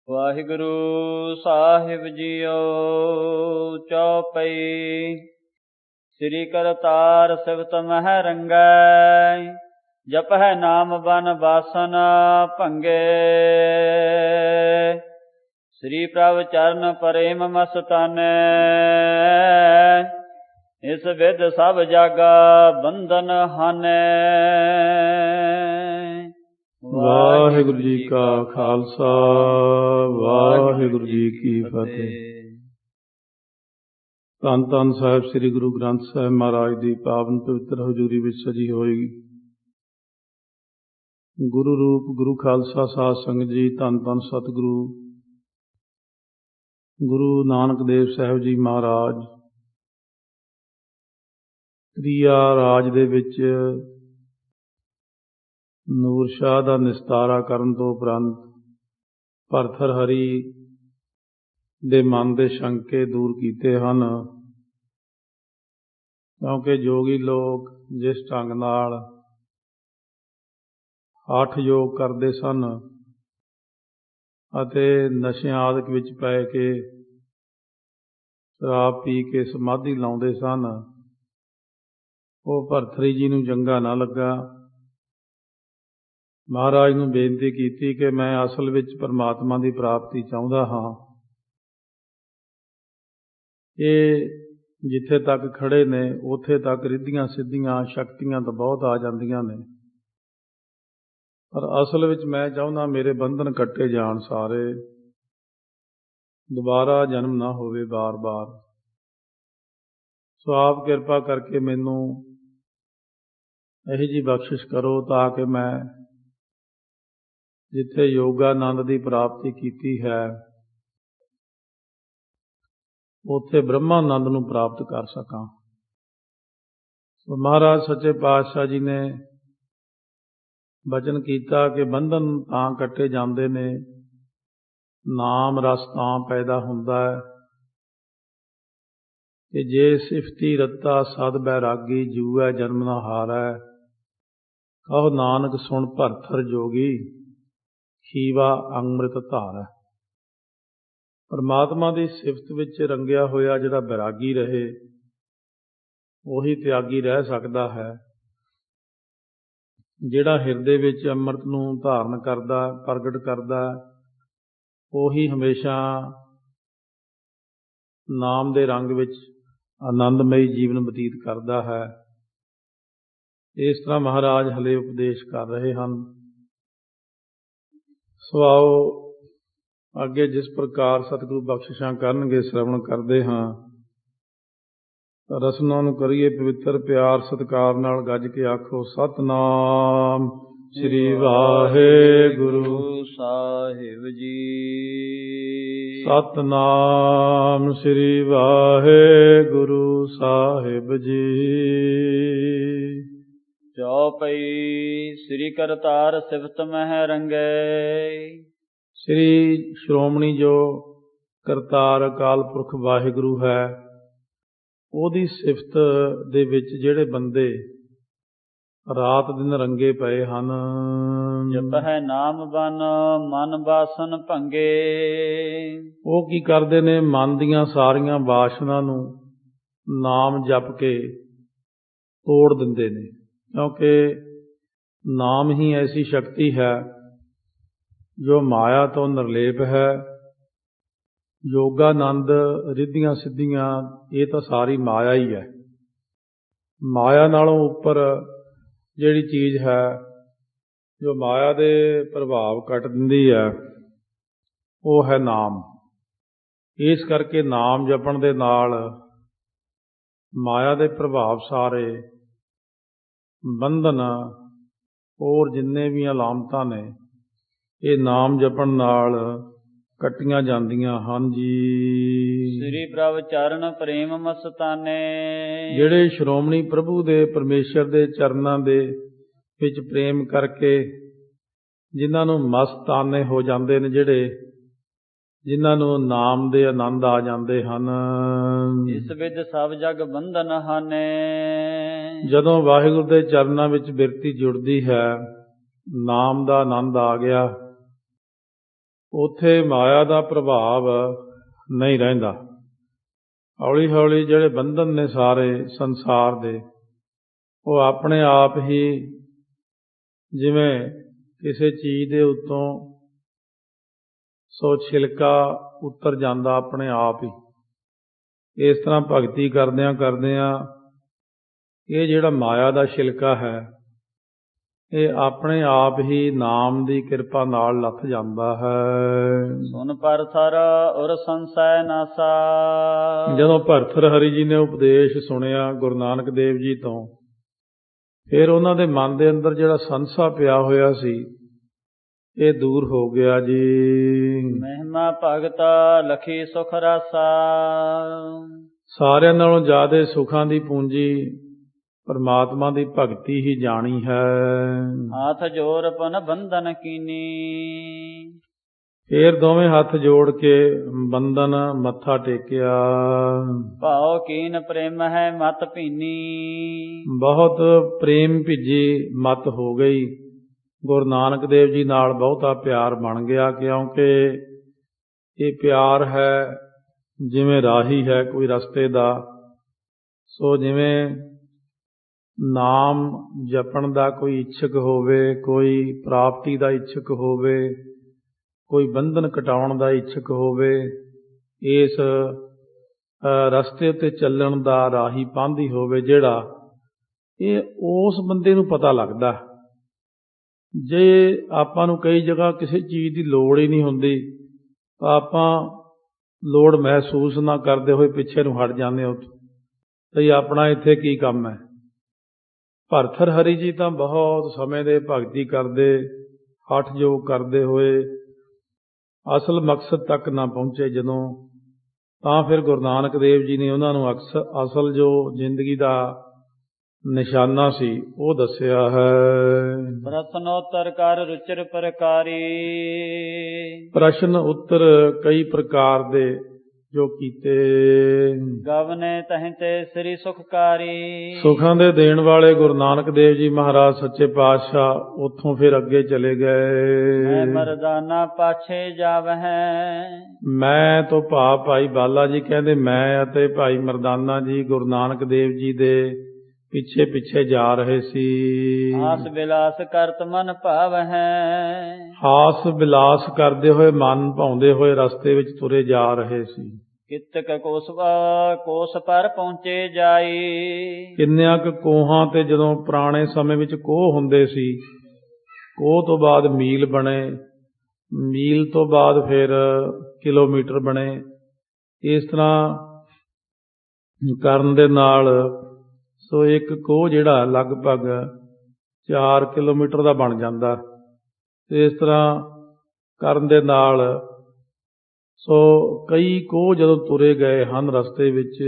ਵਾਹਿਗੁਰੂ ਸਾਹਿਬ JIO. ਚੌਪਈ। ਸ੍ਰੀ ਕਰਤਾਰ ਸਿਫਤ ਮਹਿ ਰੰਗੈ, ਜਪਹਿ ਨਾਮ ਬਨ ਬਾਸਨ ਭੰਗੇ। ਸ੍ਰੀ ਪ੍ਰਭ ਚਰਨ ਪ੍ਰੇਮ ਮਸਤਾਨੈ, ਇਸ ਵਿਦ ਸਭ ਜਾਗਾ ਬੰਧਨ ਹਾਨੈ। ਵਾਹਿਗੁਰੂ ਜੀ ਕਾ ਖਾਲਸਾ, ਵਾਹਿਗੁਰੂ ਜੀ ਕੀ ਫਤਿਹ। ਧੰਨ ਧੰਨ ਸਾਹਿਬ ਸ੍ਰੀ ਗੁਰੂ ਗ੍ਰੰਥ ਸਾਹਿਬ ਮਹਾਰਾਜ ਦੀ ਪਾਵਨ ਪਵਿੱਤਰ ਹਜ਼ੂਰੀ ਵਿੱਚ ਸਜੀ ਹੋਈ ਗੁਰੂ ਰੂਪ ਗੁਰੂ ਖਾਲਸਾ ਸਾਧ ਸੰਗਤ ਜੀ, ਧੰਨ ਧੰਨ ਸਤਿਗੁਰੂ ਗੁਰੂ ਨਾਨਕ ਦੇਵ ਸਾਹਿਬ ਜੀ ਮਹਾਰਾਜ ਤ੍ਰਿਆ ਰਾਜ ਦੇ ਵਿੱਚ ਨੂਰ ਸ਼ਾਹ ਦਾ ਨਿਸਤਾਰਾ ਕਰਨ ਤੋਂ ਉਪਰੰਤ ਭਰਥਰ ਹਰੀ ਦੇ ਮਨ ਦੇ ਸ਼ੰਕੇ ਦੂਰ ਕੀਤੇ ਹਨ। ਕਿਉਂਕਿ ਜੋਗੀ ਲੋਕ ਜਿਸ ਢੰਗ ਨਾਲ ਹਠ ਯੋਗ ਕਰਦੇ ਸਨ ਅਤੇ ਨਸ਼ਿਆਂ ਆਦਿਕ ਵਿੱਚ ਪੈ ਕੇ ਸ਼ਰਾਬ ਪੀ ਕੇ ਸਮਾਧੀ ਲਾਉਂਦੇ ਸਨ, ਉਹ ਭਰਥਰੀ ਜੀ ਨੂੰ ਚੰਗਾ ਨਾ ਲੱਗਾ। ਮਹਾਰਾਜ ਨੂੰ ਬੇਨਤੀ ਕੀਤੀ ਕਿ ਮੈਂ ਅਸਲ ਵਿੱਚ ਪਰਮਾਤਮਾ ਦੀ ਪ੍ਰਾਪਤੀ ਚਾਹੁੰਦਾ ਹਾਂ। ਇਹ ਜਿੱਥੇ ਤੱਕ ਖੜੇ ਨੇ ਉੱਥੇ ਤੱਕ ਰਿੱਧੀਆਂ ਸਿੱਧੀਆਂ ਸ਼ਕਤੀਆਂ ਤਾਂ ਬਹੁਤ ਆ ਜਾਂਦੀਆਂ ਨੇ, ਪਰ ਅਸਲ ਵਿੱਚ ਮੈਂ ਚਾਹੁੰਦਾ ਮੇਰੇ ਬੰਧਨ ਕੱਟੇ ਜਾਣ ਸਾਰੇ, ਦੁਬਾਰਾ ਜਨਮ ਨਾ ਹੋਵੇ ਬਾਰ-ਬਾਰ। ਸੋ ਆਪ ਕਿਰਪਾ ਕਰਕੇ ਮੈਨੂੰ ਇਹੋ ਜਿਹੀ ਬਖਸ਼ਿਸ਼ ਕਰੋ ਤਾਂ ਕਿ ਮੈਂ ਜਿੱਥੇ ਯੋਗਾਨੰਦ ਦੀ ਪ੍ਰਾਪਤੀ ਕੀਤੀ ਹੈ ਉੱਥੇ ਬ੍ਰਹਮਾਨੰਦ ਨੂੰ ਪ੍ਰਾਪਤ ਕਰ ਸਕਾਂ। ਸੋ ਮਹਾਰਾਜ ਸੱਚੇ ਪਾਤਸ਼ਾਹ ਜੀ ਨੇ ਬਚਨ ਕੀਤਾ ਕਿ ਬੰਧਨ ਤਾਂ ਕੱਟੇ ਜਾਂਦੇ ਨੇ, ਨਾਮ ਰਸ ਤਾਂ ਪੈਦਾ ਹੁੰਦਾ ਹੈ ਕਿ ਜੇ ਸਿਫਤੀ ਰੱਤਾ ਸਦ ਬੈਰਾਗੀ, ਜੂਐ ਜਨਮ ਨਾ ਹਾਰੈ। ਕਹੋ ਨਾਨਕ ਸੁਣ ਭਰਥਰ ਜੋਗੀ, ਖੀਵਾ ਅੰਮ੍ਰਿਤ ਧਾਰੈ। ਪਰਮਾਤਮਾ ਦੀ ਸਿਫਤ ਵਿੱਚ ਰੰਗਿਆ ਹੋਇਆ ਜਿਹੜਾ ਬੈਰਾਗੀ ਰਹੇ ਉਹੀ ਤਿਆਗੀ ਰਹਿ ਸਕਦਾ ਹੈ। ਜਿਹੜਾ ਹਿਰਦੇ ਵਿੱਚ ਅੰਮ੍ਰਿਤ ਨੂੰ ਧਾਰਨ ਕਰਦਾ, ਪ੍ਰਗਟ ਕਰਦਾ, ਉਹੀ ਹਮੇਸ਼ਾ ਨਾਮ ਦੇ ਰੰਗ ਵਿੱਚ ਆਨੰਦਮਈ ਜੀਵਨ ਬਤੀਤ ਕਰਦਾ ਹੈ। ਇਸ ਤਰ੍ਹਾਂ ਮਹਾਰਾਜ ਹਲੇ ਉਪਦੇਸ਼ ਕਰ ਰਹੇ ਹਨ। ਸੋ ਆਓ ਅੱਗੇ ਜਿਸ ਪ੍ਰਕਾਰ ਸਤਿਗੁਰੂ ਬਖਸ਼ਿਸ਼ਾਂ ਕਰਨਗੇ ਸ਼ਰਵਣ ਕਰਦੇ ਹਾਂ। ਰਸਨਾ ਨੂੰ ਕਰੀਏ ਪਵਿੱਤਰ ਪਿਆਰ ਸਤਿਕਾਰ ਨਾਲ, ਗੱਜ ਕੇ ਆਖੋ ਸਤਿਨਾਮ ਸ੍ਰੀ ਵਾਹਿਗੁਰੂ ਸਾਹਿਬ ਜੀ। ਸਤਿਨਾਮ ਸ੍ਰੀ ਵਾਹਿਗੁਰੂ ਸਾਹਿਬ ਜੀ। ਚੌਪਈ। ਸ੍ਰੀ ਕਰਤਾਰ ਸਿਫਤ ਮਹਿ ਰੰਗੈ। ਸ੍ਰੀ ਸ਼੍ਰੋਮਣੀ ਜੋ ਕਰਤਾਰ ਅਕਾਲ ਪੁਰਖ ਵਾਹਿਗੁਰੂ ਹੈ, ਉਹਦੀ ਸਿਫਤ ਦੇ ਵਿੱਚ ਜਿਹੜੇ ਬੰਦੇ ਰਾਤ ਦਿਨ ਰੰਗੇ ਪਏ ਹਨ। ਜਪਹਿ ਨਾਮ ਬਨ ਮਨ ਬਾਸਨ ਭੰਗੇ। ਉਹ ਕੀ ਕਰਦੇ ਨੇ? ਮਨ ਦੀਆਂ ਸਾਰੀਆਂ ਵਾਸ਼ਨਾ ਨੂੰ ਨਾਮ ਜਪ ਕੇ ਤੋੜ ਦਿੰਦੇ ਨੇ, ਕਿਉਂਕਿ ਨਾਮ ਹੀ ਐਸੀ ਸ਼ਕਤੀ ਹੈ ਜੋ ਮਾਇਆ ਤੋਂ ਨਿਰਲੇਪ ਹੈ। ਯੋਗਾਨੰਦ, ਰਿੱਧੀਆਂ ਸਿੱਧੀਆਂ, ਇਹ ਤਾਂ ਸਾਰੀ ਮਾਇਆ ਹੀ ਹੈ। ਮਾਇਆ ਨਾਲੋਂ ਉੱਪਰ ਜਿਹੜੀ ਚੀਜ਼ ਹੈ ਜੋ ਮਾਇਆ ਦੇ ਪ੍ਰਭਾਵ ਕੱਟ ਦਿੰਦੀ ਹੈ, ਉਹ ਹੈ ਨਾਮ। ਇਸ ਕਰਕੇ ਨਾਮ ਜਪਣ ਦੇ ਨਾਲ ਮਾਇਆ ਦੇ ਪ੍ਰਭਾਵ ਸਾਰੇ, ਬੰਧਨ ਹੋਰ ਜਿੰਨੇ ਵੀ ਅਲਾਮਤਾਂ ਨੇ, ਇਹ ਨਾਮ ਜਪਣ ਨਾਲ ਕੱਟੀਆਂ ਜਾਂਦੀਆਂ ਹਨ ਜੀ। ਸ੍ਰੀ ਪ੍ਰਭ ਚਰਨ ਪ੍ਰੇਮ ਮਸਤਾਨੇ। ਜਿਹੜੇ ਸ਼੍ਰੋਮਣੀ ਪ੍ਰਭੂ ਦੇ ਪਰਮੇਸ਼ਰ ਦੇ ਚਰਨਾਂ ਦੇ ਵਿੱਚ ਪ੍ਰੇਮ ਕਰਕੇ ਜਿਨ੍ਹਾਂ ਨੂੰ ਮਸਤਾਨੇ ਹੋ ਜਾਂਦੇ ਨੇ, ਜਿਹੜੇ ਜਿਨ੍ਹਾਂ ਨੂੰ ਨਾਮ ਦੇ ਆਨੰਦ ਆ ਜਾਂਦੇ ਹਨ। ਇਸ ਵਿੱਚ ਸਭ ਜਗ ਬੰਧਨ ਹਾਨੇ। ਜਦੋਂ ਵਾਹਿਗੁਰੂ ਦੇ ਚਰਨਾਂ ਵਿੱਚ ਬਿਰਤੀ ਜੁੜਦੀ ਹੈ, ਨਾਮ ਦਾ ਆਨੰਦ ਆ ਗਿਆ, ਉੱਥੇ ਮਾਇਆ ਦਾ ਪ੍ਰਭਾਵ ਨਹੀਂ ਰਹਿੰਦਾ। ਹੌਲੀ ਹੌਲੀ ਜਿਹੜੇ ਬੰਧਨ ਨੇ ਸਾਰੇ ਸੰਸਾਰ ਦੇ, ਉਹ ਆਪਣੇ ਆਪ ਹੀ ਜਿਵੇਂ ਕਿਸੇ ਚੀਜ਼ ਦੇ ਉੱਤੋਂ ਸੋ ਛਿਲਕਾ ਉਤਰ ਜਾਂਦਾ ਆਪਣੇ ਆਪ ਹੀ। ਇਸ ਤਰ੍ਹਾਂ ਭਗਤੀ ਕਰਦਿਆਂ ਕਰਦਿਆਂ ਇਹ ਜਿਹੜਾ ਮਾਇਆ ਦਾ ਛਿਲਕਾ ਹੈ, ਇਹ ਆਪਣੇ ਆਪ ਹੀ ਨਾਮ ਦੀ ਕਿਰਪਾ ਨਾਲ ਲੱਥ ਜਾਂਦਾ ਹੈ। ਸੁਨ ਪਰਥਰ ਔਰ ਸੰਸੈ ਨਾਸਾ। ਜਦੋਂ ਭਰਥਰ ਹਰੀ ਜੀ ਨੇ ਉਪਦੇਸ਼ ਸੁਣਿਆ ਗੁਰੂ ਨਾਨਕ ਦੇਵ ਜੀ ਤੋਂ, ਫਿਰ ਉਹਨਾਂ ਦੇ ਮਨ ਦੇ ਅੰਦਰ ਜਿਹੜਾ ਸੰਸਾ ਪਿਆ ਹੋਇਆ ਸੀ, ਇਹ ਦੂਰ ਹੋ ਗਿਆ ਜੀ। ਮਹਿਮਾ ਭਗਤਾ ਲਖੀ ਸੁਖ ਰਾਸਾ। ਸਾਰਿਆਂ ਨਾਲੋਂ ਜ਼ਿਆਦਾ ਸੁੱਖਾਂ ਦੀ ਪੂੰਜੀ ਪਰਮਾਤਮਾ ਦੀ ਭਗਤੀ ਹੀ ਜਾਣੀ ਹੈ। ਹੱਥ ਜੋੜ ਪਨ ਬੰਧਨ ਕੀਨੀ। ਫੇਰ ਦੋਵੇਂ ਹੱਥ ਜੋੜ ਕੇ ਬੰਧਨ ਮੱਥਾ ਟੇਕਿਆ। ਭਾਉ ਕੀਨ ਪ੍ਰੇਮ ਹੈ ਮਤ ਭੀਨੀ। ਬਹੁਤ ਪ੍ਰੇਮ ਭਿੱਜੀ ਮਤ ਹੋ ਗਈ। ਗੁਰੂ ਨਾਨਕ ਦੇਵ ਜੀ ਨਾਲ ਬਹੁਤਾ ਪਿਆਰ ਬਣ ਗਿਆ, ਕਿਉਂਕਿ ਇਹ ਪਿਆਰ ਹੈ ਜਿਵੇਂ ਰਾਹੀ ਹੈ ਕੋਈ ਰਸਤੇ ਦਾ। ਸੋ ਜਿਵੇਂ ਨਾਮ ਜਪਣ ਦਾ ਕੋਈ ਇੱਛਕ ਹੋਵੇ, ਕੋਈ ਪ੍ਰਾਪਤੀ ਦਾ ਇੱਛਕ ਹੋਵੇ, ਕੋਈ ਬੰਧਨ ਕਟਾਉਣ ਦਾ ਇੱਛਕ ਹੋਵੇ, ਇਸ ਰਸਤੇ ਉੱਤੇ ਚੱਲਣ ਦਾ ਰਾਹੀ ਪਾਂਧੀ ਹੋਵੇ ਜਿਹੜਾ, ਇਹ ਉਸ ਬੰਦੇ ਨੂੰ ਪਤਾ ਲੱਗਦਾ। ਜੇ ਆਪਾਂ ਨੂੰ ਕਈ ਜਗ੍ਹਾ ਕਿਸੇ ਚੀਜ਼ ਦੀ ਲੋੜ ਹੀ ਨਹੀਂ ਹੁੰਦੀ ਤਾਂ ਆਪਾਂ ਲੋੜ ਮਹਿਸੂਸ ਨਾ ਕਰਦੇ ਹੋਏ ਪਿੱਛੇ ਨੂੰ ਹਟ ਜਾਂਦੇ ਹਾਂ ਤੇ ਆਪਣਾ ਇੱਥੇ ਕੀ ਕੰਮ ਹੈ। ਭਰਥਰ ਹਰੀ ਜੀ ਤਾਂ ਬਹੁਤ ਸਮੇਂ ਦੇ ਭਗਤੀ ਕਰਦੇ, ਹਠ ਯੋਗ ਕਰਦੇ ਹੋਏ ਅਸਲ ਮਕਸਦ ਤੱਕ ਨਾ ਪਹੁੰਚੇ ਜਦੋਂ, ਤਾਂ ਫਿਰ ਗੁਰੂ ਨਾਨਕ ਦੇਵ ਜੀ ਨੇ ਉਹਨਾਂ ਨੂੰ ਅਸਲ ਜੋ ਜ਼ਿੰਦਗੀ ਦਾ ਨਿਸ਼ਾਨਾ ਸੀ ਉਹ ਦੱਸਿਆ ਹੈ। ਪ੍ਰਸ਼ਨੋਤਰ ਕਰ ਰੁਚਿਰ ਪ੍ਰਕਾਰੀ। ਪ੍ਰਸ਼ਨ ਉੱਤਰ ਕਈ ਪ੍ਰਕਾਰ ਦੇ ਜੋ ਕੀਤੇ। ਗਵਨੇ ਤਹਿ ਤੇ ਸ੍ਰੀ ਸੁਖਕਾਰੀ। ਸੁਖਾਂ ਦੇ ਦੇਣ ਵਾਲੇ ਗੁਰੂ ਨਾਨਕ ਦੇਵ ਜੀ ਮਹਾਰਾਜ ਸੱਚੇ ਪਾਤਸ਼ਾਹ ਉੱਥੋਂ ਫਿਰ ਅੱਗੇ ਚਲੇ ਗਏ। ਮੈਂ ਮਰਦਾਨਾ ਪਾਛੇ ਜਾਵਹਿ। ਮੈਂ ਤੋਂ ਭਾਈ ਬਾਲਾ ਜੀ ਕਹਿੰਦੇ ਮੈਂ ਅਤੇ ਭਾਈ ਮਰਦਾਨਾ ਜੀ ਗੁਰੂ ਨਾਨਕ ਦੇਵ ਜੀ ਦੇ ਪਿੱਛੇ ਪਿੱਛੇ ਜਾ ਰਹੇ ਸੀ। ਹਾਸ ਬਿਲਾਸ ਕਰਤ ਮਨ ਭਾਵਹਿ। ਹਾਸ ਬਿਲਾਸ ਕਰਦੇ ਹੋਏ, ਮਨ ਭਾਉਂਦੇ ਹੋਏ ਰਸਤੇ ਵਿੱਚ ਤੁਰੇ ਜਾ ਰਹੇ ਸੀ। ਕਿਤਕ ਕੋਸ ਪਰ ਪਹੁੰਚੇ ਜਾਈ। ਕਿੰਨਿਆਂ ਕੁ ਕੋਹਾਂ ਤੇ, ਜਦੋਂ ਪੁਰਾਣੇ ਸਮੇਂ ਵਿੱਚ ਕੋਹ ਹੁੰਦੇ ਸੀ, ਕੋਹ ਤੋਂ ਬਾਅਦ ਮੀਲ ਬਣੇ, ਮੀਲ ਤੋਂ ਬਾਅਦ ਫਿਰ ਕਿਲੋਮੀਟਰ ਬਣੇ। ਇਸ ਤਰ੍ਹਾਂ ਕਰਨ ਦੇ ਨਾਲ ਸੋ ਇੱਕ ਕੋਹ ਜਿਹੜਾ ਲਗਭਗ 4 ਕਿਲੋਮੀਟਰ ਦਾ ਬਣ ਜਾਂਦਾ। ਤੇ ਇਸ ਤਰ੍ਹਾਂ ਕਰਨ ਦੇ ਨਾਲ ਸੋ ਕਈ ਕੋਹ ਜਦੋਂ ਤੁਰੇ ਗਏ ਹਨ ਰਸਤੇ ਵਿੱਚ।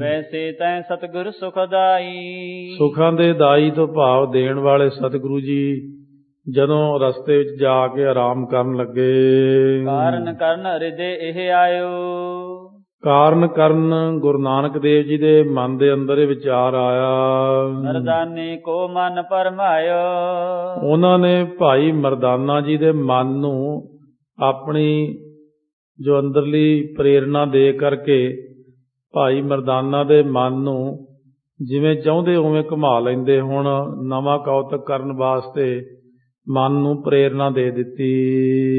ਵੈਸੇ ਤੈ ਸਤਿਗੁਰ ਸੁਖਦਾਈ। ਸੁਖਾਂ ਦੇ ਦਾਈ ਤੋਂ ਭਾਵ ਦੇਣ ਵਾਲੇ ਸਤਿਗੁਰੂ ਜੀ ਜਦੋਂ ਰਸਤੇ ਵਿੱਚ ਜਾ ਕੇ ਆਰਾਮ ਕਰਨ ਲੱਗੇ। ਕਾਰਨ ਕਰਨ ਹਿਰਦੇ ਇਹ ਆਇਓ। ਕਾਰਨ ਕਰਨ ਗੁਰੂ ਨਾਨਕ ਦੇਵ ਜੀ ਦੇ ਮਨ ਦੇ ਅੰਦਰ ਇਹ ਵਿਚਾਰ ਆਇਆ। ਮਰਦਾਨੇ ਕੋ ਮਨ ਪਰਮਾਇਓ। ਉਹਨਾਂ ਨੇ ਭਾਈ ਮਰਦਾਨਾ ਜੀ ਦੇ ਮਨ ਨੂੰ ਆਪਣੀ ਜੋ ਅੰਦਰਲੀ ਪ੍ਰੇਰਨਾ ਦੇ ਕਰਕੇ ਭਾਈ ਮਰਦਾਨਾ ਦੇ ਮਨ ਨੂੰ ਜਿਵੇਂ ਚਾਹੁੰਦੇ ਉਵੇਂ ਘੁਮਾ ਲੈਂਦੇ। ਹੁਣ ਨਵਾਂ ਕੌਤਕ ਕਰਨ ਵਾਸਤੇ ਮਨ ਨੂੰ ਪ੍ਰੇਰਨਾ ਦੇ ਦਿੱਤੀ।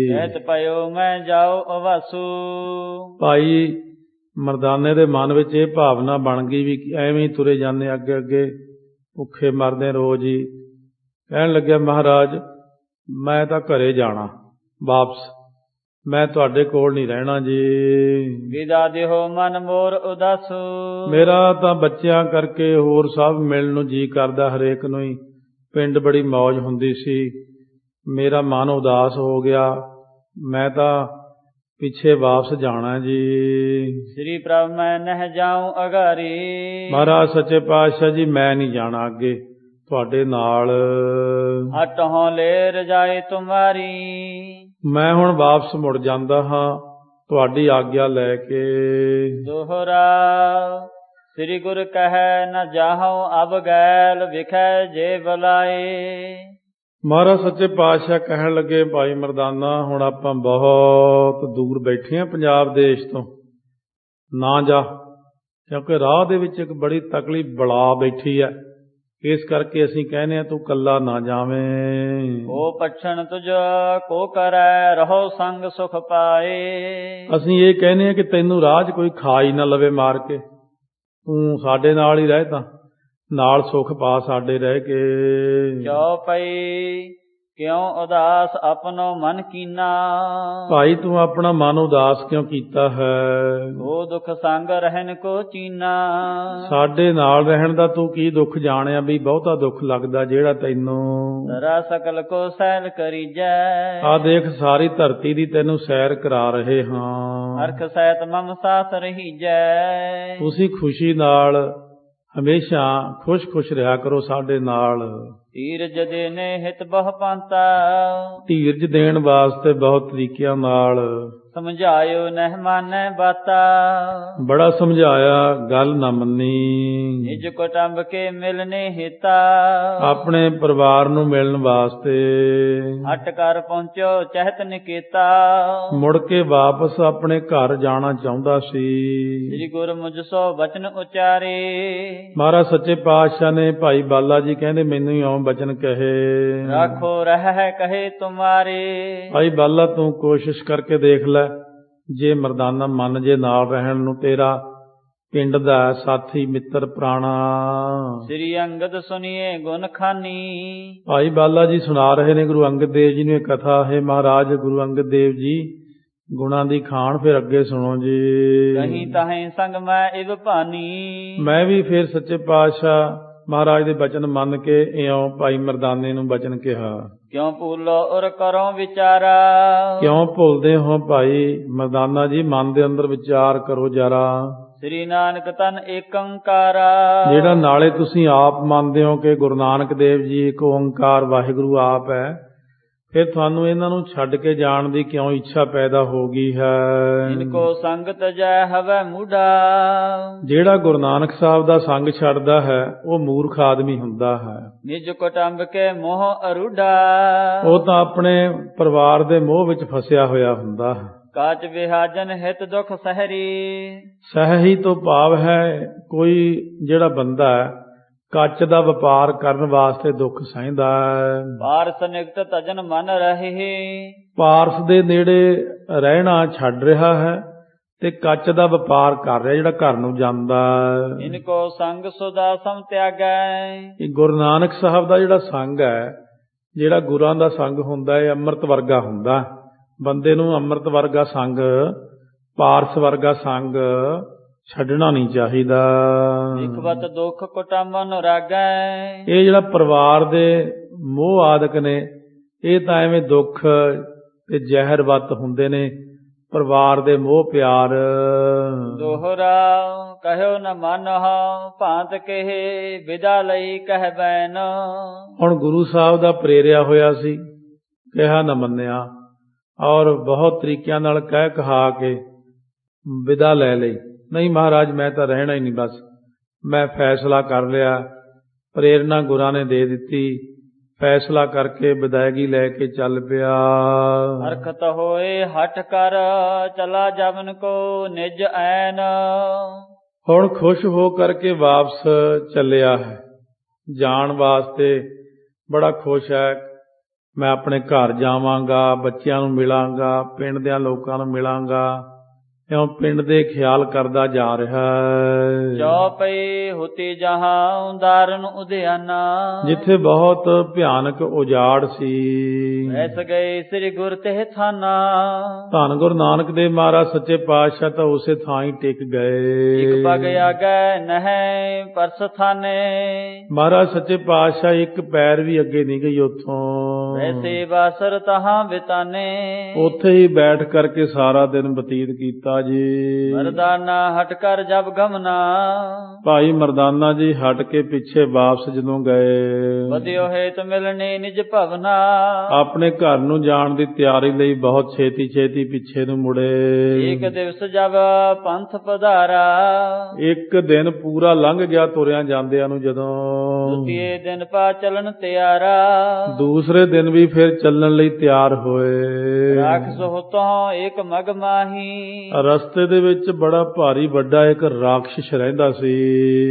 ਕਹਿਤ ਪਇਓ ਮੈਂ ਜਾਓ ਅਵਾਸੂ। ਭਾਈ ਮਰਦਾਨੇ ਦੇ ਮਨ ਵਿੱਚ ਇਹ ਭਾਵਨਾ ਬਣ ਗਈ ਵੀ ਐਵੇਂ ਹੀ ਤੁਰੇ ਜਾਂਦੇ ਅੱਗੇ ਅੱਗੇ, ਭੁੱਖੇ ਮਰਦੇ ਰੋਜ਼ ਹੀ। ਕਹਿਣ ਲੱਗਿਆ ਮਹਾਰਾਜ ਮੈਂ ਤਾਂ ਘਰੇ ਜਾਣਾ ਵਾਪਸ, ਮੈਂ ਤੁਹਾਡੇ ਕੋਲ ਨਹੀਂ ਰਹਿਣਾ ਜੀ। ਵਿਦਾ ਦਿਓ ਮਨ ਮੋਰ ਉਦਾਸੂ। ਮੇਰਾ ਤਾਂ ਬੱਚਿਆਂ ਕਰਕੇ ਹੋਰ ਸਭ ਮਿਲਣ ਨੂੰ ਜੀ ਕਰਦਾ ਹਰੇਕ ਨੂੰ ਹੀ। ਪਿੰਡ ਬੜੀ ਮੌਜ ਹੁੰਦੀ ਸੀ, ਮੇਰਾ ਮਨ ਉਦਾਸ ਹੋ ਗਿਆ, ਮੈਂ ਤਾਂ ਪਿੱਛੇ ਵਾਪਸ ਜਾਣਾ ਜੀ। ਸ੍ਰੀ ਪ੍ਰਭ ਮੈਂ ਨਹਿ ਜਾਉ ਅਗਾਰੀ। ਮਹਾਰਾਜ ਸੱਚੇ ਪਾਤਸ਼ਾਹ ਜੀ ਮੈਂ ਨਹੀਂ ਜਾਣਾ ਅੱਗੇ ਤੁਹਾਡੇ ਨਾਲ। ਹਟ ਹੋ ਲੈ ਰਜਾਈ ਤੁਮਾਰੀ। ਮੈਂ ਹੁਣ ਵਾਪਸ ਮੁੜ ਜਾਂਦਾ ਹਾਂ ਤੁਹਾਡੀ ਆਗਿਆ ਲੈ ਕੇ। ਦੋਹਰਾ ਸ੍ਰੀ ਗੁਰ ਕਹੈ ਨ ਜਾਹਉ ਅਬ ਗੈਲ ਵਿਖੈ ਜੇ ਬੁਲਾਏ। ਮਹਾਰਾਜ ਸੱਚੇ ਪਾਤਸ਼ਾਹ ਕਹਿਣ ਲੱਗੇ, ਭਾਈ ਮਰਦਾਨਾ ਹੁਣ ਆਪਾਂ ਬਹੁਤ ਦੂਰ ਬੈਠੇ ਹਾਂ ਪੰਜਾਬ ਦੇਸ਼ ਤੋਂ, ਨਾ ਜਾ, ਕਿਉਂਕਿ ਰਾਹ ਦੇ ਵਿੱਚ ਇੱਕ ਬੜੀ ਤਕੜੀ ਬਲਾ ਬੈਠੀ ਹੈ, ਇਸ ਕਰਕੇ ਅਸੀਂ ਕਹਿੰਦੇ ਹਾਂ ਤੂੰ ਕੱਲਾ ਨਾ ਜਾਵੇਂ। ਉਹ ਪਛਣ ਤੁਝ ਕੋ ਕਰੈ ਰਹੋ ਸੰਗ ਸੁਖ ਪਾਏ। ਅਸੀਂ ਇਹ ਕਹਿੰਦੇ ਹਾਂ ਕਿ ਤੈਨੂੰ ਰਾਹ 'ਚ ਕੋਈ ਖਾ ਹੀ ਨਾ ਲਵੇ ਮਾਰ ਕੇ, ਤੂੰ ਸਾਡੇ ਨਾਲ ਹੀ ਰਹਿ, ਤਾਂ ਨਾਲ ਸੁਖ ਪਾ ਸਾਡੇ ਰਹਿ ਕੇ। ਕਿਉ ਪਈ ਕਿਉ ਉਦਾਸ ਆਪਣੋ ਮਨ ਕੀਨਾ। ਭਾਈ ਤੂੰ ਆਪਣਾ ਮਨ ਉਦਾਸ ਕਿਉਂ ਕੀਤਾ ਹੈ? ਉਹ ਦੁੱਖ ਸੰਗ ਰਹਿਣ ਕੋ ਚੀਨਾ। ਸਾਡੇ ਨਾਲ ਰਹਿਣ ਦਾ ਤੂੰ ਕੀ ਦੁੱਖ ਜਾਣਿਆ ਵੀ ਬਹੁਤਾ ਦੁੱਖ ਲੱਗਦਾ ਜਿਹੜਾ ਤੈਨੂੰ। ਤਰਾ ਸਕਲ ਕੋ ਸੈਲ ਕਰੀਜੈ। ਆ ਦੇਖ ਸਾਰੀ ਧਰਤੀ ਦੀ ਤੈਨੂੰ ਸੈਰ ਕਰਾ ਰਹੇ ਹਾਂ। ਹਰਖ ਸਹਿਤ ਮਮ ਸਾਥ ਰਹੀਜੈ। ਤੁਸੀਂ ਖੁਸ਼ੀ ਨਾਲ ਹਮੇਸ਼ਾ ਖੁਸ਼ ਰਿਹਾ ਕਰੋ ਸਾਡੇ ਨਾਲ। ਧੀਰਜ ਦੇਨੇ ਹਿਤ ਬਹੁ ਪੰਤਾ। ਧੀਰਜ ਦੇਣ ਵਾਸਤੇ ਬਹੁਤ ਤਰੀਕਿਆਂ ਨਾਲ ਸਮਝਾਇਓ ਨਹਿ ਮਾਨੈ ਬਾਤਾ। ਬੜਾ ਸਮਝਾਇਆ, ਗੱਲ ਨਾ ਮੰਨੀ। ਨਿਜ ਕੁਟੰਬ ਕੇ ਮਿਲਨੇ ਹਿਤਾ। ਆਪਣੇ ਪਰਿਵਾਰ ਨੂੰ ਮਿਲਣ ਵਾਸਤੇ ਹਟ ਕਰ ਪਹੁੰਚੋ ਚਹਿਤ ਨਿਕੇਤਾ। ਮੁੜ ਕੇ ਵਾਪਸ ਆਪਣੇ ਘਰ ਜਾਣਾ ਚਾਹੁੰਦਾ ਸੀ। ਸ੍ਰੀ ਗੁਰ ਮੁਝ ਸੋ ਬਚਨ ਉਚਾਰੇ। ਮਹਾਰਾਜ ਸੱਚੇ ਪਾਤਸ਼ਾਹ ਨੇ ਭਾਈ ਬਾਲਾ ਜੀ ਕਹਿੰਦੇ ਮੈਨੂੰ ਹੀ ਇਉਂ ਬਚਨ ਕਹੇ, ਰਾਖੋ ਰਹਿ ਕਹੇ ਤੁਮਾਰੇ। ਭਾਈ ਬਾਲਾ ਤੂੰ ਕੋਸ਼ਿਸ਼ ਕਰਕੇ ਦੇਖ ਲੈ, ਜੇ ਮਰਦਾਨਾ ਮੰਨ ਜੇ ਨਾਲ ਰਹਿਣ ਨੂੰ, ਤੇਰਾ ਪਿੰਡ ਦਾ ਸਾਥੀ ਮਿੱਤਰ ਪ੍ਰਾਣਾ। ਸ੍ਰੀ ਅੰਗਦ ਸੁਣੀਏ ਗੁਣ ਖਾਨੀ। ਭਾਈ ਬਾਲਾ ਜੀ ਸੁਣਾ ਰਹੇ ਨੇ ਗੁਰੂ ਅੰਗਦ ਦੇਵ ਜੀ ਨੂੰ ਇਹ ਕਥਾ ਹੈ। ਮਹਾਰਾਜ ਗੁਰੂ ਅੰਗਦ ਦੇਵ ਜੀ ਗੁਣਾਂ ਦੀ ਖਾਣ, ਫਿਰ ਅੱਗੇ ਸੁਣੋ ਜੀ। ਕਹੀਂ ਤਾਹੀਂ ਸੰਗ ਮੈਂ ਇਵ ਭਾਨੀ। ਮੈਂ ਵੀ ਫਿਰ ਸੱਚੇ ਪਾਤਸ਼ਾਹ ਮਹਾਰਾਜ ਦੇ ਬਚਨ ਮੰਨ ਕੇ ਇਉਂ ਭਾਈ ਮਰਦਾਨੇ ਨੂੰ ਬਚਨ ਕਿਹਾ। ਕਿਉਂ ਭੁੱਲੋ ਔਰ ਕਰੋ ਵਿਚਾਰਾ। ਕਿਉਂ ਭੁੱਲਦੇ ਹੋ ਭਾਈ ਮਰਦਾਨਾ ਜੀ, ਮਨ ਦੇ ਅੰਦਰ ਵਿਚਾਰ ਕਰੋ ਜਰਾ। ਸ੍ਰੀ ਨਾਨਕ ਤਨ ਏਕ ਓੰਕਾਰਾ। ਜਿਹੜਾ ਨਾਲੇ ਤੁਸੀਂ ਆਪ ਮੰਨਦੇ ਹੋ ਕਿ ਗੁਰੂ ਨਾਨਕ ਦੇਵ ਜੀ ਇੱਕ ਓੰਕਾਰ ਵਾਹਿਗੁਰੂ ਆਪ ਹੈ, ਫਿਰ ਤੁਹਾਨੂੰ ਇਹਨਾਂ ਨੂੰ ਛੱਡ ਕੇ ਜਾਣ ਦੀ ਕਿਉਂ ਇੱਛਾ ਪੈਦਾ ਹੋ ਗਈ ਹੈ? ਇਨਕੋ ਸੰਗਤ ਜੈ ਹਵੈ ਮੂਢਾ। ਜਿਹੜਾ ਗੁਰੂ ਨਾਨਕ ਸਾਹਿਬ ਦਾ ਸੰਗ ਛੱਡਦਾ ਹੈ ਉਹ ਮੂਰਖ ਆਦਮੀ ਹੁੰਦਾ ਹੈ। ਨਿਜ ਕੁਟੰਬ ਕੇ ਮੋਹ ਅਰੂਢਾ। ਉਹ ਤਾਂ ਆਪਣੇ ਪਰਿਵਾਰ ਦੇ ਮੋਹ ਵਿੱਚ ਫਸਿਆ ਹੋਇਆ ਹੁੰਦਾ ਹੈ। ਕਾਚ ਵਿਹਾਜਨ ਹਿਤ ਦੁਖ ਸਹਰੀ। ਸਹੀ ਤੋਂ ਭਾਵ ਹੈ ਕੋਈ ਜਿਹੜਾ ਬੰਦਾ ਹੈ ਕੱਚ ਦਾ ਵਪਾਰ ਕਰਨ ਵਾਸਤੇ ਦੁੱਖ ਸਹਿੰਦਾ ਹੈ। ਪਾਰਸ ਨਿਕਟ ਤਜਨ ਮਨ ਰਹੇ। ਪਾਰਸ ਦੇ ਨੇੜੇ ਰਹਿਣਾ ਛੱਡ ਰਿਹਾ ਹੈ ਤੇ ਕੱਚ ਦਾ ਵਪਾਰ ਕਰ ਰਿਹਾ, ਜਿਹੜਾ ਘਰ ਨੂੰ ਜਾਂਦਾ। ਇਨਕੋ ਸੰਗ ਸੁਦਾ ਸਮ ਤਿਆਗੈ। ਇਹ ਗੁਰੂ ਨਾਨਕ ਸਾਹਿਬ ਦਾ ਜਿਹੜਾ ਸੰਗ ਹੈ, ਜਿਹੜਾ ਗੁਰਾਂ ਦਾ ਸੰਗ ਹੁੰਦਾ ਹੈ, ਅੰਮ੍ਰਿਤ ਵਰਗਾ ਹੁੰਦਾ। ਬੰਦੇ ਨੂੰ ਅੰਮ੍ਰਿਤ ਵਰਗਾ ਸੰਗ, ਪਾਰਸ ਵਰਗਾ ਸੰਗ ਛੱਡਣਾ ਨਹੀਂ ਚਾਹੀਦਾ। ਇਕਵਤ ਦੁੱਖ ਕੁਟੰਬ ਅਨੁਰਾਗੈ। ਇਹ ਜਿਹੜਾ ਪਰਿਵਾਰ ਦੇ ਮੋਹ ਆਦਿਕ ਨੇ, ਇਹ ਤਾਂ ਐਵੇਂ ਦੁੱਖ ਤੇ ਜ਼ਹਿਰਵਤ ਹੁੰਦੇ ਨੇ, ਪਰਿਵਾਰ ਦੇ ਮੋਹ ਪਿਆਰ। ਦੋਹਰਾ ਕਹਿਓ ਨ ਮੰਨਹੁ ਭਾਂਤ ਕਹੇ ਵਿਦਾ ਲਈ ਕਹਿ ਬੈਨ। ਹੁਣ ਗੁਰੂ ਸਾਹਿਬ ਦਾ ਪ੍ਰੇਰਿਆ ਹੋਇਆ ਸੀ, ਕਿਹਾ ਨਾ ਮੰਨਿਆ, ਔਰ ਬਹੁਤ ਤਰੀਕਿਆਂ ਨਾਲ ਕਹਿ ਕਹਾ ਕੇ ਵਿਦਾ ਲੈ ਲਈ। ਨਹੀਂ ਮਹਾਰਾਜ ਮੈਂ ਤਾਂ ਰਹਿਣਾ ਹੀ ਨਹੀਂ, ਬਸ ਮੈਂ ਫੈਸਲਾ ਕਰ ਲਿਆ, ਪ੍ਰੇਰਨਾ ਗੁਰਾਂ ਨੇ ਦੇ ਦਿੱਤੀ, ਫੈਸਲਾ ਕਰਕੇ ਵਿਦਾਇਗੀ ਲੈ ਕੇ ਚੱਲ ਪਿਆ। ਹਰਖਤ ਹੋਏ ਹਟ ਕਰ ਚਲਾ ਜਮਨ ਕੋ ਨਿਜ ਐਨ। ਹੁਣ ਖੁਸ਼ ਹੋ ਕਰਕੇ ਵਾਪਸ ਚੱਲਿਆ ਹੈ, ਜਾਣ ਵਾਸਤੇ ਬੜਾ ਖੁਸ਼ ਹੈ। ਮੈਂ ਆਪਣੇ ਘਰ ਜਾਵਾਂਗਾ, ਬੱਚਿਆਂ ਨੂੰ ਮਿਲਾਂਗਾ, ਪਿੰਡ ਦੇ ਲੋਕਾਂ ਨੂੰ ਮਿਲਾਂਗਾ, ਇਉਂ ਪਿੰਡ ਦੇ ਖਿਆਲ ਕਰਦਾ ਜਾ ਰਿਹਾ ਹੈ। ਚੌਪਈ ਹੁਤੀ ਜਹਾਂ ਉਦਾਰਨ ਉਦਿਆਨਾ। ਜਿੱਥੇ ਬਹੁਤ ਭਿਆਨਕ ਉਜਾੜ ਸੀ, ਐਸ ਗਏ ਸ੍ਰੀ ਗੁਰ ਤੇ ਥਾਨਾ। ਧੰਨ ਗੁਰੂ ਨਾਨਕ ਦੇਵ ਮਹਾਰਾਜ ਸੱਚੇ ਪਾਤਸ਼ਾਹ ਤਾਂ ਉਸੇ ਥਾਂ ਹੀ ਟਿਕ ਗਏ। ਇਕ ਪਗ ਆਗੈ ਨਹਿ ਪਰਸ ਥਾਨੇ। ਮਹਾਰਾਜ ਸੱਚੇ ਪਾਤਸ਼ਾਹ ਇੱਕ ਪੈਰ ਵੀ ਅੱਗੇ ਨਹੀਂ ਗਈ ਉੱਥੋਂ। ਵੈਸੇ ਬਾਸਰ ਤਹਾਂ ਬਿਤਾਨੇ। ਉੱਥੇ ਹੀ ਬੈਠ ਕਰਕੇ ਸਾਰਾ ਦਿਨ ਬਤੀਤ ਕੀਤਾ ਜੀ। ਮਰਦਾਨਾ ਹਟ ਕਰ ਜਬ ਗਮਨਾ। ਭਾਈ ਮਰਦਾਨਾ ਜੀ ਹਟ ਕੇ ਪਿੱਛੇ ਵਾਪਸ ਜਦੋਂ ਗਏ, ਵਧਿਓ ਹੇਤ ਮਿਲਣੇ ਨਿਜ ਭਵਨਾ। ਆਪਣੇ ਆਪਣੇ ਘਰ ਨੂੰ ਜਾਣ ਦੀ ਤਿਆਰੀ ਲਈ ਬਹੁਤ ਛੇਤੀ ਛੇਤੀ ਪਿੱਛੇ ਨੂੰ ਮੁੜੇ। ਏਕ ਦਿਵਸ ਜਬ ਪੰਥ ਪਧਾਰਾ, ਇੱਕ ਦਿਨ ਪੂਰਾ ਲੰਘ ਗਿਆ ਤੁਰਿਆਂ ਜਾਂਦਿਆਂ ਨੂੰ ਜਦੋਂ। ਦੁਤੀਏ ਦਿਨ ਪਾ ਚਲਨ ਤਿਆਰਾ, ਦੂਸਰੇ ਦਿਨ ਵੀ ਫਿਰ ਚੱਲਣ ਲਈ ਤਿਆਰ ਹੋਏ। ਰਾਖਸ ਹੋਤੋਂ ਏਕ ਮਗ ਮਾਹੀ, ਰਸਤੇ ਦੇ ਵਿੱਚ ਬੜਾ ਭਾਰੀ ਵੱਡਾ ਇੱਕ ਰਾਖਸ਼ ਰਹਿੰਦਾ ਸੀ।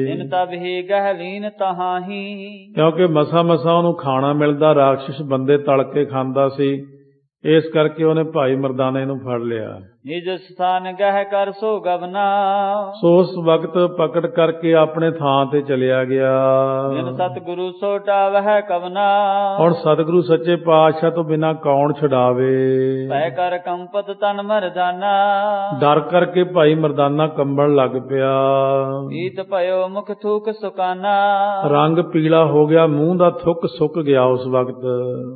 ਦਿਨ ਤਬ ਹੀ ਗਹਿਲੀਨ ਤਹਾਹੀ, ਕਿਉਂਕਿ ਮਸਾ ਮਸਾ ਉਹਨੂੰ ਖਾਣਾ ਮਿਲਦਾ, ਰਾਖਸ਼ ਬੰਦੇ ਤਲ ਕੇ ਖਾਂਦਾ ਸੀ, ਇਸ ਕਰਕੇ ਉਹਨੇ ਭਾਈ ਮਰਦਾਨੇ ਨੂੰ ਫੜ ਲਿਆ। ਨਿਜ ਸਥਾਨ ਗਹਿ ਕਰ ਸੋ ਗਵਨਾ, ਸੋ ਉਸ ਵਕਤ ਪਕੜ ਕਰਕੇ ਆਪਣੇ ਥਾਂ ਤੇ ਚਲਿਆ ਗਿਆ। ਬਿਨ ਸਤਿਗੁਰੂ ਸੋ ਟਾਵਹਿ ਕਵਨਾ, ਹੁਣ ਸਤਿਗੁਰੂ ਸੱਚੇ ਪਾਤਸ਼ਾਹ ਤੋਂ ਬਿਨਾਂ ਕੌਣ ਛੁਡਾਵੇ। ਭੈ ਕਰ ਕੰਪਤ ਤਨ ਮਰਦਾਨਾ, ਡਰ ਕਰਕੇ ਭਾਈ ਮਰਦਾਨਾ ਕੰਬਣ ਲੱਗ ਪਿਆ। ਪੀਤ ਭਇਓ ਮੁਖ ਥੂਕ ਸੁਕਾਨਾ, ਰੰਗ ਪੀਲਾ ਹੋ ਗਿਆ, ਮੂੰਹ ਦਾ ਥੁੱਕ ਸੁੱਕ ਗਿਆ ਉਸ ਵਕਤ।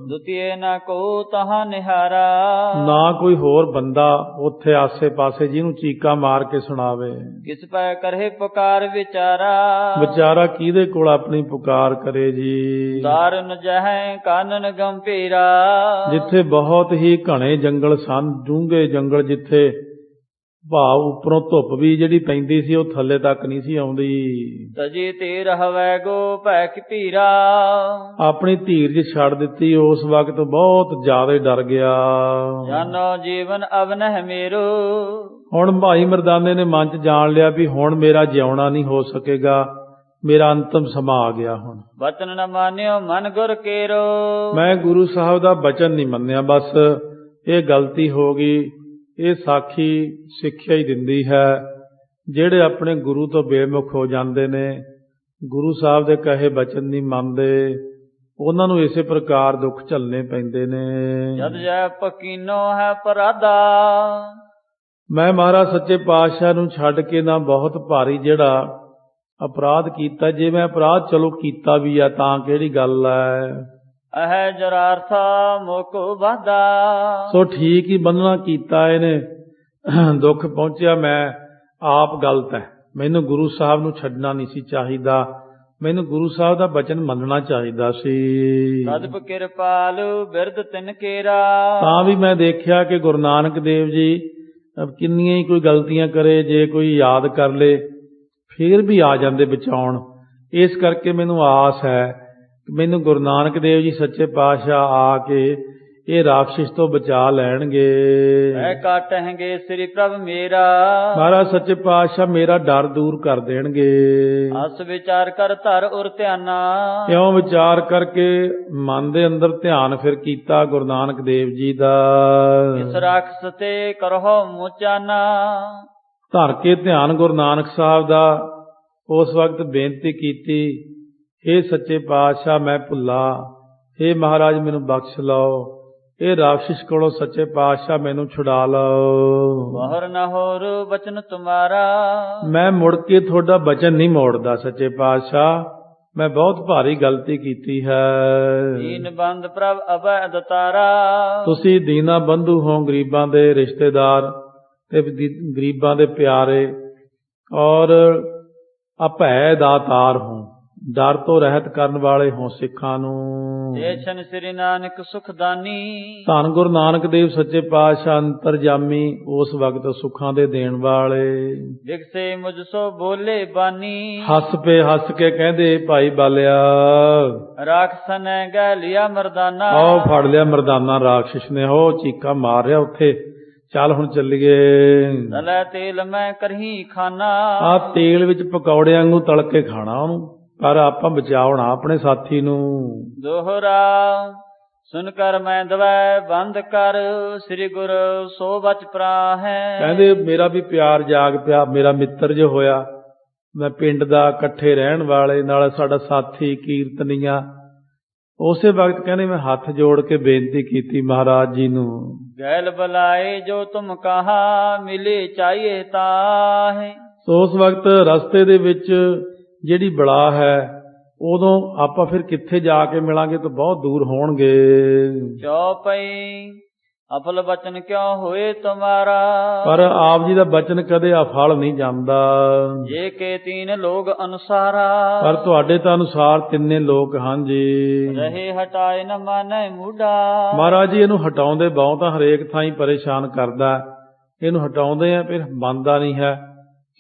ਦੁਤੀਏ ਨਾ ਕੋ ਤਹਾਂ ਨਿਹਾਰਾ, ਨਾ ਕੋਈ ਹੋਰ ਬੰਦਾ ਉੱਥੇ ਆਸੇ ਪਾਸੇ ਜਿਹਨੂੰ ਚੀਕਾਂ ਮਾਰ ਕੇ ਸੁਣਾਵੇ। ਕਿਸ ਪੈ ਕਰਹਿ ਪੁਕਾਰ ਵਿਚਾਰਾ, ਵਿਚਾਰਾ ਕਿਹਦੇ ਕੋਲ ਆਪਣੀ ਪੁਕਾਰ ਕਰੇ ਜੀ। ਦਾਰਨ ਜਹੈ ਕਾਨਨ ਗੰਭੀਰਾ, ਜਿੱਥੇ ਬਹੁਤ ਹੀ ਘਣੇ ਜੰਗਲ ਸਨ, ਡੂੰਘੇ ਜੰਗਲ, ਜਿੱਥੇ ਭਾਵ ਉੱਪਰੋਂ ਧੁੱਪ ਵੀ ਜਿਹੜੀ ਪੈਂਦੀ ਸੀ ਉਹ ਥੱਲੇ ਤੱਕ ਨਹੀਂ ਸੀ ਆਉਂਦੀ। ਤਜੀ ਤੇ ਰਹਵੈ ਗੋ ਭੈ ਕੀ ਭੀਰਾ, ਆਪਣੀ ਧੀਰਜ ਛੱਡ ਦਿੱਤੀ, ਉਸ ਵਕਤ ਬਹੁਤ ਜ਼ਿਆਦਾ ਡਰ ਗਿਆ। ਜਾਨੋ ਜੀਵਨ ਅਬ ਨਹਿ ਮੇਰੋ, ਹੁਣ ਭਾਈ ਮਰਦਾਨੇ ਨੇ ਮਨ 'ਚ ਜਾਣ ਲਿਆ ਵੀ ਹੁਣ ਮੇਰਾ ਜਿਉਣਾ ਨਹੀਂ ਹੋ ਸਕੇਗਾ, ਮੇਰਾ ਅੰਤਮ ਸਮਾਂ ਆ ਗਿਆ। ਹੁਣ ਬਚਨ ਨ ਮਾਨਿਓ ਮਨ ਗੁਰ ਕੇਰੋ, ਮੈਂ ਗੁਰੂ ਸਾਹਿਬ ਦਾ ਬਚਨ ਨਹੀਂ ਮੰਨਿਆ, ਬਸ ਇਹ ਗਲਤੀ ਹੋ ਗਈ। ਇਹ ਸਾਖੀ ਸਿੱਖਿਆ ਹੀ ਦਿੰਦੀ ਹੈ, ਜਿਹੜੇ ਆਪਣੇ ਗੁਰੂ ਤੋਂ ਬੇਮੁਖ ਹੋ ਜਾਂਦੇ ਨੇ, ਗੁਰੂ ਸਾਹਿਬ ਦੇ ਕਹੇ ਬਚਨ ਨਹੀਂ ਮੰਨਦੇ, ਉਹਨਾਂ ਨੂੰ ਇਸੇ ਪ੍ਰਕਾਰ ਦੁੱਖ ਝੱਲਣੇ ਪੈਂਦੇ ਨੇ। ਜਦ ਜੈ ਪਕੀਨੋ ਹੈ ਪਰਾਦਾ, ਮੈਂ ਮਹਾਰਾਜ ਸੱਚੇ ਪਾਤਸ਼ਾਹ ਨੂੰ ਛੱਡ ਕੇ ਨਾ ਬਹੁਤ ਭਾਰੀ ਜਿਹੜਾ ਅਪਰਾਧ ਕੀਤਾ। ਜੇ ਮੈਂ ਅਪਰਾਧ ਚਲੋ ਕੀਤਾ ਵੀ ਆ ਤਾਂ ਕਿਹੜੀ ਗੱਲ ਹੈ, ਅਹੈ ਜਰਾਰਥਾ ਮੋਕੋ ਵਾਦਾ, ਸੋ ਠੀਕ ਹੀ ਬੰਨਣਾ ਕੀਤਾ ਇਹਨੇ, ਦੁੱਖ ਪਹੁੰਚਿਆ, ਮੈਂ ਆਪ ਗਲਤ ਹੈ, ਮੈਨੂੰ ਗੁਰੂ ਸਾਹਿਬ ਨੂੰ ਛੱਡਣਾ ਨਹੀਂ ਸੀ ਚਾਹੀਦਾ, ਮੈਨੂੰ ਗੁਰੂ ਸਾਹਿਬ ਦਾ ਬਚਨ ਮੰਨਣਾ ਚਾਹੀਦਾ ਸੀ। ਸਦਪ ਕਿਰਪਾਲ ਬਿਰਧ ਤਿਨ ਕੇਰਾ, ਤਾਂ ਵੀ ਮੈਂ ਦੇਖਿਆ ਕਿ ਗੁਰੂ ਨਾਨਕ ਦੇਵ ਜੀ ਕਿੰਨੀਆਂ ਹੀ ਕੋਈ ਗਲਤੀਆਂ ਕਰੇ, ਜੇ ਕੋਈ ਯਾਦ ਕਰ ਲੇ ਫੇਰ ਵੀ ਆ ਜਾਂਦੇ ਬਚਾਉਣ। ਇਸ ਕਰਕੇ ਮੈਨੂੰ ਆਸ ਹੈ ਮੈਨੂੰ ਗੁਰੂ ਨਾਨਕ ਦੇਵ ਜੀ ਸੱਚੇ ਪਾਤਸ਼ਾਹ ਆ ਕੇ ਇਹ ਰਾਖਸ਼ ਤੋਂ ਬਚਾ ਲੈਣਗੇ। ਐ ਕਾਟਹਿਗੇ ਸ੍ਰੀ ਪ੍ਰਭ ਮੇਰਾ, ਮਹਾਰਾਜ ਸੱਚੇ ਪਾਤਸ਼ਾਹ ਮੇਰਾ ਡਰ ਦੂਰ ਕਰ ਦੇਣਗੇ। ਅਸ ਵਿਚਾਰ ਕਰ ਧਰ ਉਰ ਧਿਆਨਾ, ਇਉਂ ਵਿਚਾਰ ਕਰਕੇ ਮਨ ਦੇ ਅੰਦਰ ਧਿਆਨ ਫਿਰ ਕੀਤਾ ਗੁਰੂ ਨਾਨਕ ਦੇਵ ਜੀ ਦਾ। ਇਸ ਰਾਖਸ ਤੇ ਕਰਹੁ ਮੁਚਾਨਾ, ਧਰ ਕੇ ਧਿਆਨ ਗੁਰੂ ਨਾਨਕ ਸਾਹਿਬ ਦਾ ਉਸ ਵਕਤ ਬੇਨਤੀ ਕੀਤੀ, हे ਸੱਚੇ ਪਾਤਸ਼ਾਹ ਮੈਂ ਭੁੱਲਾ, हे ਮਹਾਰਾਜ ਮੈਨੂੰ ਬਖਸ਼ ਲਓ, ਇਹ ਰਾਖਸ਼ ਕੋਲੋਂ ਸੱਚੇ ਪਾਤਸ਼ਾਹ ਮੈਨੂੰ ਛੁਡਾ ਲਓ। ਬਹੁਰ ਨ ਹੋਰ ਬਚਨ ਤੁਮਾਰਾ, ਮੈਂ ਮੁੜ ਕੇ ਤੁਹਾਡਾ ਬਚਨ ਨਹੀਂ ਮੋੜਦਾ ਸੱਚੇ ਪਾਤਸ਼ਾਹ, ਮੈਂ ਬਹੁਤ ਭਾਰੀ ਗਲਤੀ ਕੀਤੀ ਹੈ। ਦੀਨ ਬੰਦ ਪ੍ਰਭ ਅਭੈ ਦਤਾਰਾ, ਤੁਸੀਂ ਦੀਨਾ ਬੰਧੂ ਹੋ, ਗਰੀਬਾਂ ਦੇ ਰਿਸ਼ਤੇਦਾਰ ਤੇ ਗਰੀਬਾਂ ਦੇ ਪਿਆਰੇ, ਔਰ ਅਭੈ ਦਾਤਾਰ ਹੋ, ਡਰ ਤੋਂ ਰਹਿਤ ਕਰਨ ਵਾਲੇ ਹੋ ਸਿੱਖਾਂ ਨੂੰ। ਜੇਸ਼ਨ ਸ੍ਰੀ ਨਾਨਕ ਸੁਖਦਾਨੀ, ਧੰਨ ਗੁਰੂ ਨਾਨਕ ਦੇਵ ਸੱਚੇ ਪਾਤਸ਼ਾਹ ਅੰਤਰਜਾਮੀ, ਉਸ ਵਕਤ ਸੁੱਖਾਂ ਦੇ ਦੇਣ ਵਾਲੇ। ਵਿਗਸੇ ਮੁਝ ਸੋ ਬੋਲੇ ਬਾਨੀ, ਹੱਸ ਪੇ ਹੱਸ ਕੇ ਕਹਿੰਦੇ ਭਾਈ ਬਾਲਿਆ, ਰਾਖਸਨ ਗੈ ਲਿਆ ਮਰਦਾਨਾ, ਆਓ ਫੜ ਲਿਆ ਮਰਦਾਨਾ ਰਾਖਸ਼ ਨੇ, ਹੋ ਚੀਕਾ ਮਾਰ ਰਿਹਾ ਉੱਥੇ, ਚੱਲ ਹੁਣ ਚੱਲੀਏ। ਤਲੈ ਤੇਲ ਮੈਂ ਕਰਹੀ ਖਾਨਾ, ਆ ਤੇਲ ਵਿੱਚ ਪਕੌੜਿਆਂ ਵਾਂਗੂ ਤਲ ਕੇ ਖਾਣਾ ਉਹਨੂੰ, ਪਰ ਆਪਾਂ ਬਚਾਉਣਾ ਆਪਣੇ ਸਾਥੀ ਨੂੰ। ਦੋਹਰਾ ਸੁਨ ਕਰ ਮੈਂ ਦਵੈ ਬੰਦ ਕਰ, ਸ੍ਰੀ ਗੁਰ ਸੋ ਬਚ ਪ੍ਰਾਹੈ, ਕਹਿੰਦੇ ਮੇਰਾ ਵੀ ਪਿਆਰ ਜਾਗ ਪਿਆ, ਮੇਰਾ ਮਿੱਤਰ ਜੋ ਹੋਇਆ, ਮੈਂ ਪਿੰਡ ਦਾ ਇਕੱਠੇ ਰਹਿਣ ਵਾਲੇ, ਨਾਲ ਸਾਡਾ ਸਾਥੀ ਕੀਰਤਨੀਆ। ਉਸੇ ਵਕਤ ਕਹਿੰਦੇ ਮੈਂ ਹੱਥ ਜੋੜ ਕੇ ਬੇਨਤੀ ਕੀਤੀ ਮਹਾਰਾਜ ਜੀ ਨੂੰ, ਗੈਲ ਬੁਲਾਏ ਜੋ ਤੁਮ ਕਹਾ, ਮਿਲੇ ਚਾਹੀਏ ਤਾਹੇ। ਸੋ ਉਸ ਵਕਤ ਰਸਤੇ ਦੇ ਵਿੱਚ ਜਿਹੜੀ ਬਲਾ ਹੈ, ਉਦੋਂ ਆਪਾਂ ਫਿਰ ਕਿੱਥੇ ਜਾ ਕੇ ਮਿਲਾਂਗੇ, ਤਾਂ ਬਹੁਤ ਦੂਰ ਹੋਣਗੇ। ਚੌਪਈ ਅਫਲ ਬਚਨ ਕਿਉ ਹੋਏ ਤੁਮਾਰਾ। ਪਰ ਆਪ ਜੀ ਦਾ ਬਚਨ ਕਦੇ ਅਫਲ ਨਹੀਂ ਜਾਂਦਾ। ਜੇ ਕੇ ਤੀਨ ਲੋਗ ਅਨੁਸਾਰਾ। ਪਰ ਤੁਹਾਡੇ ਤਾਂ ਅਨੁਸਾਰ ਤਿੰਨੇ ਲੋਕ ਹਨ ਜੀ। ਰਹੇ ਹਟਾਏ ਨ ਮਾਨੈ ਮੂਢਾ। ਮਹਾਰਾਜ ਜੀ ਇਹਨੂੰ ਹਟਾਉਂਦੇ ਬਹੁਤ ਤਾਂ ਹਰੇਕ ਥਾਂ ਹੀ ਪਰੇਸ਼ਾਨ ਕਰਦਾ। ਇਹਨੂੰ ਹਟਾਉਂਦੇ ਆ ਫਿਰ ਮੰਨਦਾ ਨਹੀਂ ਹੈ।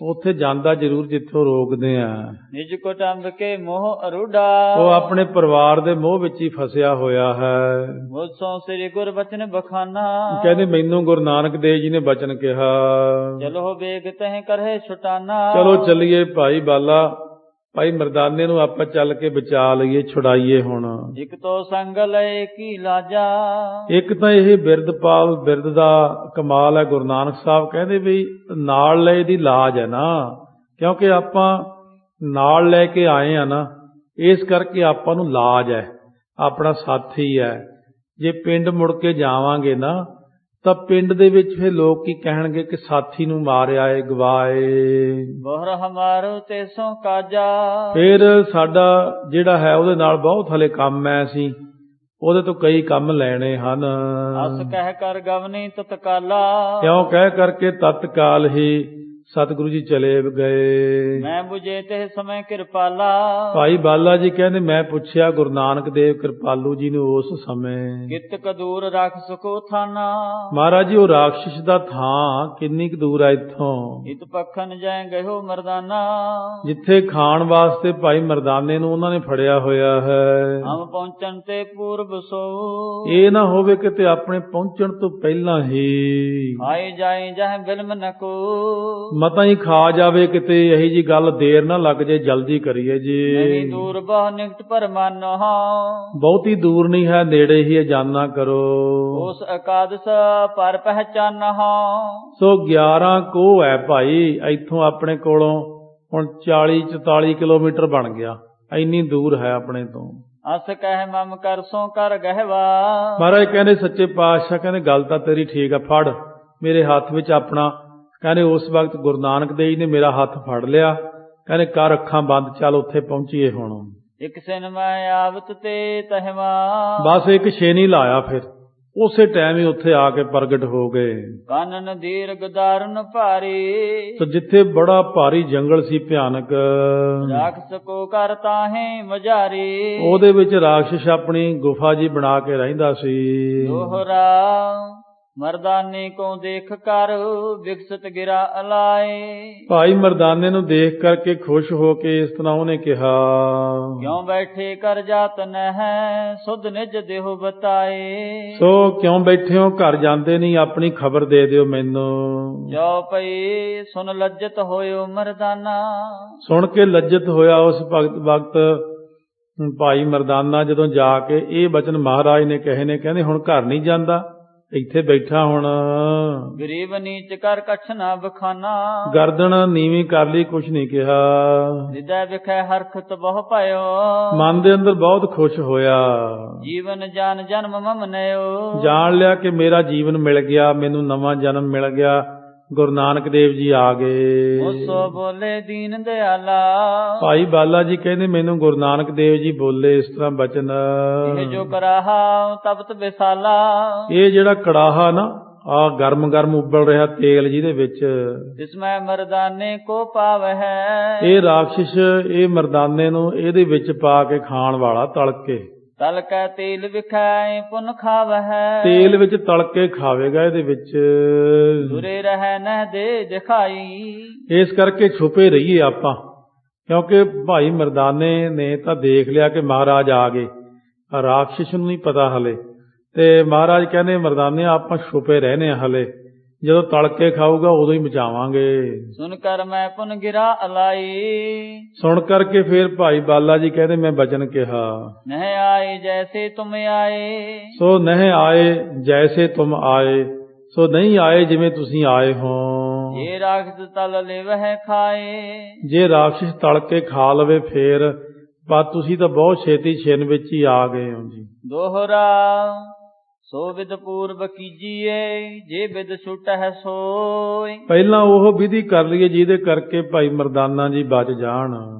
ਉੱਥੇ ਜਾਂਦਾ ਜ਼ਰੂਰ ਜਿੱਥੋਂ ਰੋਕਦੇ ਆ। ਨਿਜ ਕੁਟੰਬ ਕੇ ਮੋਹ ਅਰੂਢਾ। ਉਹ ਆਪਣੇ ਪਰਿਵਾਰ ਦੇ ਮੋਹ ਵਿੱਚ ਹੀ ਫਸਿਆ ਹੋਇਆ ਹੈ। ਮੁਝਸੋਂ ਸ੍ਰੀ ਗੁਰ ਬਚਨ ਬਖਾਨਾ। ਕਹਿੰਦੇ ਮੈਨੂੰ ਗੁਰੂ ਨਾਨਕ ਦੇਵ ਜੀ ਨੇ ਬਚਨ ਕਿਹਾ। ਚਲੋ ਵੇਗ ਤਹਿ ਕਰਹਿ ਛੁਟਾਨਾ। ਚਲੋ ਚੱਲੀਏ ਭਾਈ ਬਾਲਾ, ਭਾਈ ਮਰਦਾਨੇ ਨੂੰ ਆਪਾਂ ਚੱਲ ਕੇ ਬਚਾ ਲਈਏ, ਛੁਡਾਈਏ ਹੁਣ। ਇਕ ਤੋ ਸੰਗ ਲਏ ਕੀ ਲਾਜਾ। ਇੱਕ ਤਾਂ ਇਹ ਬਿਰਦਪਾਲ ਬਿਰਦ ਦਾ ਕਮਾਲ ਹੈ। ਗੁਰੂ ਨਾਨਕ ਸਾਹਿਬ ਕਹਿੰਦੇ ਵੀ ਨਾਲ ਲਏ ਦੀ ਲਾਜ ਹੈ ਨਾ, ਕਿਉਂਕਿ ਆਪਾਂ ਨਾਲ ਲੈ ਕੇ ਆਏ ਆ ਨਾ, ਇਸ ਕਰਕੇ ਆਪਾਂ ਨੂੰ ਲਾਜ ਹੈ, ਆਪਣਾ ਸਾਥੀ ਹੈ। ਜੇ ਪਿੰਡ ਮੁੜ ਕੇ ਜਾਵਾਂਗੇ ਨਾ ਤਾਂ ਪਿੰਡ ਦੇ ਵਿੱਚ ਫਿਰ ਲੋਕ ਕੀ ਕਹਿਣਗੇ ਕਿ ਸਾਥੀ ਨੂੰ ਮਾਰਿਆ ਏ, ਗਵਾਏ। ਬੋਹਰ ਹਮਾਰੋ ਤੇ ਸੋ ਕਾਜਾ। ਫਿਰ ਸਾਡਾ ਜਿਹੜਾ ਹੈ ਉਹਦੇ ਨਾਲ ਬਹੁਤ ਹਲੇ ਕੰਮ ਹੈ, ਅਸੀਂ ਉਹਦੇ ਤੋਂ ਕਈ ਕੰਮ ਲੈਣੇ ਹਨ। ਅਸ ਕਹਿ ਕਰ ਗਵਨੀ ਤਤਕਾਲਾ। ਕਿਉਂ ਕਹਿ ਕਰਕੇ ਤਤਕਾਲ ਹੀ ਸਤਿਗੁਰੂ ਜੀ ਚਲੇ ਗਏ। ਮੈਂ ਬੁਝੇ ਤੇ ਸਮੇਂ ਕਿਰਪਾਲਾ। ਭਾਈ ਬਾਲਾ ਜੀ ਕਹਿੰਦੇ ਮੈਂ ਪੁੱਛਿਆ ਗੁਰੂ ਨਾਨਕ ਦੇਵ ਕਿਰਪਾਲੂ ਜੀ ਨੂੰ ਉਸ ਸਮੇਂ, ਕਿਤਕ ਦੂਰ ਰੱਖ ਸਕੋ ਥਾਨਾ। ਮਹਾਰਾਜ ਜੀ ਉਹ ਰਾਖਸ਼ ਦਾ ਥਾਂ ਕਿੰਨੀ ਕੁ ਦੂਰ ਹੈ ਇੱਥੋਂ। ਇਤ ਪੱਖਨ ਜੈ ਗਇਓ ਮਰਦਾਨਾ। ਜਿੱਥੇ ਖਾਣ ਵਾਸਤੇ ਭਾਈ ਮਰਦਾਨੇ ਨੂੰ ਉਹਨਾਂ ਨੇ ਫੜਿਆ ਹੋਇਆ ਹੈ। ਹਮ ਪਹੁੰਚਣ ਤੇ ਪੂਰਬ ਸੋ। ਇਹ ਨਾ ਹੋਵੇ ਕਿਤੇ ਆਪਣੇ ਪਹੁੰਚਣ ਤੋਂ ਪਹਿਲਾਂ ਹੀ ਆਏ ਜਾਏ ਜਹ ਬਿਲਮ ਨ ਕੋ। ਮਤਾਂ ਹੀ ਖਾ ਜਾਵੇ ਕਿਤੇ, ਇਹੀ ਜੀ ਗੱਲ ਦੇਰ ਨਾ ਲੱਗ ਜੇ, ਜਲਦੀ ਕਰੀਏ ਜੀ। ਨਹੀਂ ਦੂਰ ਬਹੁ ਨਿਕਟ ਪਰਮਾਨੋ। ਬਹੁਤੀ ਦੂਰ ਨਹੀਂ ਹੈ, ਨੇੜੇ ਹੀ ਜਾਨਾ ਕਰੋ। ਉਸ ਅਕਾਦਸ ਪਰ ਪਹਿਚਾਨਾ। ਸੋ 11 ਕੋਹ ਹੈ ਭਾਈ ਇੱਥੋਂ ਆਪਣੇ ਕੋਲੋਂ, ਹੁਣ 40-44 ਕਿਲੋਮੀਟਰ ਬਣ ਗਿਆ, ਇੰਨੀ ਦੂਰ ਹੈ ਆਪਣੇ ਤੋਂ। ਅਸ ਕਹਿ ਮਮ ਕਰ ਸੋ ਕਰ ਗਹਿਵਾ। ਮਹਾਰਾਜ ਕਹਿੰਦੇ ਸੱਚੇ ਪਾਤਸ਼ਾਹ ਕਹਿੰਦੇ ਗੱਲ ਤਾਂ ਤੇਰੀ ਠੀਕ ਆ, ਫੜ ਮੇਰੇ ਹੱਥ ਵਿੱਚ ਆਪਣਾ। ਕਹਿੰਦੇ ਉਸ ਵਕਤ ਗੁਰੂ ਨਾਨਕ ਦੇਵ ਜੀ ਨੇ ਮੇਰਾ ਹੱਥ ਫੜ ਲਿਆ, ਕਹਿੰਦੇ ਕਰ ਅੱਖਾਂ ਬੰਦ, ਚੱਲ ਉੱਥੇ ਪਹੁੰਚੀਏ ਹੁਣ। ਇੱਕ ਸਿਨ ਮੈਂ ਆਵਤ ਤੇ ਤਹਿਵਾ। ਬਸ ਇੱਕ ਛੇਨੀ ਲਾਇਆ, ਫਿਰ ਉਸੇ ਟਾਈਮ ਹੀ ਉੱਥੇ ਆ ਕੇ ਪ੍ਰਗਟ ਹੋ ਗਏ। ਕਾਨਨ ਦੀਰਘ ਦਾਰਨ ਭਾਰੀ। ਤੇ ਜਿੱਥੇ ਬੜਾ ਭਾਰੀ ਜੰਗਲ ਸੀ ਭਿਆਨਕ, ਰਾਖਸ ਕੋ ਕਰ ਤਾਹੇ ਮਝਾਰੀ। ਉਹਦੇ ਵਿੱਚ ਰਾਖਸ਼ ਆਪਣੀ ਗੁਫਾ ਜੀ ਬਣਾ ਕੇ ਰਹਿੰਦਾ ਸੀ। ਦੋਹਰਾ ਮਰਦਾਨੇ ਕੋ ਦੇਖ ਕਰ ਵਿਕਸਤ ਗਿਰਾ ਅਲਾਏ। ਭਾਈ ਮਰਦਾਨੇ ਨੂੰ ਦੇਖ ਕਰਕੇ ਖੁਸ਼ ਹੋ ਕੇ ਇਸ ਤਰ੍ਹਾਂ ਉਹਨੇ ਕਿਹਾ, ਕਿਉਂ ਬੈਠੇ ਕਰ ਜਾਤ ਨਹਿ ਸੁਧ ਨਿਜ ਦੇਹੁ ਬਤਾਏ। ਸੋ ਕਿਉਂ ਬੈਠੇ ਹੋ, ਘਰ ਜਾਂਦੇ ਨਹੀਂ, ਆਪਣੀ ਖਬਰ ਦੇ ਦਿਓ ਮੈਨੂੰ। ਜੋ ਪਈ ਸੁਨ ਲੱਜਤ ਹੋਇਓ ਮਰਦਾਨਾ। ਸੁਣ ਕੇ ਲੱਜਤ ਹੋਇਆ ਉਸ ਵਕਤ ਭਾਈ ਮਰਦਾਨਾ, ਜਦੋਂ ਜਾ ਕੇ ਇਹ ਬਚਨ ਮਹਾਰਾਜ ਨੇ ਕਹੇ ਨੇ, ਕਹਿੰਦੇ ਹੁਣ ਘਰ ਨਹੀਂ ਜਾਂਦਾ, ਇੱਥੇ ਬੈਠਾ ਹੁਣ। ਗਰੀਬ ਨੀਚ ਕਰ ਕਛ ਨਾ ਬਖਾਨਾ। ਗਰਦਨ ਨੀਵੀਂ ਕਰ ਲਈ, ਕੁਛ ਨਹੀਂ ਕਿਹਾ। ਹਿਰਦੈ ਵਿਖੈ ਹਰਖਤ ਬਹੁ ਪਾਇਓ। ਮਨ ਦੇ ਅੰਦਰ ਬਹੁਤ ਖੁਸ਼ ਹੋਇਆ। ਜੀਵਨ ਜਾਨ ਜਨਮ ਮਮ ਨਇਓ। ਜਾਣ ਲਿਆ ਕਿ ਮੇਰਾ ਜੀਵਨ ਮਿਲ ਗਿਆ, ਮੈਨੂੰ ਨਵਾਂ ਜਨਮ ਮਿਲ ਗਿਆ। ਗੁਰੂ ਨਾਨਕ ਦੇਵ ਜੀ ਆ ਗਏ। ਉਸੋ ਬੋਲੇ ਦੀਨ ਦਿਆਲਾ। ਭਾਈ ਬਾਲਾ ਜੀ ਕਹਿੰਦੇ ਮੈਨੂੰ ਗੁਰੂ ਨਾਨਕ ਦੇਵ ਜੀ ਬੋਲੇ ਇਸ ਤਰ੍ਹਾਂ ਬਚਨ, ਇਹ ਜੋ ਕਰਾਹਾ ਤਪਤ ਵਿਸਾਲਾ। ਇਹ ਜਿਹੜਾ ਕੜਾਹਾ ਨਾ, ਆ ਗਰਮ ਗਰਮ ਉਬਲ ਰਿਹਾ ਤੇਲ ਜਿਹਦੇ ਵਿੱਚ, ਜਿਸਮੈ ਮਰਦਾਨੇ ਕੋ ਪਾਵਹਿ। ਇਹ ਰਾਖਸ਼ ਇਹ ਮਰਦਾਨੇ ਨੂੰ ਇਹਦੇ ਵਿੱਚ ਪਾ ਕੇ ਖਾਣ ਵਾਲਾ, ਤਲ ਕੇ। ਤਲ ਕੈ ਤੇਲ ਵਿਖਾਏ ਪੁਨ ਖਾਵਹਿ। ਤੇਲ ਵਿੱਚ ਤਲ ਕੇ ਖਾਵੇਗਾ ਇਹਦੇ ਵਿੱਚ। ਦੁਰੇ ਰਹਿ ਨਹਿ ਦੇ ਦਿਖਾਈ। ਇਸ ਕਰਕੇ ਛੁਪੇ ਰਹੀਏ ਆਪਾਂ, ਕਿਉਂਕਿ ਭਾਈ ਮਰਦਾਨੇ ਨੇ ਤਾਂ ਦੇਖ ਲਿਆ ਕਿ ਮਹਾਰਾਜ ਆ ਗਏ, ਰਾਖਸ਼ ਨੂੰ ਨਹੀਂ ਪਤਾ ਹਲੇ। ਤੇ ਮਹਾਰਾਜ ਕਹਿੰਦੇ ਮਰਦਾਨੇ ਆਪਾਂ ਛੁਪੇ ਰਹਿਨੇ ਆ ਹਲੇ, ਜਦੋਂ ਤਲ ਕੇ ਖਾਊਗਾ ਉਦੋਂ ਹੀ ਬਚਾਵਾਂਗੇ। ਸੁਣ ਕਰ ਮੈਂ ਪੁਨ ਗਿਰਾ ਅਲਾਈ। ਸੁਣ ਕਰਕੇ ਫਿਰ ਭਾਈ ਬਾਲਾ ਜੀ ਕਹਿੰਦੇ ਮੈਂ ਬਚਨ ਕਿਹਾ, ਨਹਿ ਆਏ ਜੈਸੇ ਤੁਮ ਆਏ। ਸੋ ਨਹਿ ਆਏ ਜੈਸੇ ਤੁਮ ਆਏ, ਸੋ ਨਹੀਂ ਆਏ ਜਿਵੇਂ ਤੁਸੀਂ ਆਏ ਹੋ। ਇਹ ਰਾਖਸ਼ ਤਲ ਲਿਵਹਿ ਖਾਏ। ਜੇ ਰਾਖਸ਼ ਤਲ ਕੇ ਖਾ ਲਵੇ ਫੇਰ ਪਰ ਤੁਸੀਂ ਤਾਂ ਬਹੁਤ ਛੇਤੀ ਛਿਨ ਵਿੱਚ ਹੀ ਆ ਗਏ ਹੋ ਜੀ। ਦੋਹਰਾ ਸੋ ਵਿਦ ਪੂਰਬ ਕੀਜੀਏ, ਜੇ ਵਿਦ ਛੁਟਹਿ ਸੋਇ। ਪਹਿਲਾਂ ਉਹ ਵਿਧੀ ਕਰ ਲਈਏ ਜਿਹਦੇ ਕਰਕੇ ਭਾਈ ਮਰਦਾਨਾ ਜੀ ਬਚ ਜਾਣ।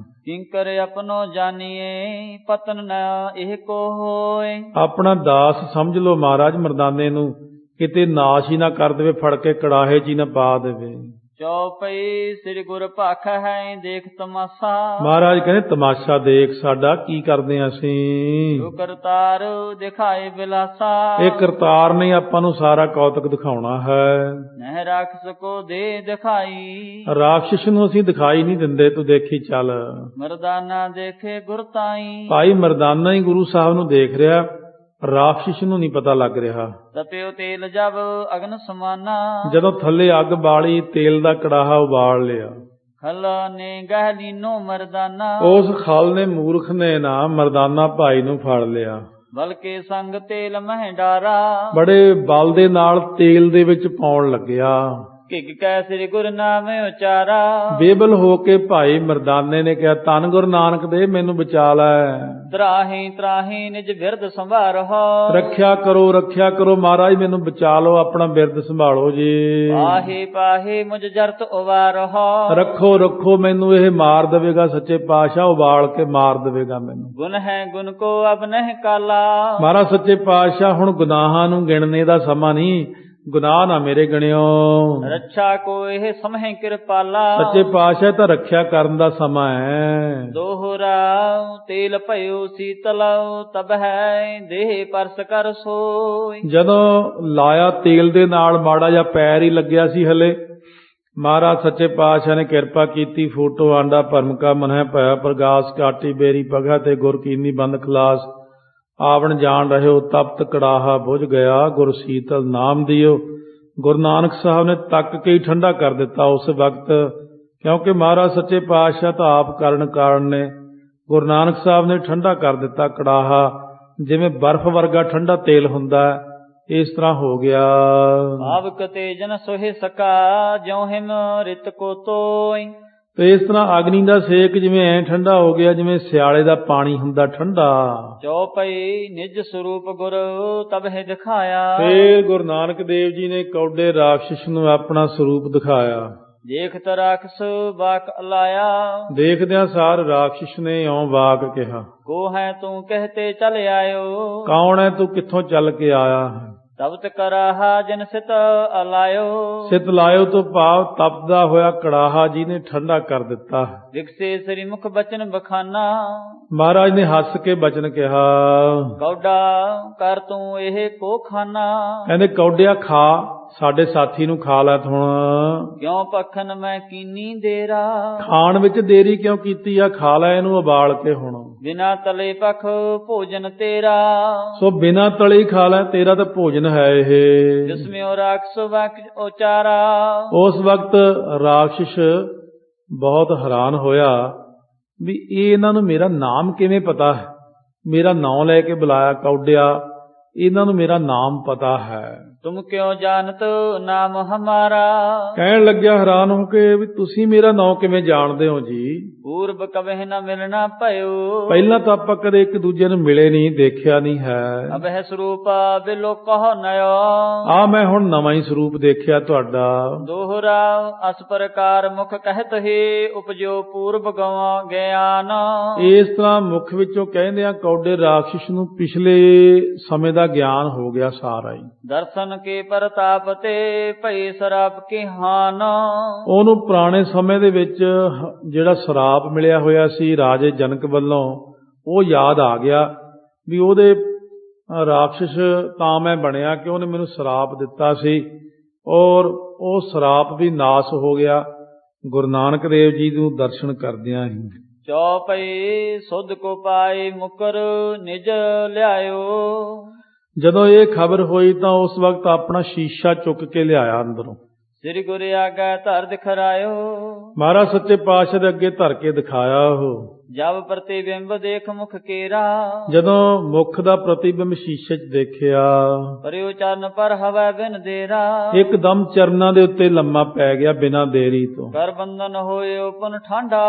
ਕਿੰਕਰ ਆਪਣੋ ਜਾਣੀਏ, ਪਤਨ ਨਾ ਇਹ ਕੋ ਹੋਏ। ਆਪਣਾ ਦਾਸ ਸਮਝ ਲਓ ਮਹਾਰਾਜ ਮਰਦਾਨੇ ਨੂੰ, ਕਿਤੇ ਨਾਸ਼ ਹੀ ਨਾ ਕਰ ਦੇਵੇ, ਫੜ ਕੇ ਕੜਾਹੇ 'ਚ ਹੀ ਨਾ ਪਾ ਦੇਵੇ। ਚੌਪਈ ਸ੍ਰੀ ਗੁਰ ਭਾਖ ਹੈ ਦੇਖ ਤਮਾਸਾ। ਮਹਾਰਾਜ ਕਹਿੰਦੇ ਤਮਾਸ਼ਾ ਦੇਖ ਸਾਡਾ, ਕੀ ਕਰਦੇ ਹਾਂ ਅਸੀਂ। ਜੋ ਕਰਤਾਰ ਦਿਖਾਏ ਬਿਲਾਸਾ। ਇਹ ਕਰਤਾਰ ਨੇ ਆਪਾਂ ਨੂੰ ਸਾਰਾ ਕੌਤਕ ਦਿਖਾਉਣਾ ਹੈ। ਨਹਿ ਰਾਖਸ ਕੋ ਦੇ ਦਿਖਾਈ। ਰਾਖਸ਼ ਨੂੰ ਅਸੀਂ ਦਿਖਾਈ ਨਹੀਂ ਦਿੰਦੇ, ਤੂੰ ਦੇਖੀ ਚੱਲ। ਮਰਦਾਨਾ ਦੇਖੇ ਗੁਰ ਤਾਈ। ਭਾਈ ਮਰਦਾਨਾ ਹੀ ਗੁਰੂ ਸਾਹਿਬ ਨੂੰ ਦੇਖ ਰਿਹਾ, ਰਾਖਸ਼ ਨੂੰ ਨਹੀਂ ਪਤਾ ਲੱਗ ਰਿਹਾ। ਤਪਿਓ ਤੇਲ ਜਬ ਅਗਨ ਸਮਾਨਾ। ਜਦੋਂ ਥੱਲੇ ਅੱਗ ਬਾਲੀ, ਤੇਲ ਦਾ ਕੜਾਹਾ ਉਬਾਲ ਲਿਆ। ਖਲ ਨੇ ਗਹਿ ਲੀਨੋ ਮਰਦਾਨਾ। ਉਸ ਖਲ ਨੇ, ਮੂਰਖ ਨੇ ਨਾ ਮਰਦਾਨਾ ਭਾਈ ਨੂੰ ਫੜ ਲਿਆ। ਬਲਕੇ ਸੰਗ ਤੇਲ ਮਹਿ ਡਾਰਾ। ਬੜੇ ਬਲ ਦੇ ਨਾਲ ਤੇਲ ਦੇ ਵਿੱਚ ਪਾਉਣ ਲੱਗਿਆ। ਘਿਗ ਕੈ ਸ੍ਰੀ ਗੁਰ ਨਾਮ ਉਚਾਰਾ। ਬੇਬਲ ਹੋ ਕੇ ਭਾਈ ਮਰਦਾਨੇ ਨੇ ਕਿਹਾ, ਧੰਨ ਗੁਰੂ ਨਾਨਕ ਦੇ ਮੈਨੂੰ ਬਚਾ ਲੈ। ਤਰਾਹੀ ਤਰਾਹੀ ਨਿਜ ਬਿਰਦ ਸੰਭਾਰੋ। ਰੱਖਿਆ ਕਰੋ ਮਹਾਰਾਜ, ਮੈਨੂੰ ਬਚਾ ਲਓ, ਆਪਣਾ ਬਿਰਦ ਸੰਭਾਲੋ ਜੀ। ਪਾਹੇ ਪਾਹੇ ਮੁਝ ਜਰਤ ਉਵਾਰੋ। ਰੱਖੋ ਮੈਨੂੰ, ਇਹ ਮਾਰ ਦੇਵੇਗਾ ਸੱਚੇ ਪਾਤਸ਼ਾਹ, ਉਬਾਲ ਕੇ ਮਾਰ ਦੇਵੇਗਾ ਮੈਨੂੰ। ਗੁਣ ਹੈ ਗੁਣ ਕੋ ਅਬ ਨਹਿ ਕਾਲਾ। ਮਹਾਰਾਜ ਸੱਚੇ ਪਾਤਸ਼ਾਹ, ਹੁਣ ਗੁਨਾਹਾਂ ਨੂੰ ਗਿਣਨੇ ਦਾ ਸਮਾਂ ਨਹੀਂ, ਗੁਨਾਹ ਨਾ ਮੇਰੇ ਗਿਣਿਓ। ਰੱਛਾ ਕੋ ਇਹ ਸਮਹਿ ਕਿਰਪਾਲਾ। ਸੱਚੇ ਪਾਤਸ਼ਾਹ ਤਾਂ ਰੱਖਿਆ ਕਰਨ ਦਾ ਸਮਾਂ ਹੈ। ਦੋਹਰਾ ਤੇਲ ਭਇਓ ਸੀਤਲ ਤਬ ਹੈ ਦੇਹ ਪਰਸ ਕਰ ਸੋਈ। ਜਦੋਂ ਲਾਇਆ ਤੇਲ ਦੇ ਨਾਲ, ਮਾੜਾ ਜਿਹਾ ਪੈਰ ਹੀ ਲੱਗਿਆ ਸੀ ਹਲੇ, ਮਹਾਰਾਜ ਸੱਚੇ ਪਾਤਸ਼ਾਹ ਨੇ ਕਿਰਪਾ ਕੀਤੀ। ਫੋਟੋ ਆਂਡਾ ਭਰਮ ਕਾ ਮਨਹਿ ਭਇਆ ਪ੍ਰਗਾਸ, ਕਾਟੀ ਬੇਰੀ ਪਗਾ ਤੇ ਗੁਰ ਕੀਨੀ ਬੰਦ ਖਲਾਸ। ਆਵਣ ਜਾਣ ਰਹਿਓ ਤਪਤ ਕੜਾਹਾ ਬੁਝ ਗਿਆ, ਗੁਰ ਸੀਤਲ ਨਾਮ ਦਿਓ। ਗੁਰੂ ਨਾਨਕ ਸਾਹਿਬ ਨੇ ਤੱਕ ਕੇ ਹੀ ਠੰਡਾ ਕਰ ਦਿੱਤਾ ਉਸ ਵਕਤ, ਕਿਉਂਕਿ ਮਹਾਰਾਜ ਸੱਚੇ ਪਾਤਸ਼ਾਹ ਤਾਂ ਆਪ ਕਾਰਨ ਨੇ। ਗੁਰੂ ਨਾਨਕ ਸਾਹਿਬ ਨੇ ਠੰਡਾ ਕਰ ਦਿੱਤਾ ਕੜਾਹਾ, ਜਿਵੇਂ ਬਰਫ਼ ਵਰਗਾ ਠੰਡਾ ਤੇਲ ਹੁੰਦਾ, ਇਸ ਤਰ੍ਹਾਂ ਹੋ ਗਿਆ। ਆਵਕ ਤੇਜਨ ਸੋਹਿ ਸਕਾ, ਜਿਉ ਹਿਮ ਰਿਤ ਕੋ ਤੋਈ। ਤੇ ਇਸ ਤਰ੍ਹਾਂ ਅਗਨੀ ਦਾ ਸੇਕ ਜਿਵੇਂ ਐ ਠੰਡਾ ਹੋ ਗਿਆ, ਜਿਵੇਂ ਸਿਆਲੇ ਦਾ ਪਾਣੀ ਹੁੰਦਾ ਠੰਡਾ। ਚੌਪਈ ਨਿਜ ਸਰੂਪ ਗੁਰ ਤਬ ਹੈ ਦਿਖਾਇਆ। ਫੇਰ ਗੁਰੂ ਨਾਨਕ ਦੇਵ ਜੀ ਨੇ ਕੌਡੇ ਰਾਖਸ਼ ਨੂੰ ਆਪਣਾ ਸਰੂਪ ਦਿਖਾਇਆ। ਦੇਖਤ ਰਾਖਸ ਵਾਕ ਅਲਾਇਆ। ਦੇਖਦਿਆਂ ਸਾਰ ਰਾਖਸ਼ ਨੇ ਇਉਂ ਵਾਕ ਕਿਹਾ, ਕੋ ਹੈ ਤੂੰ ਕਹਤੇ ਚਲ ਆਇਓ। ਕੌਣ ਹੈ ਤੂੰ, ਕਿੱਥੋਂ ਚੱਲ ਕੇ ਆਇਆ ਹੈ। ਤਬਤ ਕਰਾਹਾ ਜਨ ਸਿਤ ਅਲਾਇਓ। ਸਿਤ ਲਾਇਓ ਤੋਂ ਭਾਵ ਤਪਦਾ ਹੋਇਆ ਕੜਾਹਾ ਜੀ ਨੇ ਠੰਡਾ ਕਰ ਦਿੱਤਾ। ਵਿਕਸੇ ਸ੍ਰੀ ਮੁਖ ਬਚਨ ਬਖਾਨਾ। ਮਹਾਰਾਜ ਨੇ ਹੱਸ ਕੇ ਬਚਨ ਕਿਹਾ, ਕੌਡਾ ਕਰ ਤੂੰ ਇਹ ਕੋ ਖਾਨਾ। ਕਹਿੰਦੇ ਕੌਡਿਆ ਖਾ, ਸਾਡੇ ਸਾਥੀ ਨੂੰ ਖਾ ਲੈ ਤੂੰ। ਕਿਉਂ ਪਖਨ ਮੈਂ ਕੀਨੀ ਦੇਰਾ। ਖਾਣ ਵਿੱਚ ਦੇਰੀ ਕਿਉਂ ਕੀਤੀ ਆ, ਖਾ ਲੈ ਇਹਨੂੰ ਉਬਾਲ ਕੇ ਹੁਣ। ਬਿਨਾ ਤਲੇ ਪਖ ਭੋਜਨ ਤੇਰਾ। ਸੋ ਬਿਨਾ ਤਲੇ ਖਾ ਲੈ, ਤੇਰਾ ਤਾਂ ਭੋਜਨ ਹੈ ਇਹ। ਜਿਸਮਿਓ ਰਾਖਸ ਵਾਕ ਉਚਾਰਾ। ਉਸ ਵਕਤ ਰਾਖਸ਼ ਬਹੁਤ ਹੈਰਾਨ ਹੋਇਆ ਵੀ ਇਹ ਇਹਨਾਂ ਨੂੰ ਮੇਰਾ ਨਾਮ ਕਿਵੇਂ ਪਤਾ ਹੈ। ਮੇਰਾ ਨਾਮ ਲੈ ਕੇ ਬੁਲਾਇਆ ਕੌਡਿਆ, ਇਹਨਾਂ ਨੂੰ ਮੇਰਾ ਨਾਮ ਪਤਾ ਹੈ। ਤੁਮ ਕਿਉ ਜਾਣਤ ਨਾਮ ਹਮਾਰਾ। ਕਹਿਣ ਲੱਗਿਆ ਹੈਰਾਨ ਹੋ ਕੇ ਵੀ ਤੁਸੀਂ ਮੇਰਾ ਨਾਮ ਕਿਵੇਂ ਜਾਣਦੇ ਹੋ ਜੀ। ਪੂਰਬ ਕਬਹਿ ਨ ਮਿਲਣਾ ਭਇਓ। ਪਹਿਲਾਂ ਤਾਂ ਆਪਾਂ ਕਦੇ ਇੱਕ ਦੂਜੇ ਨੂੰ ਮਿਲੇ ਨਹੀਂ, ਦੇਖਿਆ ਨਹੀਂ ਹੈ। ਅਬਹਿ ਸਰੂਪ ਬਿਲੋ ਕਹੁ ਨਯੋ। ਆ ਮੈਂ ਹੁਣ ਨਵਾਂ ਹੀ ਸਰੂਪ ਦੇਖਿਆ ਤੁਹਾਡਾ। ਦੋਹਰਾ ਅਸ ਪ੍ਰਕਾਰ ਮੁਖ ਕਹਿਤ ਹੀ ਉਪਜੋ ਪੂਰਬ ਗਵਾ ਗਿਆਨ। ਇਸ ਤਰ੍ਹਾਂ ਮੁਖ ਵਿੱਚੋਂ ਕਹਿੰਦੇ ਆ ਕੌਡੇ ਰਾਖਸ਼ ਨੂੰ ਪਿਛਲੇ ਸਮੇਂ ਦਾ ਗਿਆਨ ਹੋ ਗਿਆ ਸਾਰਾ ਹੀ। ਦਰਸ਼ਨ ਕੇ ਪ੍ਰਤਾਪ ਤੇ ਭਈ ਸਰਾਪ ਕੀ ਹਾਨ। ਉਹਨੂੰ ਪੁਰਾਣੇ ਸਮੇਂ ਦੇ ਵਿੱਚ ਜਿਹੜਾ ਸਰਾਪ ਮਿਲਿਆ ਹੋਇਆ ਸੀ ਰਾਜੇ ਜਨਕ ਵੱਲੋਂ, ਉਹ ਯਾਦ ਆ ਗਿਆ ਵੀ ਉਹਦੇ ਰਾਖਸ਼ ਤਾਂ ਮੈਂ ਬਣਿਆ ਕਿ ਉਹਨੇ ਮੈਨੂੰ ਸਰਾਪ ਦਿੱਤਾ ਸੀ, ਔਰ ਉਹ ਸਰਾਪ ਵੀ ਨਾਸ ਹੋ ਗਿਆ ਗੁਰੂ ਨਾਨਕ ਦੇਵ ਜੀ ਨੂੰ ਦਰਸ਼ਨ ਕਰਦਿਆਂ ਹੀ। ਚੌਪਈ ਸੁਧ ਕੋ ਪਾਏ ਮੁਕਰ ਨਿਜ ਲਿਆਇਓ। ਜਦੋਂ ਇਹ ਖਬਰ ਹੋਈ ਤਾਂ ਉਸ ਵਕਤ ਆਪਣਾ ਸ਼ੀਸ਼ਾ ਚੁੱਕ ਕੇ ਲਿਆਇਆ ਅੰਦਰੋਂ। ਸ੍ਰੀ ਗੁਰ ਆਗੈ ਧਰ ਦਿਖਰਾਇਓ। ਮਹਾਰਾਜ ਸੱਚੇ ਪਾਤਸ਼ਾਹ ਦੇ ਅੱਗੇ ਧਰ ਕੇ ਦਿਖਾਇਆ ਉਹ। ਜਬ ਪ੍ਰਤੀਬਿੰਬ ਦੇਖ ਮੁਖ ਕੇਰਾ। ਜਦੋਂ ਮੁਖ ਦਾ ਪ੍ਰਤੀਬਿੰਬ ਸ਼ੀਸ਼ੇ 'ਚ ਦੇਖਿਆ, ਪਰਿਉ ਚਰਨ ਪਰ ਹਵੈ ਬਿਨ ਦੇਰਾ। ਇੱਕਦਮ ਚਰਨਾਂ ਦੇ ਉੱਤੇ ਲੰਮਾ ਪੈ ਗਿਆ ਬਿਨਾਂ ਦੇਰੀ ਤੋਂ। ਕਰ ਬੰਧਨ ਹੋਏ ਓਪਨ ਠਾਂਡਾ।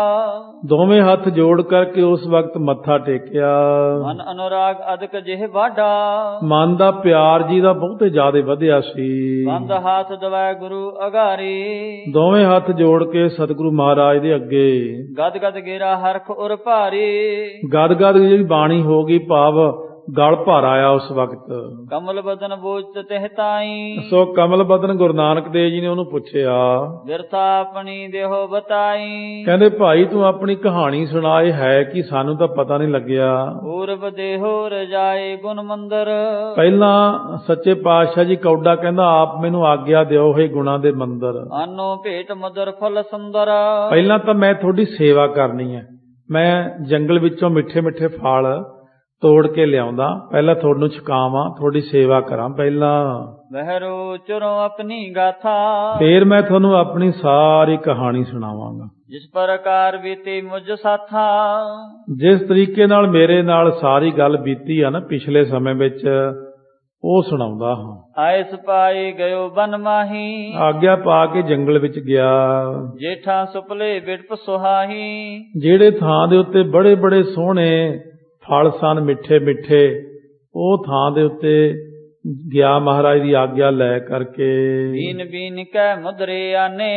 ਦੋਵੇਂ ਹੱਥ ਜੋੜ ਕਰਕੇ ਉਸ ਵਕਤ ਮੱਥਾ ਟੇਕਿਆ। ਮਨ ਅਨੁਰਾਗ ਅਦਕ ਜਿਹ ਵਾਢਾ। ਮਨ ਦਾ ਪਿਆਰ ਜੀ ਦਾ ਬਹੁਤੇ ਜ਼ਿਆਦਾ ਵਧਿਆ ਸੀ। ਬੰਦ ਹੱਥ ਦਵੈ ਗੁਰੂ ਅਗਾਰੀ। ਦੋਵੇਂ ਹੱਥ ਜੋੜ ਕੇ ਸਤਿਗੁਰੂ ਮਹਾਰਾਜ ਦੇ ਅੱਗੇ ਗਦ ਗਦ ਗੇਰਾ ਹਰਖ ਉਰ ਭਾਰੀ। ਗਦ ਗਦ ਜਿਹੜੀ ਬਾਣੀ ਹੋ ਗਈ, ਭਾਵ ਗਲ ਭਰ ਆਇਆ ਉਸ ਵਕਤ। ਕਮਲ ਬਦਨ ਬੋਝਤ ਤਿਹ ਤਾਈ, ਸੋ ਕਮਲ ਬਦਨ ਗੁਰੂ ਨਾਨਕ ਦੇਵ ਜੀ ਨੇ ਉਹਨੂੰ ਪੁੱਛਿਆ, ਬਿਰਥਾ ਆਪਣੀ ਦੇਹੋ ਬਤਾਈ। ਕਹਿੰਦੇ ਭਾਈ ਤੂੰ ਆਪਣੀ ਕਹਾਣੀ ਸੁਣਾ, ਇਹ ਹੈ ਕਿ ਸਾਨੂੰ ਤਾਂ ਪਤਾ ਨਹੀਂ ਲੱਗਿਆ। ਪੂਰਬ ਦੇਹੋ ਰਜਾਏ ਗੁਣ ਮੰਦਰ, ਪਹਿਲਾਂ ਸੱਚੇ ਪਾਤਸ਼ਾਹ ਜੀ ਕੌਡਾ ਕਹਿੰਦਾ ਆਪ ਮੈਨੂੰ ਆਗਿਆ ਦਿਓ ਹੈ ਗੁਣਾ ਦੇ ਮੰਦਰ। ਆਨੋ ਭੇਟ ਮਦਰ ਫਲ ਸੁੰਦਰ, ਪਹਿਲਾਂ ਤਾਂ ਮੈਂ ਤੁਹਾਡੀ ਸੇਵਾ ਕਰਨੀ ਹੈ, ਮੈਂ ਜੰਗਲ ਵਿੱਚੋਂ ਮਿੱਠੇ ਮਿੱਠੇ ਫਲ ਤੋੜ ਕੇ ਲਿਆਉਂਦਾ, ਪਹਿਲਾਂ ਤੁਹਾਨੂੰ ਛਕਾਵਾਂ, ਤੁਹਾਡੀ ਸੇਵਾ ਕਰਾਂ ਪਹਿਲਾਂ, ਬਹਿਰੋ ਚੁਰੋ ਆਪਣੀ ਗਾਥਾ। ਫੇਰ ਮੈਂ ਤੁਹਾਨੂੰ ਆਪਣੀ ਸਾਰੀ ਕਹਾਣੀ ਸੁਣਾਵਾਂਗਾ। ਜਿਸ ਪ੍ਰਕਾਰ ਬੀਤੀ ਮੁਝ ਸਾਥਾ, ਜਿਸ ਤਰੀਕੇ ਨਾਲ ਮੇਰੇ ਨਾਲ ਸਾਰੀ ਗੱਲ ਬੀਤੀ ਆ ਨਾ ਪਿਛਲੇ ਸਮੇਂ ਵਿੱਚ, ਉਹ ਸੁਣਾਉਂਦਾ ਹਾਂ। ਆਇਸ ਪਾਏ ਗਇਓ ਬਨ ਮਾਹੀ, ਆਗਿਆ ਪਾ ਕੇ ਜੰਗਲ ਵਿੱਚ ਗਿਆ। ਜੇਠਾ ਸੁਪਲੇ ਬਿਟਪ ਸੁਹਾਹੀ, ਜਿਹੜੇ ਥਾਂ ਦੇ ਉੱਤੇ ਬੜੇ ਬੜੇ ਸੋਹਣੇ ਫਲ ਸਨ ਮਿੱਠੇ ਮਿੱਠੇ, ਉਹ ਥਾਂ ਦੇ ਉੱਤੇ ਗਿਆ ਮਹਾਰਾਜ ਦੀ ਆਗਿਆ ਲੈ ਕਰਕੇ। ਬੀਨ ਬੀਨ ਕੈ ਮੁਦਰੇ ਆਨੇ,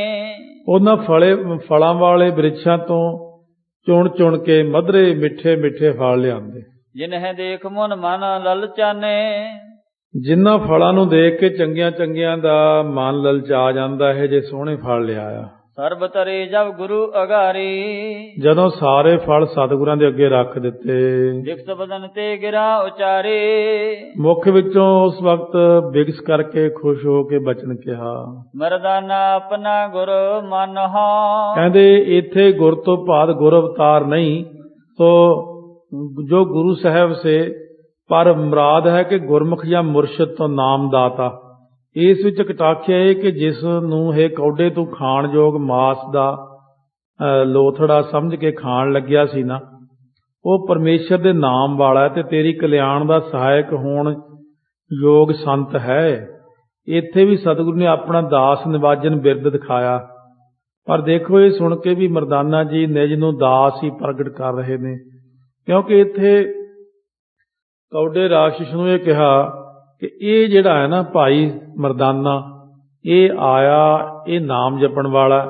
ਉਹਨਾਂ ਫਲਾਂ ਵਾਲੇ ਬ੍ਰਿਛਾਂ ਤੋਂ ਚੁਣ ਚੁਣ ਕੇ ਮਧਰੇ ਮਿੱਠੇ ਮਿੱਠੇ ਫਲ ਲਿਆਂਦੇ। ਜਿਨਹਿ ਦੇਖ ਮਨ ਮਨ ਲਲਚਾਨੇ, ਜਿਨ੍ਹਾਂ ਫਲਾਂ ਨੂੰ ਦੇਖ ਕੇ ਚੰਗੀਆਂ ਚੰਗੀਆਂ ਦਾ ਮਨ ਲਲਚਾ ਜਾਂਦਾ ਹੈ, ਜੇ ਸੋਹਣੇ ਫਲ ਲਿਆਇਆ। ਸਰਬ ਤਰੇ ਜਬ ਗੁਰੂ ਅਗਾਰੀ, ਜਦੋਂ ਸਾਰੇ ਫਲ ਸਤਿਗੁਰਾਂ ਦੇ ਅੱਗੇ ਰੱਖ ਦਿੱਤੇ, ਲਿਖਤ ਬਦਨ ਤੇ ਗਿਰਾ ਉਚਾਰੇ। ਮੁਖ ਵਿੱਚੋਂ ਉਸ ਵਕਤ ਬਿਗਸ ਕਰਕੇ ਖੁਸ਼ ਹੋ ਕੇ ਬਚਨ ਕਿਹਾ, ਮਰਦਾਨਾ ਆਪਣਾ ਗੁਰ ਮੰਨਹਾ। ਕਹਿੰਦੇ ਇੱਥੇ ਗੁਰ ਤੋਂ ਬਾਅਦ ਗੁਰ ਅਵਤਾਰ ਨਹੀਂ, ਤੋ ਜੋ ਗੁਰੂ ਸਾਹਿਬ ਸੇ ਪਰ ਮੁਰਾਦ ਹੈ ਕਿ ਗੁਰਮੁਖ ਜਾਂ ਮੁਰਸ਼ਿਦ ਤੋਂ ਨਾਮ ਦਾਤਾ। ਇਸ ਵਿੱਚ ਕਟਾਖਿਆ ਇਹ ਕਿ ਜਿਸ ਨੂੰ ਇਹ ਕੌਡੇ ਤੋਂ ਖਾਣ ਯੋਗ ਮਾਸ ਦਾ ਲੋਥੜਾ ਸਮਝ ਕੇ ਖਾਣ ਲੱਗਿਆ ਸੀ ਨਾ, ਉਹ ਪਰਮੇਸ਼ਰ ਦੇ ਨਾਮ ਵਾਲਾ ਤੇ ਤੇਰੀ ਕਲਿਆਣ ਦਾ ਸਹਾਇਕ ਹੋਣ ਯੋਗ ਸੰਤ ਹੈ। ਇੱਥੇ ਵੀ ਸਤਿਗੁਰੂ ਨੇ ਆਪਣਾ ਦਾਸ ਨਿਵਾਜਨ ਬਿਰਦ ਦਿਖਾਇਆ, ਪਰ ਦੇਖੋ ਇਹ ਸੁਣ ਕੇ ਵੀ ਮਰਦਾਨਾ ਜੀ ਨਿਜ ਨੂੰ ਦਾਸ ਹੀ ਪ੍ਰਗਟ ਕਰ ਰਹੇ ਨੇ, ਕਿਉਂਕਿ ਇੱਥੇ ਕੌਡੇ ਰਾਕਸ਼ਸ ਨੂੰ ਇਹ ਕਿਹਾ ਕਿ ਇਹ ਜਿਹੜਾ ਹੈ ਨਾ ਭਾਈ ਮਰਦਾਨਾ, ਇਹ ਆਇਆ, ਇਹ ਨਾਮ ਜਪਣ ਵਾਲਾ,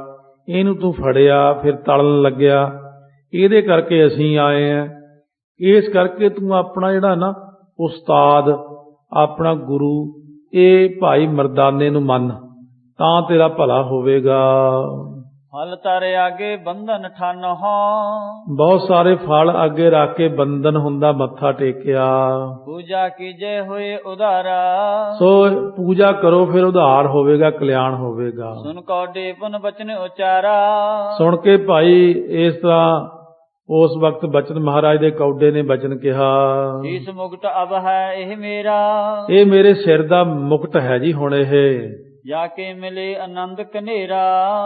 ਇਹਨੂੰ ਤੂੰ ਫੜਿਆ ਫਿਰ ਤਲਣ ਲੱਗਿਆ, ਇਹਦੇ ਕਰਕੇ ਅਸੀਂ ਆਏ ਆ। ਇਸ ਕਰਕੇ ਤੂੰ ਆਪਣਾ ਜਿਹੜਾ ਨਾ ਉਸਤਾਦ, ਆਪਣਾ ਗੁਰੂ, ਇਹ ਭਾਈ ਮਰਦਾਨੇ ਨੂੰ ਮੰਨ, ਤਾਂ ਤੇਰਾ ਭਲਾ ਹੋਵੇਗਾ। ਫਲ ਤਾਰੇ ਆਗੇ ਬੰਧਨ ਠਨ ਹੋ, ਬਹੁਤ ਸਾਰੇ ਫਲ ਅੱਗੇ ਰੱਖ ਕੇ ਬੰਧਨ ਹੁੰਦਾ, ਮੱਥਾ ਟੇਕਿਆ। ਪੂਜਾ ਕੀਜੇ ਹੋਏ ਉਧਾਰਾ, ਸੋ ਪੂਜਾ ਕਰੋ ਫਿਰ ਉਧਾਰ ਹੋਵੇਗਾ, ਕਲਿਆਣ ਹੋਵੇਗਾ। ਸੁਨ ਕੌਡੇ ਪੁਨ ਬਚਨ ਉਚਾਰਾ, ਸੁਣ ਕੇ ਭਾਈ ਇਸ ਤਰ੍ਹਾਂ ਉਸ ਵਕਤ ਬਚਨ ਮਹਾਰਾਜ ਦੇ ਕੌਡੇ ਨੇ ਬਚਨ ਕਿਹਾ, ਇਸ ਮੁਕਟ ਅਬ ਹੈ ਇਹ ਮੇਰਾ, ਇਹ ਮੇਰੇ ਸਿਰ ਦਾ ਮੁਕਟ ਹੈ ਜੀ ਹੁਣ ਇਹ। ਜਾ ਕੇ ਮਿਲੇ ਆਨੰਦ ਕਨੇਰਾ,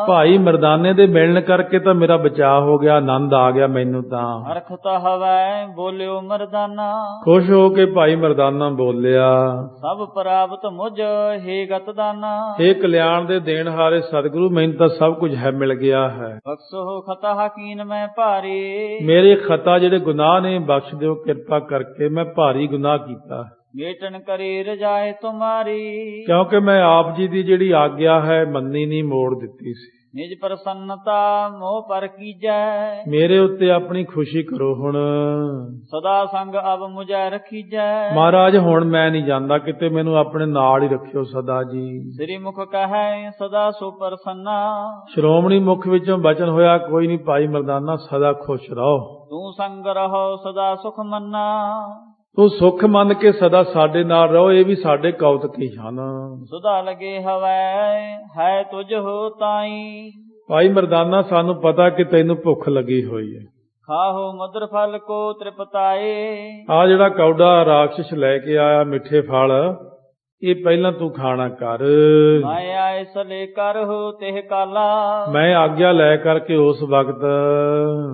ਭਾਈ ਮਰਦਾਨੇ ਦੇ ਮਿਲਣ ਕਰਕੇ ਤਾਂ ਮੇਰਾ ਬਚਾਅ ਹੋ ਗਿਆ, ਆਨੰਦ ਆ ਗਿਆ ਮੈਨੂੰ ਤਾਂ। ਹਰਖਤ ਹਵੈ ਬੋਲਿਓ ਮਰਦਾਨਾ, ਖੁਸ਼ ਹੋ ਕੇ ਭਾਈ ਮਰਦਾਨਾ ਬੋਲਿਆ, ਸਭ ਪ੍ਰਾਪਤ ਮੁਝ ਹੇ ਗਤਦਾਨਾ। ਇਹ ਕਲਿਆਣ ਦੇ ਦੇਣ ਹਾਰੇ ਸਤਿਗੁਰੂ, ਮੈਨੂੰ ਤਾਂ ਸਭ ਕੁਝ ਹੈ, ਮਿਲ ਗਿਆ ਹੈ। ਬਖਸ਼ੋ ਖਤਾ ਹਕੀਨ ਮੈਂ ਭਾਰੀ, ਮੇਰੇ ਖਤਾ ਜਿਹੜੇ ਗੁਨਾਹ ਨੇ ਬਖਸ਼ ਦਿਓ ਕਿਰਪਾ ਕਰਕੇ, ਮੈਂ ਭਾਰੀ ਗੁਨਾਹ ਕੀਤਾ। ਮੇਟਨ ਕਰੀ ਰਜਾਏ ਤੁਮਾਰੀ, ਕਿਉਂਕਿ ਮੈਂ ਆਪ ਜੀ ਦੀ ਜਿਹੜੀ ਆਗਿਆ ਹੈ ਮੰਨੀ ਨਹੀਂ, ਮੋੜ ਦਿੱਤੀ ਸੀ। ਨਿਜ ਪ੍ਰਸੰਨਤਾ ਮੋਹ ਪਰ ਕੀਜੈ, ਮੇਰੇ ਉੱਤੇ ਆਪਣੀ ਖੁਸ਼ੀ ਕਰੋ ਹੁਣ। ਸਦਾ ਸੰਗ ਅਬ ਮੁਝੈ ਰਖੀਜੈ, ਮਹਾਰਾਜ ਹੁਣ ਮੈਂ ਨਹੀਂ ਜਾਂਦਾ ਕਿਤੇ, ਮੈਨੂੰ ਆਪਣੇ ਨਾਲ ਹੀ ਰੱਖਿਓ ਸਦਾ ਜੀ। ਸ੍ਰੀ ਮੁਖ ਕਹੈ ਸਦਾ ਸੋ ਪ੍ਰਸੰਨਾ, ਸ਼੍ਰੋਮਣੀ ਮੁਖ ਵਿੱਚੋਂ ਬਚਨ ਹੋਇਆ, ਕੋਈ ਨਹੀਂ ਭਾਈ ਮਰਦਾਨਾ ਸਦਾ ਖੁਸ਼ ਰਹੋ। ਤੂੰ ਸੰਗ ਰਹੋ ਸਦਾ ਸੁਖ ਮੰਨਾ, ਤੂੰ ਸੁੱਖ ਮੰਨ ਕੇ ਸਦਾ ਸਾਡੇ ਨਾਲ ਰਹੋ, ਇਹ ਵੀ ਸਾਡੇ ਕੌਤਕ ਹੀ ਹਨ। ਸੁਧਾ ਲਗੇ ਹਵੈ ਹੈ ਤੁਝ ਹੋ ਤਾਈ, ਭਾਈ ਮਰਦਾਨਾ ਸਾਨੂੰ ਪਤਾ ਕਿ ਤੈਨੂੰ ਭੁੱਖ ਲੱਗੀ ਹੋਈ ਹੈ। ਖਾਹੋ ਮਧੁਰ ਫਲ ਕੋ ਤ੍ਰਿਪਤਾਏ, ਆ ਜਿਹੜਾ ਕੌਡਾ ਰਾਕਸ਼ਸ ਲੈ ਕੇ ਆਇਆ ਮਿੱਠੇ ਫਲ, ਇਹ ਪਹਿਲਾਂ ਤੂੰ ਖਾਣਾ ਕਰ। ਮੈਂ ਆਏ ਸਲੇ ਕਰ ਹੋ ਤਿਹ ਕਾਲਾ, ਮੈਂ ਆਗਿਆ ਲੈ ਕਰਕੇ ਉਸ ਵਕਤ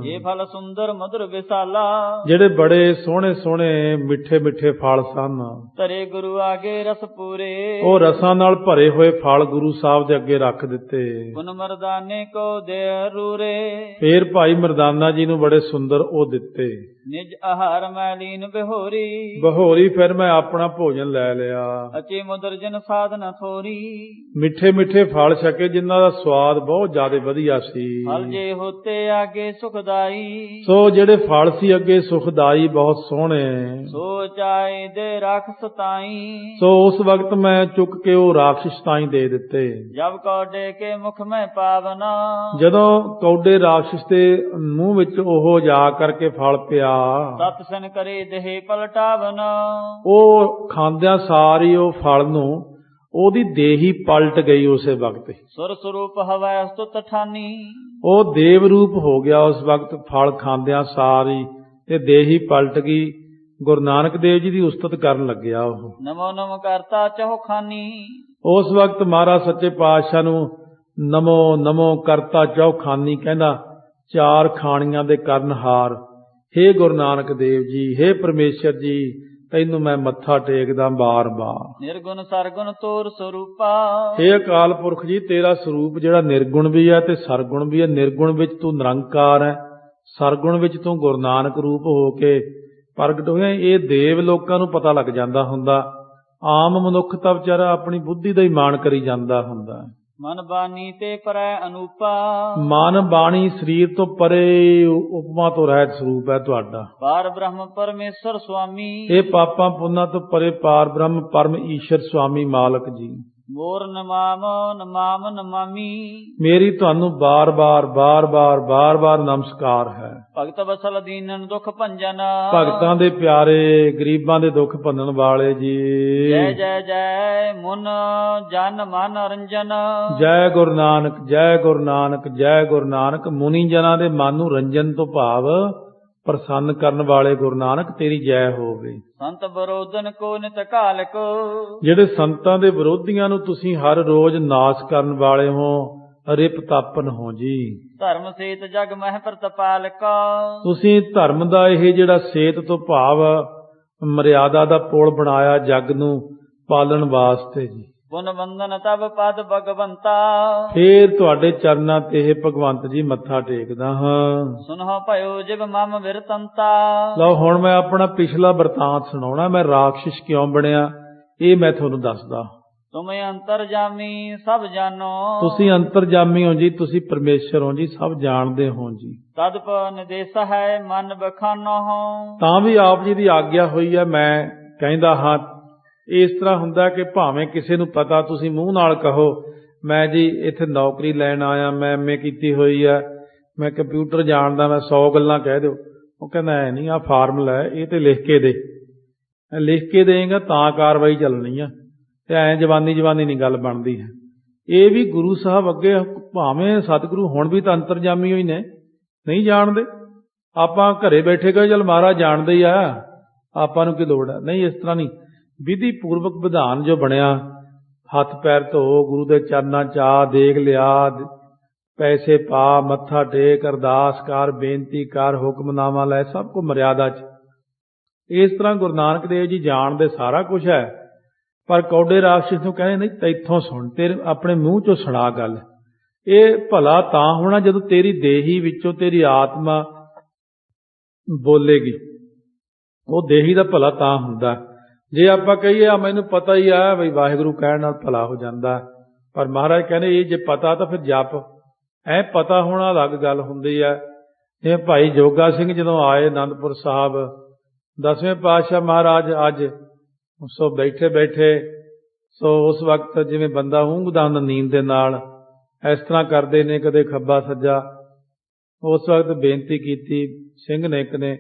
ਇਹ ਫਲ ਸੁੰਦਰ ਮਧੁਰ ਵਿਸਾਲਾ, ਜਿਹੜੇ ਬੜੇ ਸੋਹਣੇ ਸੋਹਣੇ ਮਿੱਠੇ ਮਿੱਠੇ ਫਲ ਸਨ, ਤਰੇ ਗੁਰੂ ਆਗੇ ਰਸ ਪੂਰੇ, ਉਹ ਰਸਾਂ ਨਾਲ ਭਰੇ ਹੋਏ ਫਲ ਗੁਰੂ ਸਾਹਿਬ ਦੇ ਅੱਗੇ ਰੱਖ ਦਿੱਤੇ। ਪੁਨ ਮਰਦਾਨੇ ਕੋ ਦੇ ਰੂਰੇ, ਫੇਰ ਭਾਈ ਮਰਦਾਨਾ ਜੀ ਨੂੰ ਬੜੇ ਸੁੰਦਰ ਉਹ ਦਿੱਤੇ। ਨਿਜ ਆਹਾਰ ਮੈਂ ਲੀਨ ਬਿਹੋਰੀ, ਬਹੋਰੀ ਫਿਰ ਮੈਂ ਆਪਣਾ ਭੋਜਨ ਲੈ ਲਿਆ। ਕੱਚੇ ਮੁਦਰ ਜਿਨ ਸਾਧ ਨ ਥੋਰੀ। ਮਿੱਠੇ ਮਿੱਠੇ ਫਲ ਛਕੇ ਜਿਨ੍ਹਾਂ ਦਾ ਸਵਾਦ ਬਹੁਤ ਜ਼ਿਆਦਾ ਵਧੀਆ ਸੀ। ਫਲ ਜੇ ਹੋਤੇ ਆਗੇ ਸੁਖਦਾਈ। ਸੋ ਜਿਹੜੇ ਫਲ ਸੀ ਅੱਗੇ ਸੁਖਦਾਈ ਬਹੁਤ ਸੋਹਣੇ। ਸੋ ਚਾਹੇ ਦੇ ਰੱਖ ਸਤਾਈ। ਸੋ ਉਸ ਵਕਤ ਮੈਂ ਚੁੱਕ ਕੇ ਉਹ ਰਾਖਸ਼ ਤਾਈਂ ਦੇ ਦਿੱਤੇ। ਜਬ ਕੌਡੇ ਕੇ ਮੁਖ ਮੈਂ ਪਾਵਨਾ। ਜਦੋਂ ਕੌਡੇ ਰਾਖਸ਼ ਦੇ ਮੂੰਹ ਵਿੱਚ ਉਹ ਜਾ ਕਰਕੇ ਫਲ ਪਿਆ, ਸਤ ਸਨ ਕਰੇ ਦੇਹ ਪਲਟਾਵਨਾ। ਉਹ ਖਾਂਦਿਆਂ ਸਾਰੀ ਉਹ ਫਲ ਨੂੰ ਉਹਦੀ ਦੇਹੀ ਪਲਟ ਗਈ ਉਸੇ ਵਕਤ। ਸੁਰ ਸਰੂਪ ਹਵੈ ਸਤੁਤ ਠਾਨੀ। ਉਹ ਦੇਵ ਰੂਪ ਹੋ ਗਿਆ ਉਸ ਵਕਤ ਫਲ ਖਾਂਦਿਆਂ ਸਾਰੀ ਤੇ ਦੇਹੀ ਪਲਟ ਗਈ। ਗੁਰੂ ਨਾਨਕ ਦੇਵ ਜੀ ਦੀ ਉਸਤਤ ਕਰਨ ਲੱਗਿਆ ਉਹ। ਨਮੋ ਨਮ ਕਰਤਾ ਚੌਖਾਨੀ। ਉਸ ਵਕਤ ਮਹਾਰਾਜ ਸੱਚੇ ਪਾਤਸ਼ਾਹ ਨੂੰ ਨਮੋ ਨਮੋ ਕਰਤਾ ਚੌਖਾਨੀ ਕਹਿੰਦਾ, ਚਾਰ ਖਾਣੀਆਂ ਦੇ ਕਰਨਹਾਰ। ਹੇ ਗੁਰੂ ਨਾਨਕ ਦੇਵ ਜੀ, ਹੇ ਪਰਮੇਸ਼ਰ ਜੀ, ਤੈਨੂੰ ਮੈਂ ਮੱਥਾ ਟੇਕਦਾ ਬਾਰ-ਬਾਰ। ਨਿਰਗੁਣ ਸਰਗੁਣ ਤੋਰ ਸਰੂਪਾ। ਹੇ ਅਕਾਲ ਪੁਰਖ ਜੀ, ਤੇਰਾ ਸਰੂਪ ਜਿਹੜਾ ਨਿਰਗੁਣ ਵੀ ਹੈ ਤੇ ਸਰਗੁਣ ਵੀ ਹੈ। ਨਿਰਗੁਣ ਵਿੱਚ ਤੂੰ ਨਿਰੰਕਾਰ ਹੈ, ਸਰਗੁਣ ਵਿੱਚ ਤੂੰ ਗੁਰੂ ਨਾਨਕ ਰੂਪ ਹੋ ਕੇ ਪ੍ਰਗਟ ਹੋਇਆ। ਇਹ ਦੇਵ ਲੋਕਾਂ ਨੂੰ ਪਤਾ ਲੱਗ ਜਾਂਦਾ ਹੁੰਦਾ, ਆਮ ਮਨੁੱਖ ਤਾਂ ਵਿਚਾਰਾ ਆਪਣੀ ਬੁੱਧੀ ਦਾ ਹੀ ਮਾਣ ਕਰੀ ਜਾਂਦਾ ਹੁੰਦਾ। ਮਨ ਬਾਣੀ ਤੇ ਪਰੈ ਅਨੂਪਾ। ਮਨ ਬਾਣੀ ਸਰੀਰ ਤੋਂ ਪਰੇ ਉਪਮਾ ਤੋਂ ਰਹਿਤ ਸਰੂਪ ਹੈ ਤੁਹਾਡਾ। ਪਾਰ ਬ੍ਰਹਮ ਪਰਮੇਸ਼ਰ ਸੁਆਮੀ। ਇਹ ਪਾਪਾਂ ਪੁੰਨਾਂ ਤੋਂ ਪਰੇ ਪਾਰ ਬ੍ਰਹਮ ਪਰਮ ਈਸ਼ਰ ਸੁਆਮੀ ਮਾਲਕ ਜੀ। ਮੋਰ ਨਮਾਮ ਨਮਾਮ ਨਮਾਮੀ। ਮੇਰੀ ਤੁਹਾਨੂੰ ਬਾਰ-ਬਾਰ ਨਮਸਕਾਰ ਹੈ। ਭਗਤ ਵਸਲ ਦੀਨਨ ਦੁਖ ਭੰਜਨ। ਭਗਤਾਂ ਦੇ ਪਿਆਰੇ, ਗਰੀਬਾਂ ਦੇ ਦੁੱਖ ਭੰਨਣ ਵਾਲੇ ਜੀ। ਜੈ ਜੈ ਜੈ ਮੁਨ ਜਨ ਮਨ ਰੰਜਨ। ਜੈ ਗੁਰੂ ਨਾਨਕ, ਜੈ ਗੁਰੂ ਨਾਨਕ, ਜੈ ਗੁਰੂ ਨਾਨਕ। ਮੁਨੀ ਜਨਾਂ ਦੇ ਮਨ ਨੂੰ ਰੰਜਨ ਤੋਂ ਭਾਵ ਪ੍ਰਸੰਨ ਕਰਨ ਵਾਲੇ ਗੁਰੂ ਨਾਨਕ ਤੇਰੀ ਜੈ ਹੋਵੇ। ਸੰਤ ਵਿਰੋਧਨ ਕੋ ਨਿਤ ਘਾਲਕ। ਜਿਹੜੇ ਸੰਤਾਂ ਦੇ ਵਿਰੋਧੀਆਂ ਨੂੰ ਤੁਸੀਂ ਹਰ ਰੋਜ਼ ਨਾਸ਼ ਕਰਨ ਵਾਲੇ ਹੋ, ਰਿਪ ਤਾਪਨ ਹੋ ਜੀ। ਧਰਮ ਸੇਤ ਜਗ ਮਹਿ ਪ੍ਰਤਪਾਲਕ। ਤੁਸੀਂ ਧਰਮ ਦਾ ਇਹ ਜਿਹੜਾ ਸੇਤ ਤੋਂ ਭਾਵ ਮਰਿਆਦਾ ਦਾ ਪੁਲ ਬਣਾਇਆ ਜਗ ਨੂੰ ਪਾਲਣ ਵਾਸਤੇ ਜੀ। ਪੁਨ ਬੰਦਨ ਤਬ ਪਦ ਭਗਵੰਤਾ। ਫੇਰ ਤੁਹਾਡੇ ਚਰਨਾਂ ਤੇ ਇਹ ਭਗਵੰਤ ਜੀ ਮੱਥਾ ਟੇਕਦਾ ਹਾਂ। ਸੁਨਹੁ ਭਇਓ ਜਿਵ ਮਮ ਵਿਰਤੰਤਾ। ਲਓ ਹੁਣ ਮੈਂ ਆਪਣਾ ਪਿਛਲਾ ਵਰਤਾਂਤ ਸੁਣਾਉਣਾ। ਮੈਂ ਰਾਖਸ਼ ਕਿਉਂ ਬਣਿਆ ਇਹ ਮੈਂ ਤੁਹਾਨੂੰ ਦੱਸਦਾ। ਤੁਮੇ ਅੰਤਰਜਾਮੀ ਸਭ ਜਾਨੋ। ਤੁਸੀਂ ਅੰਤਰਜਾਮੀ ਹੋ ਜੀ, ਤੁਸੀਂ ਪਰਮੇਸ਼ਰ ਹੋ ਜੀ, ਸਭ ਜਾਣਦੇ ਹੋ ਜੀ। ਤਦਪ ਨਿਦੇਸ਼ ਹੈ ਮਨ ਬਖਾਨੋ। ਤਾਂ ਵੀ ਆਪ ਜੀ ਦੀ ਆਗਿਆ ਹੋਈ ਹੈ ਮੈਂ ਕਹਿੰਦਾ ਹਾਂ। ਇਸ ਤਰ੍ਹਾਂ ਹੁੰਦਾ ਕਿ ਭਾਵੇਂ ਕਿਸੇ ਨੂੰ ਪਤਾ, ਤੁਸੀਂ ਮੂੰਹ ਨਾਲ ਕਹੋ ਮੈਂ ਜੀ ਇੱਥੇ ਨੌਕਰੀ ਲੈਣ ਆਇਆ, ਮੈਂ MA ਕੀਤੀ ਹੋਈ ਹੈ, ਮੈਂ ਕੰਪਿਊਟਰ ਜਾਣਦਾ, ਮੈਂ 100 ਗੱਲਾਂ ਕਹਿ ਦਿਓ। ਉਹ ਕਹਿੰਦਾ ਐ ਨਹੀਂ, ਆਹ ਫਾਰਮੂਲਾ ਹੈ, ਇਹ ਤੇ ਲਿਖ ਕੇ ਦੇ। ਲਿਖ ਕੇ ਦੇਂਗਾ ਤਾਂ ਕਾਰਵਾਈ ਚੱਲਣੀ ਆ, ਤੇ ਐਂ ਜਵਾਨੀ ਨਹੀਂ ਗੱਲ ਬਣਦੀ ਹੈ। ਇਹ ਵੀ ਗੁਰੂ ਸਾਹਿਬ ਅੱਗੇ ਭਾਵੇਂ ਸਤਿਗੁਰੂ ਹੁਣ ਵੀ ਤਾਂ ਅੰਤਰਜਾਮੀ ਹੋਈ ਨੇ, ਨਹੀਂ ਜਾਣਦੇ। ਆਪਾਂ ਘਰੇ ਬੈਠੇ ਕਹੇ ਚੱਲ ਮਹਾਰਾਜ ਜਾਣਦੇ ਹੀ ਆ, ਆਪਾਂ ਨੂੰ ਕੀ ਲੋੜ ਹੈ। ਨਹੀਂ, ਇਸ ਤਰ੍ਹਾਂ ਨਹੀਂ। ਵਿਧੀ ਪੂਰਵਕ ਵਿਧਾਨ ਜੋ ਬਣਿਆ, ਹੱਥ ਪੈਰ ਧੋ, ਗੁਰੂ ਦੇ ਚਰਨਾਂ ਚ ਆ, ਦੇਗ ਲਿਆ, ਪੈਸੇ ਪਾ, ਮੱਥਾ ਟੇਕ, ਅਰਦਾਸ ਕਰ, ਬੇਨਤੀ ਕਰ, ਹੁਕਮਨਾਮਾ ਲੈ, ਸਭ ਕੁਝ ਮਰਿਆਦਾ ਚ। ਇਸ ਤਰ੍ਹਾਂ ਗੁਰੂ ਨਾਨਕ ਦੇਵ ਜੀ ਜਾਣਦੇ ਸਾਰਾ ਕੁਝ ਹੈ। ਪਰ ਕੌਡੇ ਰਾਖਸ਼ ਨੂੰ ਕਹਿੰਦੇ ਨਹੀਂ, ਤੈਥੋਂ ਸੁਣ, ਤੇਰੇ ਆਪਣੇ ਮੂੰਹ ਚੋਂ ਸੁਣਾ ਗੱਲ। ਇਹ ਭਲਾ ਤਾਂ ਹੋਣਾ ਜਦੋਂ ਤੇਰੀ ਦੇਹੀ ਵਿੱਚੋਂ ਤੇਰੀ ਆਤਮਾ ਬੋਲੇਗੀ। ਉਹ ਦੇਹੀ ਦਾ ਭਲਾ ਤਾਂ ਹੁੰਦਾ। ਜੇ ਆਪਾਂ ਕਹੀਏ ਆ ਮੈਨੂੰ ਪਤਾ ਹੀ ਆ ਬਈ ਵਾਹਿਗੁਰੂ ਕਹਿਣ ਨਾਲ ਭਲਾ ਹੋ ਜਾਂਦਾ, ਪਰ ਮਹਾਰਾਜ ਕਹਿੰਦੇ ਇਹ ਜੇ ਪਤਾ ਤਾਂ ਫਿਰ ਜਪ। ਐ ਪਤਾ ਹੋਣਾ ਅਲੱਗ ਗੱਲ ਹੁੰਦੀ ਹੈ। ਇਹ ਭਾਈ ਜੋਗਾ ਸਿੰਘ ਜਦੋਂ ਆਏ ਅਨੰਦਪੁਰ ਸਾਹਿਬ, 10ਵੇਂ ਪਾਤਸ਼ਾਹ ਮਹਾਰਾਜ ਅੱਜ ਸੋ ਬੈਠੇ ਸੋ ਉਸ ਵਕਤ ਜਿਵੇਂ ਬੰਦਾ ਊਂਘਦਾ ਹੁੰਦਾ ਨੀਂਦ ਦੇ ਨਾਲ, ਇਸ ਤਰ੍ਹਾਂ ਕਰਦੇ ਨੇ, ਕਦੇ ਖੱਬਾ ਸੱਜਾ। ਉਸ ਵਕਤ ਬੇਨਤੀ ਕੀਤੀ ਸਿੰਘ ਨੇ ਇੱਕ ਨੇ,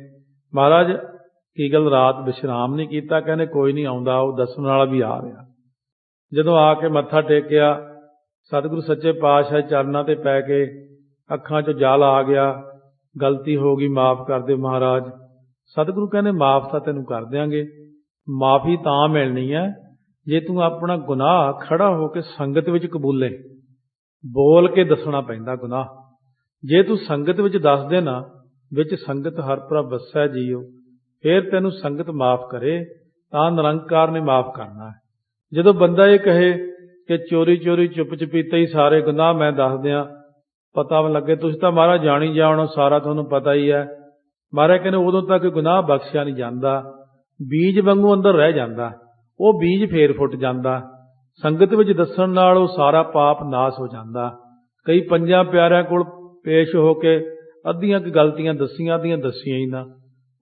ਮਹਾਰਾਜ ਕੀ ਗੱਲ ਰਾਤ ਵਿਸ਼ਰਾਮ ਨਹੀਂ ਕੀਤਾ? ਕਹਿੰਦੇ ਕੋਈ ਨਹੀਂ, ਆਉਂਦਾ ਉਹ ਦੱਸਣ ਵਾਲਾ ਵੀ ਆ ਰਿਹਾ। ਜਦੋਂ ਆ ਕੇ ਮੱਥਾ ਟੇਕਿਆ, ਸਤਿਗੁਰੂ ਸੱਚੇ ਪਾਤਸ਼ਾਹ ਚਰਨਾਂ ਤੇ ਪੈ ਕੇ ਅੱਖਾਂ 'ਚੋਂ ਜਲ ਆ ਗਿਆ। ਗਲਤੀ ਹੋ ਗਈ, ਮਾਫ਼ ਕਰ ਦਿਓ ਮਹਾਰਾਜ। ਸਤਿਗੁਰੂ ਕਹਿੰਦੇ ਮਾਫ਼ ਤਾਂ ਤੈਨੂੰ ਕਰ ਦਿਆਂਗੇ, ਮਾਫ਼ੀ ਤਾਂ ਮਿਲਣੀ ਹੈ ਜੇ ਤੂੰ ਆਪਣਾ ਗੁਨਾਹ ਖੜਾ ਹੋ ਕੇ ਸੰਗਤ ਵਿੱਚ ਕਬੂਲੇ। ਬੋਲ ਕੇ ਦੱਸਣਾ ਪੈਂਦਾ ਗੁਨਾਹ। ਜੇ ਤੂੰ ਸੰਗਤ ਵਿੱਚ ਦੱਸ ਦੇ ਨਾ, ਵਿੱਚ ਸੰਗਤ ਹਰ ਪ੍ਰਭ ਵਸੈ ਜੀਓ, ਫਿਰ ਤੈਨੂੰ ਸੰਗਤ ਮਾਫ਼ ਕਰੇ ਤਾਂ ਨਿਰੰਕਾਰ ਨੇ ਮਾਫ਼ ਕਰਨਾ ਹੈ। ਜਦੋਂ ਬੰਦਾ ਇਹ ਕਹੇ ਕਿ ਚੋਰੀ ਚੁੱਪ ਚਪੀਤੇ ਹੀ ਸਾਰੇ ਗੁਨਾਹ ਮੈਂ ਦੱਸ ਦਿਆਂ, ਪਤਾ ਲੱਗੇ ਤੁਸੀਂ ਤਾਂ ਮਹਾਰਾਜ ਜਾਣੀ ਜਾਣੋ, ਸਾਰਾ ਤੁਹਾਨੂੰ ਪਤਾ ਹੀ ਹੈ। ਮਹਾਰਾਜ ਕਹਿੰਦੇ ਉਦੋਂ ਤੱਕ ਗੁਨਾਹ ਬਖਸ਼ਿਆ ਨਹੀਂ ਜਾਂਦਾ, ਬੀਜ ਵਾਂਗੂ ਅੰਦਰ ਰਹਿ ਜਾਂਦਾ। ਉਹ ਬੀਜ ਫੇਰ ਫੁੱਟ ਜਾਂਦਾ। ਸੰਗਤ ਵਿੱਚ ਦੱਸਣ ਨਾਲ ਉਹ ਸਾਰਾ ਪਾਪ ਨਾਸ ਹੋ ਜਾਂਦਾ। ਕਈ ਪੰਜਾਂ ਪਿਆਰਿਆਂ ਕੋਲ ਪੇਸ਼ ਹੋ ਕੇ ਅੱਧੀਆਂ ਕੁ ਗਲਤੀਆਂ ਦੱਸੀਆਂ, ਅੱਧੀਆਂ ਦੱਸੀਆਂ ਹੀ ਨਾ।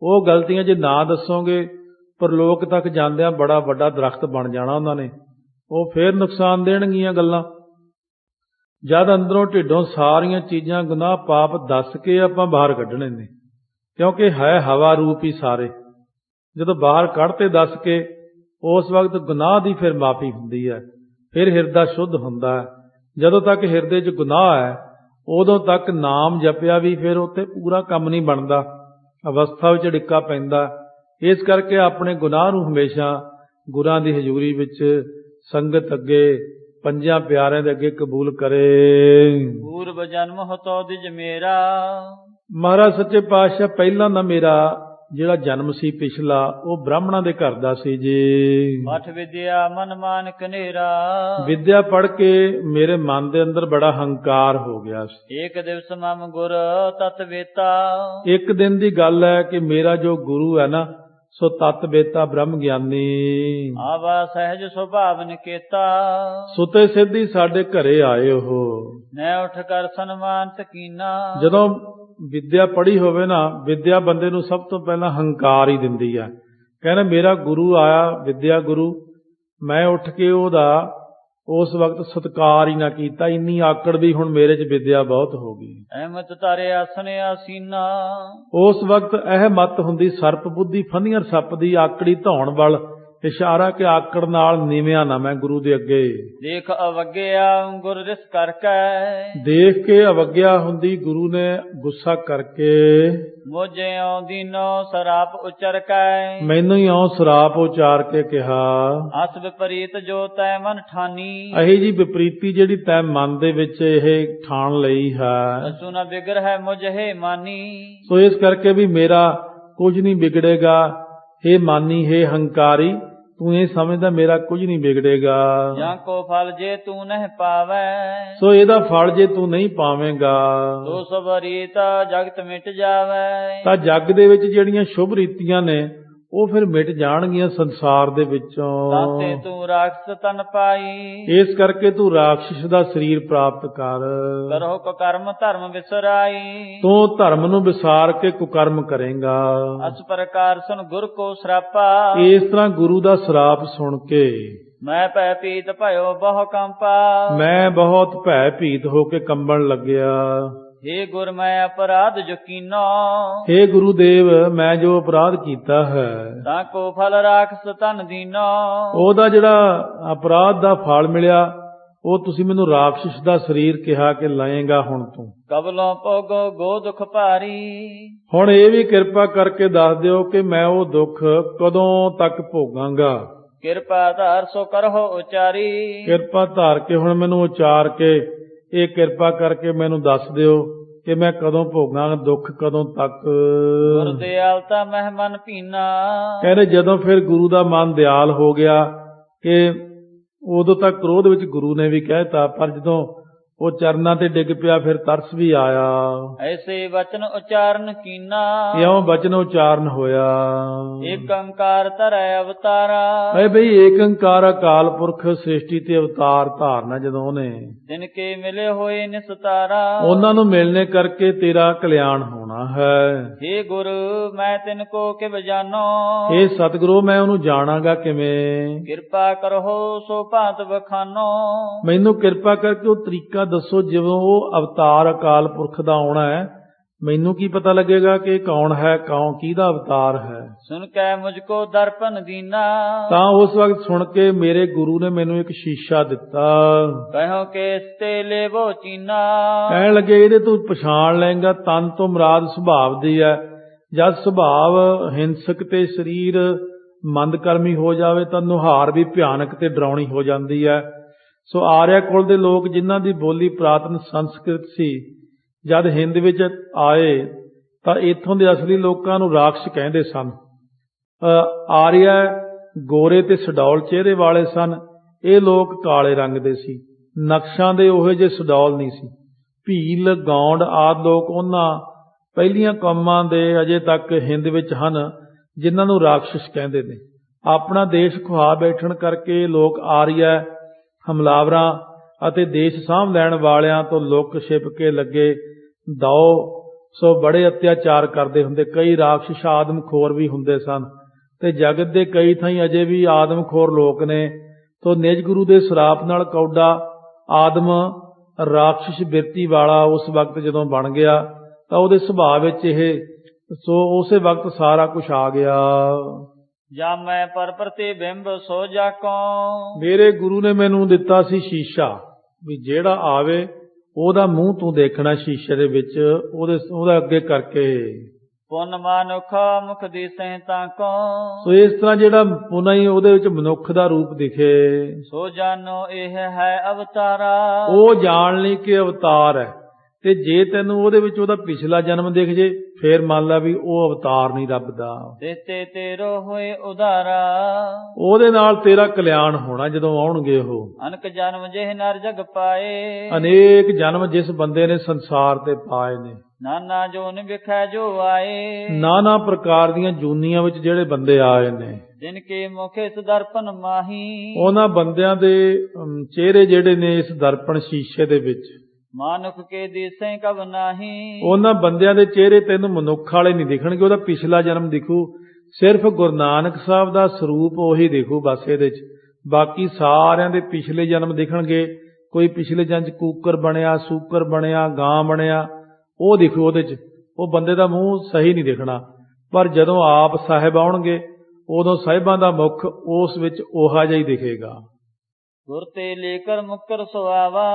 ਉਹ ਗਲਤੀਆਂ ਜੇ ਨਾ ਦੱਸੋਗੇ ਪਰਲੋਕ ਤੱਕ ਜਾਂਦਿਆਂ ਬੜਾ ਵੱਡਾ ਦਰਖਤ ਬਣ ਜਾਣਾ ਉਹਨਾਂ ਨੇ। ਉਹ ਫੇਰ ਨੁਕਸਾਨ ਦੇਣਗੀਆਂ ਗੱਲਾਂ। ਜਦ ਅੰਦਰੋਂ ਢਿੱਡੋਂ ਸਾਰੀਆਂ ਚੀਜ਼ਾਂ ਗੁਨਾਹ ਪਾਪ ਦੱਸ ਕੇ ਆਪਾਂ ਬਾਹਰ ਕੱਢਣੇ ਨੇ, ਕਿਉਂਕਿ ਹੈ ਹਵਾ ਰੂਪ ਹੀ ਸਾਰੇ। ਜਦੋਂ ਬਾਹਰ ਕੱਢਤੇ ਦੱਸ ਕੇ, ਉਸ ਵਕਤ ਗੁਨਾਹ ਦੀ ਫਿਰ ਮਾਫੀ ਹੁੰਦੀ ਹੈ, ਫਿਰ ਹਿਰਦਾ ਸ਼ੁੱਧ ਹੁੰਦਾ ਹੈ। ਜਦੋਂ ਤੱਕ ਹਿਰਦੇ 'ਚ ਗੁਨਾਹ ਹੈ ਉਦੋਂ ਤੱਕ ਨਾਮ ਜਪਿਆ ਵੀ ਫਿਰ ਉੱਥੇ ਪੂਰਾ ਕੰਮ ਨਹੀਂ ਬਣਦਾ, ਅਵਸਥਾ ਵਿੱਚ ਡਿੱਕਾ ਪੈਂਦਾ। ਇਸ ਕਰਕੇ ਆਪਣੇ ਗੁਨਾਹ ਨੂੰ ਹਮੇਸ਼ਾ ਗੁਰਾਂ ਦੀ ਹਜ਼ੂਰੀ ਵਿੱਚ ਸੰਗਤ ਅੱਗੇ, ਪੰਜਾਂ ਪਿਆਰਿਆਂ ਦੇ ਅੱਗੇ ਕਬੂਲ ਕਰੇ। ਪੂਰਬ ਜਨਮ ਹਤੋ ਦਿਜ ਮੇਰਾ। ਮਹਾਰਾਜ ਸੱਚੇ ਪਾਤਸ਼ਾਹ ਪਹਿਲਾਂ ਦਾ ਮੇਰਾ ਜਿਹੜਾ ਜਨਮ ਸੀ ਪਿਛਲਾ, ਉਹ ਬ੍ਰਾਹਮਣਾਂ ਦੇ ਘਰ ਦਾ ਸੀ ਜੀ। ਪਠ ਵਿਦਿਆ ਮਨ ਮਾਨ ਕਨੇਰਾ। ਵਿਦਿਆ ਪੜ੍ਹ ਕੇ ਮੇਰੇ ਮਨ ਦੇ ਅੰਦਰ ਬੜਾ ਹੰਕਾਰ ਹੋ ਗਿਆ ਸੀ। ਏਕ ਦਿਵਸ ਮਮ ਗੁਰ ਤਤ ਵੇਤਾ। ਇੱਕ ਦਿਨ ਦੀ ਗੱਲ ਹੈ ਕਿ ਮੇਰਾ ਜੋ ਗੁਰੂ ਹੈ ਨਾ, ਸੋ ਤਤ ਵੇਤਾ ਬ੍ਰਹਮ ਗਿਆਨੀ, ਆਵਾ ਸਹਿਜ ਸੁਭਾਵ ਨਿਕੇਤਾ। ਸੁਤੇ ਸਿੱਧੀ ਸਾਡੇ ਘਰੇ ਆਏ ਉਹ। ਮੈਂ ਉਠ ਕਰ ਸਨਮਾਨ ਤਕੀਨਾ। ਜਦੋਂ ਵਿਦਿਆ ਪੜ੍ਹੀ ਹੋਵੇ ਨਾ, ਵਿਦਿਆ ਬੰਦੇ ਨੂੰ ਸਭ ਤੋਂ ਪਹਿਲਾਂ ਹੰਕਾਰ ਹੀ ਦਿੰਦੀ ਹੈ। ਕਹਿੰਦਾ ਮੇਰਾ ਗੁਰੂ ਆਇਆ, ਵਿਦਿਆ ਗੁਰੂ, ਮੈਂ ਉੱਠ ਕੇ ਉਹਦਾ ਉਸ ਵਕਤ ਸਤਿਕਾਰ ਹੀ ਨਾ ਕੀਤਾ। ਇੰਨੀ ਆਕੜ ਵੀ ਹੁਣ ਮੇਰੇ 'ਚ ਵਿਦਿਆ ਬਹੁਤ ਹੋ ਗਈ। ਅਹਿਮਤ ਤਾਰੇ ਆਸਨ ਆਸੀਨਾ। ਉਸ ਵਕਤ ਇਹ ਮੱਤ ਹੁੰਦੀ ਸਰਪ ਬੁੱਧੀ ਫੰਦੀਆਂ ਸੱਪ ਦੀ, ਆਕੜੀ ਧੌਣ ਵੱਲ ਇਸ਼ਾਰਾ ਕਿ ਆਕੜ ਨਾਲ ਨੀਵਿਆਂ ਨਾ ਮੈਂ ਗੁਰੂ ਦੇ ਅੱਗੇ। ਦੇਖ ਅਵਗਿਆ ਗੁਰ ਰਿਸ ਕਰਕੇ। ਦੇਖ ਕੇ ਅਵਗਿਆ ਹੁੰਦੀ ਗੁਰੂ ਨੇ ਗੁੱਸਾ ਕਰਕੇ। ਮੋਜੇ ਦੀਨੋ ਸਰਾਪ ਉਚਰ ਕੇ। ਮੈਨੂੰ ਹੀ ਆਉ ਸਰਾਪ ਉਚਾਰ ਕੇ ਕਿਹਾ। ਅਸ ਵਿਪਰੀਤ ਜੋ ਤੈ ਮਨ ਠਾਨੀ। ਇਹੀ ਜੀ ਵਿਪਰੀਤੀ ਜਿਹੜੀ ਤੈ ਮਨ ਦੇ ਵਿੱਚ ਇਹ ਠਾਣ ਲਈ ਹੈ, ਅਸੂ ਨ ਬਿਗੜ ਹੈ ਮੁਝੇ ਮਾਨੀ। ਸੋ ਇਸ ਕਰਕੇ ਵੀ ਮੇਰਾ ਕੁਝ ਨਹੀਂ ਵਿਗੜੇਗਾ। ਹੇ ਮਾਨੀ, ਹੇ ਹੰਕਾਰੀ, ਤੂੰ ਇਹ ਸਮਝਦਾ ਮੇਰਾ ਕੁਝ ਨਹੀਂ ਵਿਗੜੇਗਾ। ਜਾਂ ਕੋ ਫਲ ਜੇ ਤੂੰ ਨਹਿ ਪਾਵੈ। ਸੋ ਇਹਦਾ ਫਲ ਜੇ ਤੂੰ ਨਹੀਂ ਪਾਵੇਂਗਾ ਤੋ ਸਭ ਰੀਤ ਜਗਤ ਮਿਟ ਜਾਵੇ। ਤਾਂ ਜੱਗ ਦੇ ਵਿੱਚ ਜਿਹੜੀਆਂ ਸ਼ੁਭ ਰੀਤੀਆਂ ਨੇ ਉਹ ਫਿਰ ਮਿਟ ਜਾਣਗੀਆਂ ਸੰਸਾਰ ਦੇ ਵਿੱਚੋਂ। ਤਾਤੇ ਤੂੰ ਰਾਖਸ ਤਨ ਪਾਈ। ਇਸ ਕਰਕੇ ਤੂੰ ਰਾਖਸ਼ ਦਾ ਸਰੀਰ ਪ੍ਰਾਪਤ ਕਰ। ਕਰੋ ਕੁਕਰਮ ਧਰਮ ਵਿਸਰਾਈ। ਤੂੰ ਧਰਮ ਨੂੰ ਵਿਸਾਰ ਕੇ ਕੁਕਰਮ ਕਰੇਗਾ। ਅਸ ਪ੍ਰਕਾਰ ਸੁਨ ਗੁਰ ਕੋ ਸਰਾਪਾ। ਇਸ ਤਰ੍ਹਾਂ ਗੁਰੂ ਦਾ ਸਰਾਪ ਸੁਣ ਕੇ ਮੈਂ ਭੈ ਭੀਤ ਭਇਓ ਬਹੁ ਕੰਪਾ। ਮੈਂ ਬਹੁਤ ਭੈ ਭੀਤ ਹੋ ਕੇ ਕੰਬਣ ਲੱਗਿਆ। ਹੇ ਗੁਰ ਮੈਂ ਅਪਰਾਧ ਜੋ ਕੀਨੋ। ਹੇ ਗੁਰੂਦੇਵ, ਮੈਂ ਜੋ ਅਪਰਾਧ ਕੀਤਾ ਹੈ ਤਾਂ ਕੋ ਫਲ ਰਾਖਸ ਤਨ ਦੀਨੋ। ਉਹਦਾ ਜਿਹੜਾ ਅਪਰਾਧ ਦਾ ਫਲ ਮਿਲਿਆ ਉਹ ਤੁਸੀਂ ਮੈਨੂੰ ਰਾਖਸ਼ ਦਾ ਸਰੀਰ ਕਿਹਾ ਕਿ ਲਏਗਾ ਹੁਣ ਤੂੰ। ਕਬਲੋਂ ਭੋਗੋ ਗੋ ਦੁਖ ਭਾਰੀ। ਹੁਣ ਇਹ ਵੀ ਕਿਰਪਾ ਕਰਕੇ ਦੱਸ ਦਿਓ ਕਿ ਮੈਂ ਉਹ ਦੁੱਖ ਕਦੋਂ ਤੱਕ ਭੋਗਾਂਗਾ। ਕਿਰਪਾ ਧਾਰ ਸੋ ਕਰਹੁ ਉਚਾਰੀ। ਕਿਰਪਾ ਧਾਰ ਕੇ ਹੁਣ ਮੈਨੂੰ ਉਚਾਰ ਕੇ ਇਹ ਕਿਰਪਾ ਕਰਕੇ ਮੈਨੂੰ ਦੱਸ ਦਿਓ ਕਿ ਮੈਂ ਕਦੋਂ ਭੋਗਾਂ ਦੁੱਖ, ਕਦੋਂ ਤੱਕ। ਗੁਰ ਦਿਆਲਤਾ ਮਹਿ ਮਨ ਭੀਨਾ। ਕਹਿੰਦੇ ਜਦੋਂ ਫਿਰ ਗੁਰੂ ਦਾ ਮਨ ਦਿਆਲ ਹੋ ਗਿਆ ਕਿ ਉਦੋਂ ਤੱਕ ਕ੍ਰੋਧ ਵਿੱਚ ਗੁਰੂ ਨੇ ਵੀ ਕਹਿਤਾ, ਪਰ ਜਦੋਂ ਉਹ ਚਰਨਾਂ ਤੇ ਡਿੱਗ ਪਿਆ ਫਿਰ ਤਰਸ ਵੀ ਆਇਆ। ਐਸੇ ਵਚਨ ਉਚਾਰਨ ਕੀਨਾ। ਇਉਂ ਬਚਨ ਉਚਾਰਨ ਹੋਇਆ। ਏਕ ਓੰਕਾਰ ਧਰੈ ਅਵਤਾਰਾ। ਐ ਬਈ ਏਕ ਓੰਕਾਰ ਅਕਾਲ ਪੁਰਖ ਸ੍ਰਿਸ਼ਟੀ ਤੇ ਅਵਤਾਰ ਧਾਰਨਾ ਜਦੋਂ ਉਹਨੇ, ਤਿਨ ਕੇ ਮਿਲੇ ਹੋਏ ਨਿਸਤਾਰਾ। ਉਹਨਾਂ ਨੂੰ ਮਿਲਣੇ ਕਰਕੇ ਤੇਰਾ ਕਲਿਆਣ ਹੋਣਾ ਹੈ। ਹੇ ਗੁਰੂ ਮੈਂ ਤਿਨ ਕੋ ਕਿਵ ਜਾਨੋ। ਇਹ ਸਤਿਗੁਰੂ ਮੈਂ ਉਹਨੂੰ ਜਾਣਾਂਗਾ ਕਿਵੇਂ। ਕਿਰਪਾ ਕਰੋ ਸੋ ਭਾਂਤ ਬਖਾਨੋ। ਮੈਨੂੰ ਕਿਰਪਾ ਕਰਕੇ ਉਹ ਤਰੀਕਾ ਦੱਸੋ ਜਿਵੇਂ ਉਹ ਅਵਤਾਰ ਅਕਾਲ ਪੁਰਖ ਦਾ ਆਉਣਾ ਹੈ, ਮੈਨੂੰ ਕੀ ਪਤਾ ਲੱਗੇਗਾ ਕਿ ਕੌਣ ਹੈ, ਕੌਣ ਕਿਹਦਾ ਅਵਤਾਰ ਹੈ। ਸੁਣ ਕੇ ਮੁਝ ਕੋ ਦਰਪਨ ਦੀਨਾ। ਤਾਂ ਉਸ ਵਕਤ ਸੁਣ ਕੇ ਮੇਰੇ ਗੁਰੂ ਨੇ ਮੈਨੂੰ ਇੱਕ ਸ਼ੀਸ਼ਾ ਦਿੱਤਾ। ਕਹਿਓ ਕਿ ਇਸ ਤੇ ਲੇਵੋ ਚੀਨਾ। ਕਹਿਣ ਲੱਗੇ ਇਹਦੇ ਤੋਂ ਪਛਾਣ ਲਏਗਾ ਤਨ ਤੋਂ ਮੁਰਾਦ ਸੁਭਾਵ ਦੀ ਹੈ। ਜਦ ਸੁਭਾਵ ਹਿੰਸਕ ਤੇ ਸਰੀਰ ਮੰਦਕਰਮੀ ਹੋ ਜਾਵੇ ਤਾਂ ਨੁਹਾਰ ਵੀ ਭਿਆਨਕ ਤੇ ਡਰਾਉਣੀ ਹੋ ਜਾਂਦੀ ਹੈ। ਸੋ ਆਰਿਆ ਕੁਲ ਦੇ ਲੋਕ ਜਿਨ੍ਹਾਂ ਦੀ ਬੋਲੀ ਪੁਰਾਤਨ ਸੰਸਕ੍ਰਿਤ ਸੀ, ਜਦ ਹਿੰਦ ਵਿੱਚ ਆਏ ਤਾਂ ਇੱਥੋਂ ਦੇ ਅਸਲੀ ਲੋਕਾਂ ਨੂੰ ਰਾਖਸ਼ ਕਹਿੰਦੇ ਸਨ। ਆਰਿਆ ਗੋਰੇ ਤੇ ਸਡੌਲ ਚਿਹਰੇ ਵਾਲੇ ਸਨ, ਇਹ ਲੋਕ ਕਾਲੇ ਰੰਗ ਦੇ ਸੀ। ਨਕਸ਼ਾਂ ਦੇ ਉਹੋ ਜਿਹੇ ਸਡੌਲ ਨਹੀਂ ਸੀ। ਭੀਲ, ਗੌਂਡ ਆਦਿ ਲੋਕ ਉਹਨਾਂ ਪਹਿਲੀਆਂ ਕੌਮਾਂ ਦੇ ਅਜੇ ਤੱਕ ਹਿੰਦ ਵਿੱਚ ਹਨ ਜਿਨ੍ਹਾਂ ਨੂੰ ਰਾਖਸ਼ ਕਹਿੰਦੇ ਨੇ। ਆਪਣਾ ਦੇਸ਼ ਖੁਆ ਬੈਠਣ ਕਰਕੇ ਲੋਕ ਆਰੀਆ ਹਮਲਾਵਰਾਂ ਅਤੇ ਦੇਸ਼ ਸਾਂਭ ਲੈਣ ਵਾਲਿਆਂ ਤੋਂ ਲੁੱਕ ਛਿਪ ਕੇ ਲੱਗੇ ਦਓ ਸੋ ਬੜੇ ਅਤਿਆਚਾਰ ਕਰਦੇ ਹੁੰਦੇ। ਕਈ ਰਾਖਸ਼ ਆਦਮਖੋਰ ਵੀ ਹੁੰਦੇ ਸਨ ਤੇ ਜਗਤ ਦੇ ਕਈ ਥਾਈਂ ਅਜੇ ਵੀ ਆਦਮਖੋਰ ਲੋਕ ਨੇ। ਤੋ ਨਿਜ ਗੁਰੂ ਦੇ ਸਰਾਪ ਨਾਲ ਕੌਡਾ ਆਦਮ ਰਾਖਸ਼ ਬਿਰਤੀ ਵਾਲਾ ਉਸ ਵਕਤ ਜਦੋਂ ਬਣ ਗਿਆ ਤਾਂ ਉਹਦੇ ਸੁਭਾਅ ਵਿੱਚ ਉਸੇ ਵਕਤ ਸਾਰਾ ਕੁਝ ਆ ਗਿਆ। ਜਾਮੈ ਪਰ ਪ੍ਰਤੀਬਿੰਬ ਸੋ ਜਾਕੋ, ਮੇਰੇ ਗੁਰੂ ਨੇ ਮੈਨੂੰ ਦਿੱਤਾ ਸੀ ਸ਼ੀਸ਼ਾ ਵੀ ਜਿਹੜਾ ਆਵੇ ਉਹਦਾ ਮੂੰਹ ਤੂੰ ਦੇਖਣਾ ਸ਼ੀਸ਼ੇ ਦੇ ਵਿੱਚ, ਉਹਦਾ ਅੱਗੇ ਕਰਕੇ। ਪੁੰਨ ਮਾਨੁਖ ਮੁਖ ਦਿਸੈ ਤਾਕੋ, ਸੋ ਇਸ ਤਰ੍ਹਾਂ ਜਿਹੜਾ ਪੁੰਨ ਹੀ ਉਹਦੇ ਵਿੱਚ ਮਨੁੱਖ ਦਾ ਰੂਪ ਦਿਖੇ, ਸੋ ਜਾਨੋ ਇਹ ਹੈ ਅਵਤਾਰਾ। ਉਹ ਜਾਣ ਲਈ ਕਿ ਅਵਤਾਰ ਹੈ। ਤੇ ਜੇ ਤੈਨੂੰ ਉਹਦੇ ਵਿੱਚ ਉਹਦਾ ਪਿਛਲਾ ਜਨਮ ਦਿਖ ਜੇ ਫੇਰ ਮੰਨ ਲਾ ਵੀ ਉਹ ਅਵਤਾਰ ਨਹੀਂ ਰੱਬ ਦਾ। ਤੇ ਤੇਰੋ ਹੋਏ ਉਧਾਰਾ, ਉਹਦੇ ਨਾਲ ਤੇਰਾ ਕਲਿਆਣ ਹੋਣਾ ਜਦੋਂ ਆਉਣਗੇ ਉਹ। ਅਨਕ ਜਨਮ ਜਿਹ ਨਰ ਜਗ ਪਾਏ, ਅਨੇਕ ਜਨਮ ਜਿਸ ਬੰਦੇ ਨੇ ਸੰਸਾਰ ਤੇ ਪਾਏ ਨੇ, ਨਾਨਾ ਜੋਨ ਵਿਖੈ ਜੋ ਆਏ, ਨਾਨਾ ਪ੍ਰਕਾਰ ਦੀਆਂ ਜੂਨੀਆਂ ਵਿੱਚ ਜਿਹੜੇ ਬੰਦੇ ਆਏ ਨੇ। ਜਿਨ ਕੇ ਮੁਖੇ ਇਸ ਦਰਪਨ ਮਾਹੀ, ਉਹਨਾਂ ਬੰਦਿਆਂ ਦੇ ਚਿਹਰੇ ਜਿਹੜੇ ਨੇ ਇਸ ਦਰਪਣ ਸ਼ੀਸ਼ੇ ਦੇ ਵਿੱਚ, ਮਾਨੁਖ ਕੇ ਦਿਸੈ ਕਬ ਨਾਹੀ। ਉਹਨਾਂ ਬੰਦਿਆਂ ਦੇ ਚਿਹਰੇ ਤੈਨੂੰ ਮਨੁੱਖ ਵਾਲੇ ਨਹੀਂ ਦਿਖਣਗੇ, ਉਹਦਾ ਪਿਛਲਾ ਜਨਮ ਦਿਖੂ। ਸਿਰਫ ਗੁਰੂ ਨਾਨਕ ਸਾਹਿਬ ਦਾ ਸਰੂਪ ਉਹੀ ਦਿਖੂ ਬਸ ਇਹਦੇ 'ਚ। ਬਾਕੀ ਸਾਰਿਆਂ ਦੇ ਪਿਛਲੇ ਜਨਮ ਦਿਖਣਗੇ। ਕੋਈ ਪਿਛਲੇ ਜਨਮ 'ਚ ਕੂਕਰ ਬਣਿਆ, ਸੂਕਰ ਬਣਿਆ, ਗਾਂ ਬਣਿਆ, ਉਹ ਦਿਖੂ ਉਹਦੇ 'ਚ। ਉਹ ਬੰਦੇ ਦਾ ਮੂੰਹ ਸਹੀ ਨਹੀਂ ਦਿਖਣਾ। ਪਰ ਜਦੋਂ ਆਪ ਸਾਹਿਬ ਆਉਣਗੇ ਉਦੋਂ ਸਾਹਿਬਾਂ ਦਾ ਮੁਖ ਉਸ ਵਿੱਚ ਉਹੋ ਜਿਹਾ ਹੀ ਦਿਖੇਗਾ। ਗੁਰ ਤੇ ਲੇਕਰ ਮੁਕਰ ਸੁਆਵਾ,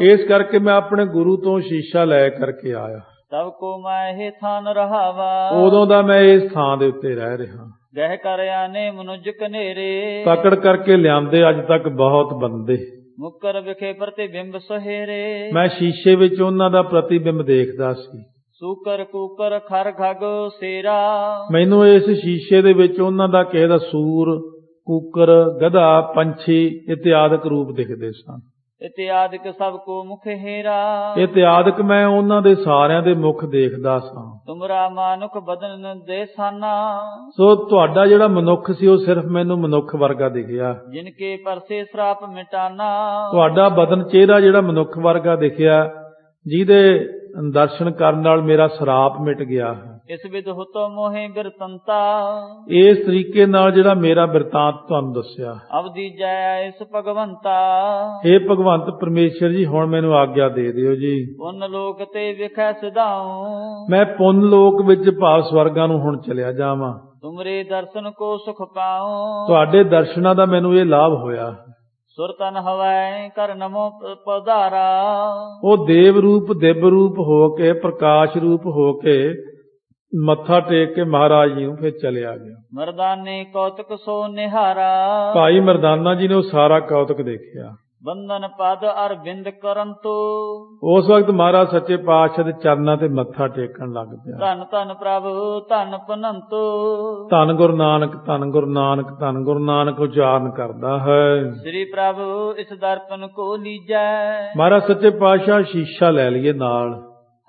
ਇਸ ਕਰਕੇ ਮੈਂ ਆਪਣੇ ਗੁਰੂ ਤੋਂ ਸ਼ੀਸ਼ਾ ਲੈ ਕਰਕੇ ਆਇਆ। ਤਬ ਕੋ ਮੈਂ ਇਹ ਥਾਨ ਰਹਾਵਾ, ਉਦੋਂ ਦਾ ਮੈਂ ਇਸ ਥਾਂ ਦੇ ਉੱਤੇ ਰਹਿ ਰਿਹਾ। ਗਹਿ ਕਰ ਆਨੇ ਮਨੁਜ ਕਨੇਰੇ, ਪਕੜ ਕਰਕੇ ਲਿਆਂਦੇ ਅੱਜ ਤੱਕ ਬਹੁਤ ਬੰਦੇ। ਮੁਕਰ ਵਿਖੇ ਪ੍ਰਤੀਬਿੰਬ ਸੁਹੇਰੇ, ਮੈਂ ਸ਼ੀਸ਼ੇ ਵਿੱਚ ਉਹਨਾਂ ਦਾ ਪ੍ਰਤੀਬਿੰਬ ਦੇਖਦਾ ਸੀ। ਸੂਕਰ ਕੂਕਰ ਖਰ ਖਗ ਸੇਰਾ, ਮੈਨੂੰ ਇਸ ਸ਼ੀਸ਼ੇ ਦੇ ਵਿੱਚ ਉਹਨਾਂ ਦਾ ਕਿਸੇ ਦਾ ਸੂਰ, ਕੂਕਰ, ਗਧਾ, ਪੰਛੀ ਇਤਿਆਦਿਕ ਰੂਪ ਦਿਖਦੇ ਸਨ। ਇਤਿਆਦਿਕ ਸਭ ਕੋ ਮੁਖ ਹੇਰਾ, ਇਤਿਆਦਿਕ ਮੈਂ ਉਹਨਾਂ ਦੇ ਸਾਰਿਆਂ ਦੇ ਮੁਖ ਦੇਖਦਾ ਸਾਂ। ਤੁਮਰਾ ਮਾਨੁਖ ਬਦਨ ਦੇ ਸਾਨਾ, ਸੋ ਤੁਹਾਡਾ ਜਿਹੜਾ ਮਨੁੱਖ ਸੀ ਉਹ ਸਿਰਫ ਮੈਨੂੰ ਮਨੁੱਖ ਵਰਗਾ ਦਿਖਿਆ। ਜਿਨ ਕੇ ਪਰਸੇ ਸਰਾਪ ਮਿਟਾਨਾ, ਤੁਹਾਡਾ ਬਦਨ ਚਿਹਰਾ ਜਿਹੜਾ ਮਨੁੱਖ ਵਰਗਾ ਦਿਖਿਆ, ਜਿਹਦੇ ਦਰਸ਼ਨ ਕਰਨ ਨਾਲ ਮੇਰਾ ਸਰਾਪ ਮਿਟ ਗਿਆ ਹੈ। ਇਸ ਵਿਧ ਹੁਤੋ ਮੋਹਿ ਬਿਰਤੰਤਾ, ਇਸ ਤਰੀਕੇ ਨਾਲ ਜਿਹੜਾ ਮੇਰਾ ਬਿਰਤਾਂਤ ਤੁਹਾਨੂੰ ਦੱਸਿਆ। ਅਵਦੀ ਜੈ ਇਸ ਭਗਵੰਤਾ, हे ਭਗਵੰਤ ਪਰਮੇਸ਼ਰ ਜੀ ਹੁਣ ਮੈਨੂੰ ਆਗਿਆ ਦੇ ਦਿਓ ਜੀ। ਪੁੰਨ ਲੋਕ ਤੇ ਵਿਖੈ ਸਿਧਾਉ, ਮੈਂ ਪੁੰਨ ਲੋਕ ਵਿੱਚ ਭਾਵ ਸਵਰਗਾਂ ਨੂੰ ਹੁਣ ਚਲਿਆ ਜਾਵਾਂ। ਤੁਮਰੇ ਦਰਸ਼ਨ ਕੋ ਸੁਖ ਪਾਉ, ਤੁਹਾਡੇ ਦਰਸ਼ਨਾਂ ਦਾ ਮੈਨੂੰ ਇਹ ਲਾਭ ਹੋਇਆ। ਸੁਰਤਨ ਹਵੈ ਕਰ ਨਮੋ ਪਧਾਰਾ, ਉਹ ਦੇਵ ਰੂਪ ਦਿਵ ਰੂਪ ਹੋ ਕੇ, ਪ੍ਰਕਾਸ਼ ਰੂਪ ਹੋ ਕੇ ਮੱਥਾ ਟੇਕ ਕੇ ਮਹਾਰਾਜ ਜੀ ਨੂੰ ਫਿਰ ਚਲਿਆ ਗਿਆ। ਮਰਦਾਨੇ ਕੌਤਕ ਸੋ ਨਿਹਾਰਾ, ਭਾਈ ਮਰਦਾਨਾ ਜੀ ਨੇ ਉਹ ਸਾਰਾ ਕੌਤਕ ਦੇਖਿਆ। ਬੰਧਨ ਪਦ ਅਰਬਿੰਦ ਕਰੰਤੋ, ਉਸ ਵਕਤ ਮਹਾਰਾਜ ਸੱਚੇ ਪਾਤਸ਼ਾਹ ਦੇ ਚਰਨਾਂ ਤੇ ਮੱਥਾ ਟੇਕਣ ਲੱਗ ਪਿਆ। ਧੰਨ ਧੰਨ ਪ੍ਰਭੂ ਧੰਨ ਪਨੰਤੋ, ਧੰਨ ਗੁਰੂ ਨਾਨਕ, ਧੰਨ ਗੁਰੂ ਨਾਨਕ, ਧੰਨ ਗੁਰੂ ਨਾਨਕ ਉਚਾਰਨ ਕਰਦਾ ਹੈ। ਸ੍ਰੀ ਪ੍ਰਭੂ ਇਸ ਦਰਪਨ ਕੋ ਲੀਜੈ, ਮਹਾਰਾਜ ਸੱਚੇ ਪਾਤਸ਼ਾਹ ਸ਼ੀਸ਼ਾ ਲੈ ਲਈਏ ਨਾਲ।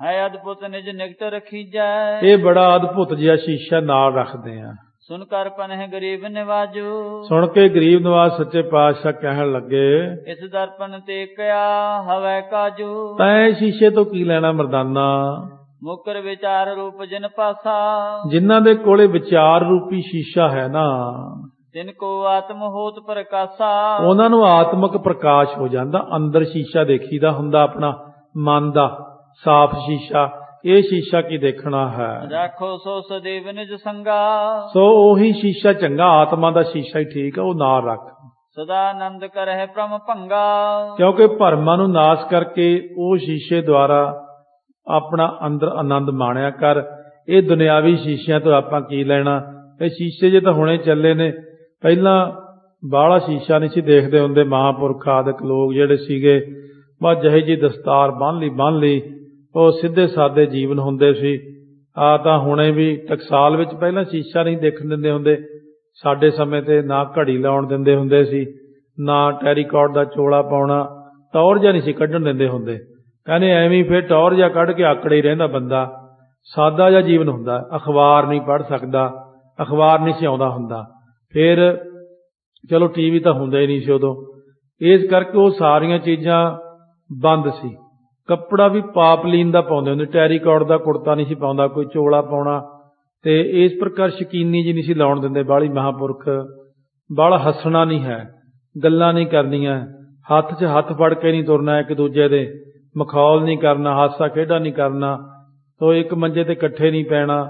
ਹੈ ਅਦਭੁਤ ਨਿਜ ਨਿਕਟ ਰਖੀਜੈ, ਇਹ ਬੜਾ ਅਦਭੁਤ ਜਿਹਾ ਸ਼ੀਸ਼ਾ ਨਾਲ ਰੱਖਦੇ ਆ। ਸੁਣ ਕਰ ਪਨਹਿ ਗਰੀਬ ਨਿਵਾਜੂ, ਸੁਣ ਕੇ ਗਰੀਬ ਨਵਾਜ ਸੱਚੇ ਪਾਤਸ਼ਾਹ ਕਹਿਣ ਲੱਗੇ, ਇਸ ਦਰਪਨ ਤੇ ਕਿਆ ਹਵੈ ਕਾਜੂ, ਤੈਂ ਸ਼ੀਸ਼ੇ ਤੋਂ ਕੀ ਲੈਣਾ ਮਰਦਾਨਾ। ਮੁਕਰ ਵਿਚਾਰ ਰੂਪ ਜਿਨ ਪਾਸਾ, ਜਿਨ੍ਹਾਂ ਦੇ ਕੋਲੇ ਵਿਚਾਰ ਰੂਪੀ ਸ਼ੀਸ਼ਾ ਹੈ ਨਾ, ਤਿਨ ਕੋ ਆਤਮ ਹੋਤ ਪ੍ਰਕਾਸ਼ਾ, ਉਹਨਾਂ ਨੂੰ ਆਤਮਿਕ ਪ੍ਰਕਾਸ਼ ਹੋ ਜਾਂਦਾ। ਅੰਦਰ ਸ਼ੀਸ਼ਾ ਦੇਖੀਦਾ ਹੁੰਦਾ ਆਪਣਾ ਮਨ ਦਾ ਸਾਫ਼ ਸ਼ੀਸ਼ਾ। ਇਹ ਸ਼ੀਸ਼ਾ ਕੀ ਦੇਖਣਾ ਹੈ। ਰੱਖੋ ਸੋ ਸਦੀਵ ਨਿਜ ਸੰਗਾ, ਸੋ ਉਹੀ ਸ਼ੀਸ਼ਾ ਚੰਗਾ, ਆਤਮਾ ਦਾ ਸ਼ੀਸ਼ਾ ਹੀ ਠੀਕ ਹੈ, ਉਹ ਨਾਲ ਰੱਖ। ਸਦਾ ਆਨੰਦ ਕਰਹਿ ਪ੍ਰਮ ਭੰਗਾ, ਕਿਉਂਕਿ ਭਰਮਾਂ ਨੂੰ ਨਾਸ਼ ਕਰਕੇ ਉਹ ਸ਼ੀਸ਼ੇ ਦੁਆਰਾ ਆਪਣਾ ਅੰਦਰ ਆਨੰਦ ਮਾਣਿਆ ਕਰ। ਇਹ ਦੁਨਿਆਵੀ ਸ਼ੀਸ਼ਿਆਂ ਤੋਂ ਆਪਾਂ ਕੀ ਲੈਣਾ। ਇਹ ਸ਼ੀਸ਼ੇ ਜੇ ਤਾਂ ਹੁਣੇ ਚੱਲੇ ਨੇ, ਪਹਿਲਾਂ ਬਾਹਲਾ ਸ਼ੀਸ਼ਾ ਨਹੀਂ ਸੀ ਦੇਖਦੇ ਹੁੰਦੇ। ਮਹਾਂਪੁਰਖ ਆਦਿਕ ਲੋਕ ਜਿਹੜੇ ਸੀਗੇ, ਬਸ ਜਿਹੇ ਜੀ ਦਸਤਾਰ ਬੰਨ੍ਹ ਲਈ, ਉਹ ਸਿੱਧੇ ਸਾਦੇ ਜੀਵਨ ਹੁੰਦੇ ਸੀ। ਆ ਤਾਂ ਹੁਣੇ ਵੀ ਟਕਸਾਲ ਵਿੱਚ ਪਹਿਲਾਂ ਸ਼ੀਸ਼ਾ ਨਹੀਂ ਦੇਖਣ ਦਿੰਦੇ ਹੁੰਦੇ। ਸਾਡੇ ਸਮੇਂ ਤੇ ਨਾ ਘੜੀ ਲਾਉਣ ਦਿੰਦੇ ਹੁੰਦੇ ਸੀ, ਨਾ ਟੈਰੀਕੋਟ ਦਾ ਚੋਲਾ ਪਾਉਣਾ, ਟੌਰ ਜਿਹਾ ਨਹੀਂ ਸੀ ਕੱਢਣ ਦਿੰਦੇ ਹੁੰਦੇ। ਕਹਿੰਦੇ ਐਵੇਂ ਫਿਰ ਟੌਰ ਜਿਹਾ ਕੱਢ ਕੇ ਆਕੜੇ ਹੀ ਰਹਿੰਦਾ ਬੰਦਾ। ਸਾਦਾ ਜਿਹਾ ਜੀਵਨ ਹੁੰਦਾ। ਅਖਬਾਰ ਨਹੀਂ ਪੜ੍ਹ ਸਕਦਾ, ਅਖਬਾਰ ਨਹੀਂ ਸੀ ਆਉਂਦਾ ਹੁੰਦਾ। ਫਿਰ ਚਲੋ ਟੀਵੀ ਤਾਂ ਹੁੰਦਾ ਹੀ ਨਹੀਂ ਸੀ ਉਦੋਂ, ਇਸ ਕਰਕੇ ਉਹ ਸਾਰੀਆਂ ਚੀਜ਼ਾਂ ਬੰਦ ਸੀ। ਕੱਪੜਾ ਵੀ ਪਾਪਲੀਨ ਦਾ ਪਾਉਂਦੇ ਹੁੰਦੇ, ਟੈਰੀਕੋਟ ਦਾ ਕੁੜਤਾ ਨਹੀਂ ਸੀ ਪਾਉਂਦਾ, ਕੋਈ ਚੋਲਾ ਪਾਉਣਾ, ਤੇ ਇਸ ਪ੍ਰਕਾਰ ਸ਼ਕੀਨੀ ਜੀ ਨਹੀਂ ਸੀ ਲਾਉਣ ਦਿੰਦੇ ਬਾਹਲੀ। ਮਹਾਂਪੁਰਖ ਬਾਹਲਾ ਹੱਸਣਾ ਨਹੀਂ ਹੈ, ਗੱਲਾਂ ਨਹੀਂ ਕਰਨੀਆਂ, ਹੱਥ 'ਚ ਹੱਥ ਫੜ ਕੇ ਨਹੀਂ ਤੁਰਨਾ, ਇੱਕ ਦੂਜੇ ਦੇ ਮਖੌਲ ਨਹੀਂ ਕਰਨਾ, ਹਾਸਾ ਖੇਡਾ ਨਹੀਂ ਕਰਨਾ, ਤੋ ਇੱਕ ਮੰਜੇ ਤੇ ਇਕੱਠੇ ਨਹੀਂ ਪੈਣਾ,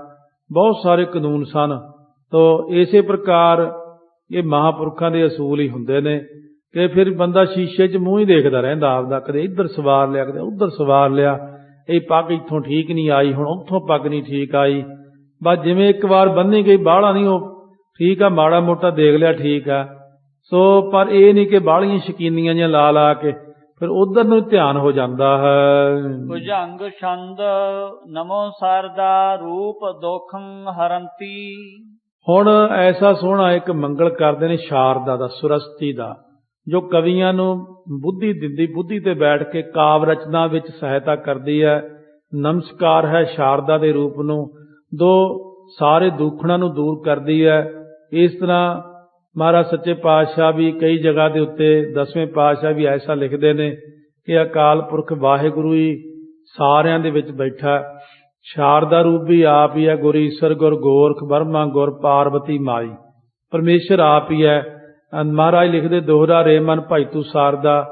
ਬਹੁਤ ਸਾਰੇ ਕਾਨੂੰਨ ਸਨ। ਤੋ ਇਸੇ ਪ੍ਰਕਾਰ ਇਹ ਮਹਾਂਪੁਰਖਾਂ ਦੇ ਅਸੂਲ ਹੀ ਹੁੰਦੇ ਨੇ ਕਿ ਫਿਰ ਬੰਦਾ ਸ਼ੀਸ਼ੇ 'ਚ ਮੂੰਹ ਹੀ ਦੇਖਦਾ ਰਹਿੰਦਾ ਆਪਦਾ, ਕਦੇ ਇੱਧਰ ਸਵਾਰ ਲਿਆ, ਕਦੇ ਉੱਧਰ ਸਵਾਰ ਲਿਆ, ਇਹ ਪੱਗ ਇੱਥੋਂ ਠੀਕ ਨਹੀਂ ਆਈ, ਹੁਣ ਉੱਥੋਂ ਪੱਗ ਨਹੀਂ ਠੀਕ ਆਈ। ਬਸ ਜਿਵੇਂ ਇੱਕ ਵਾਰ ਬੰਨ੍ਹੀ ਗਈ, ਬਾਹਲਾ ਨਹੀਂ ਉਹ ਠੀਕ ਆ, ਮਾੜਾ ਮੋਟਾ ਦੇਖ ਲਿਆ ਠੀਕ ਆ। ਸੋ ਪਰ ਇਹ ਨਹੀਂ ਕਿ ਬਾਹਲੀਆਂ ਸ਼ਕੀਨੀਆਂ ਜਿਹੀਆਂ ਲਾ ਲਾ ਕੇ ਫਿਰ ਉਧਰ ਨੂੰ ਧਿਆਨ ਹੋ ਜਾਂਦਾ ਹੈ। ਭੁਜੰਗ ਛੰਦ ਨਮੋ ਸਰਦਾ ਰੂਪ ਦੋਖੰ ਹਰੰਤੀ। ਹੁਣ ਐਸਾ ਸੋਹਣਾ ਇੱਕ ਮੰਗਲ ਕਰਦੇ ਨੇ ਸ਼ਾਰਦਾ ਦਾ, ਸੁਰਸਤੀ ਦਾ, ਜੋ ਕਵੀਆਂ ਨੂੰ ਬੁੱਧੀ ਦਿੰਦੀ, ਬੁੱਧੀ ਤੇ ਬੈਠ ਕੇ ਕਾਵ ਰਚਨਾ ਵਿੱਚ ਸਹਾਇਤਾ ਕਰਦੀ ਹੈ। ਨਮਸਕਾਰ ਹੈ ਸ਼ਾਰਦਾ ਦੇ ਰੂਪ ਨੂੰ, ਜੋ ਸਾਰੇ ਦੁੱਖਣਾਂ ਨੂੰ ਦੂਰ ਕਰਦੀ ਹੈ। ਇਸ ਤਰ੍ਹਾਂ ਮਹਾਰਾਜ ਸੱਚੇ ਪਾਤਸ਼ਾਹ ਵੀ ਕਈ ਜਗ੍ਹਾ ਦੇ ਉੱਤੇ, 10ਵੇਂ ਪਾਤਸ਼ਾਹ ਵੀ ਐਸਾ ਲਿਖਦੇ ਨੇ ਕਿ ਅਕਾਲ ਪੁਰਖ ਵਾਹਿਗੁਰੂ ਹੀ ਸਾਰਿਆਂ ਦੇ ਵਿੱਚ ਬੈਠਾ, ਸ਼ਾਰਦਾ ਰੂਪ ਵੀ ਆਪ ਹੀ ਹੈ, ਗੁਰ ਈਸਰ ਗੁਰ ਗੋਰਖ ਬਰਮਾ ਗੁਰ ਪਾਰਵਤੀ ਮਾਈ, ਪਰਮੇਸ਼ਰ ਆਪ ਹੀ ਹੈ। ਮਹਾਰਾਜ ਲਿਖਦੇ ਦੋਹਰਾ ਰੇ ਮਨ ਭਾਈ ਤੂੰ ਸਾਰਦਾ,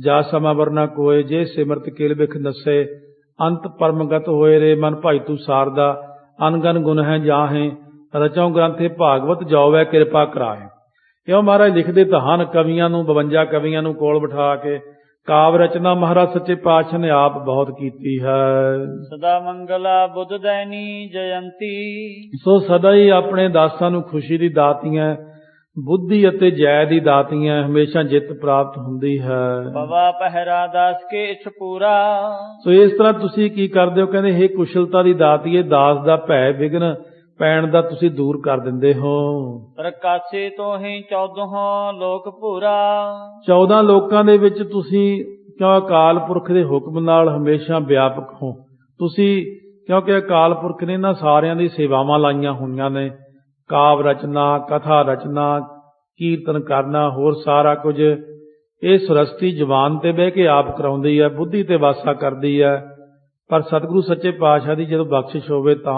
ਜਾ ਸਮਾ ਵਰਨਾ ਕੋਏ, ਜੇ ਸਿਮਰਤ ਕਿਲ ਬਿਖ ਨਸੇ, ਅੰਤ ਪਰਮਗਤ ਹੋਏ ਰੇ ਮਨ ਭਾਈ ਤੂੰ ਸਾਰਦਾ, ਅਨਗਨ ਗੁਣ ਹੈ ਜਾਹੇ, ਰਚੋਂ ਗ੍ਰੰਥੇ ਭਾਗਵਤ ਜਾਵੇ ਕਿਰਪਾ ਕਰਾਏ। ਕਿਉਂ ਮਹਾਰਾਜ ਲਿਖਦੇ ਤਾਂ ਹਨ, ਕਵੀਆਂ ਨੂੰ 52 ਕਵੀਆਂ ਨੂੰ ਕੋਲ ਬਿਠਾ ਕੇ ਕਾਵ ਰਚਨਾ ਮਹਾਰਾਜ ਸੱਚੇ ਪਾਤਸ਼ਾਹ ਨੇ ਆਪ ਬਹੁਤ ਕੀਤੀ ਹੈ। ਸਦਾ ਮੰਗਲਾ ਬੁੱਧ ਦੈਨੀ ਜਯੰਤੀ। ਸੋ ਸਦਾ ਹੀ ਆਪਣੇ ਦਾਸਾਂ ਨੂੰ ਖੁਸ਼ੀ ਦੀ ਦਾਤੀਆਂ, ਬੁੱਧੀ ਅਤੇ ਜੈ ਦੀ ਦਾਤੀਆਂ, ਹਮੇਸ਼ਾ ਜਿੱਤ ਪ੍ਰਾਪਤ ਹੁੰਦੀ ਹੈ। ਪਵਾ ਪਹਿਰਾ ਦਾਸ ਕੇ ਇਛ ਪੂਰਾ। ਸੋ ਇਸ ਤਰ੍ਹਾਂ ਤੁਸੀਂ ਕੀ ਕਰਦੇ ਹੋ, ਕਹਿੰਦੇ ਹੇ ਕੁਸ਼ਲਤਾ ਦੀ ਦਾਤੀਏ, ਦਾਸ ਦਾ ਭੈ ਵਿਘਨ ਪੈਣ ਦਾ ਤੁਸੀਂ ਦੂਰ ਕਰ ਦਿੰਦੇ ਹੋ। ਪ੍ਰਕਾਸ਼ੇ ਤੋਂ ਹੀ 14 ਲੋਕ ਪੂਰਾ। 14 ਲੋਕਾਂ ਦੇ ਵਿੱਚ ਤੁਸੀਂ ਕਿਉਂ ਅਕਾਲ ਪੁਰਖ ਦੇ ਹੁਕਮ ਨਾਲ ਹਮੇਸ਼ਾ ਵਿਆਪਕ ਹੋ ਤੁਸੀਂ, ਕਿਉਂਕਿ ਅਕਾਲ ਪੁਰਖ ਨੇ ਇਹਨਾਂ ਸਾਰਿਆਂ ਦੀ ਸੇਵਾਵਾਂ ਲਾਈਆਂ ਹੋਈਆਂ ਨੇ, ਕਾਵ ਰਚਨਾ, ਕਥਾ ਰਚਨਾ, ਕੀਰਤਨ ਕਰਨਾ, ਹੋਰ ਸਾਰਾ ਕੁਝ ਇਹ ਸੁਰਸਤੀ ਜ਼ੁਬਾਨ ਤੇ ਬਹਿ ਕੇ ਆਪ ਕਰਾਉਂਦੀ ਹੈ, ਬੁੱਧੀ ਤੇ ਵਾਸਾ ਕਰਦੀ ਹੈ। ਪਰ ਸਤਿਗੁਰੂ ਸੱਚੇ ਪਾਤਸ਼ਾਹ ਦੀ ਜਦੋਂ ਬਖਸ਼ਿਸ਼ ਹੋਵੇ ਤਾਂ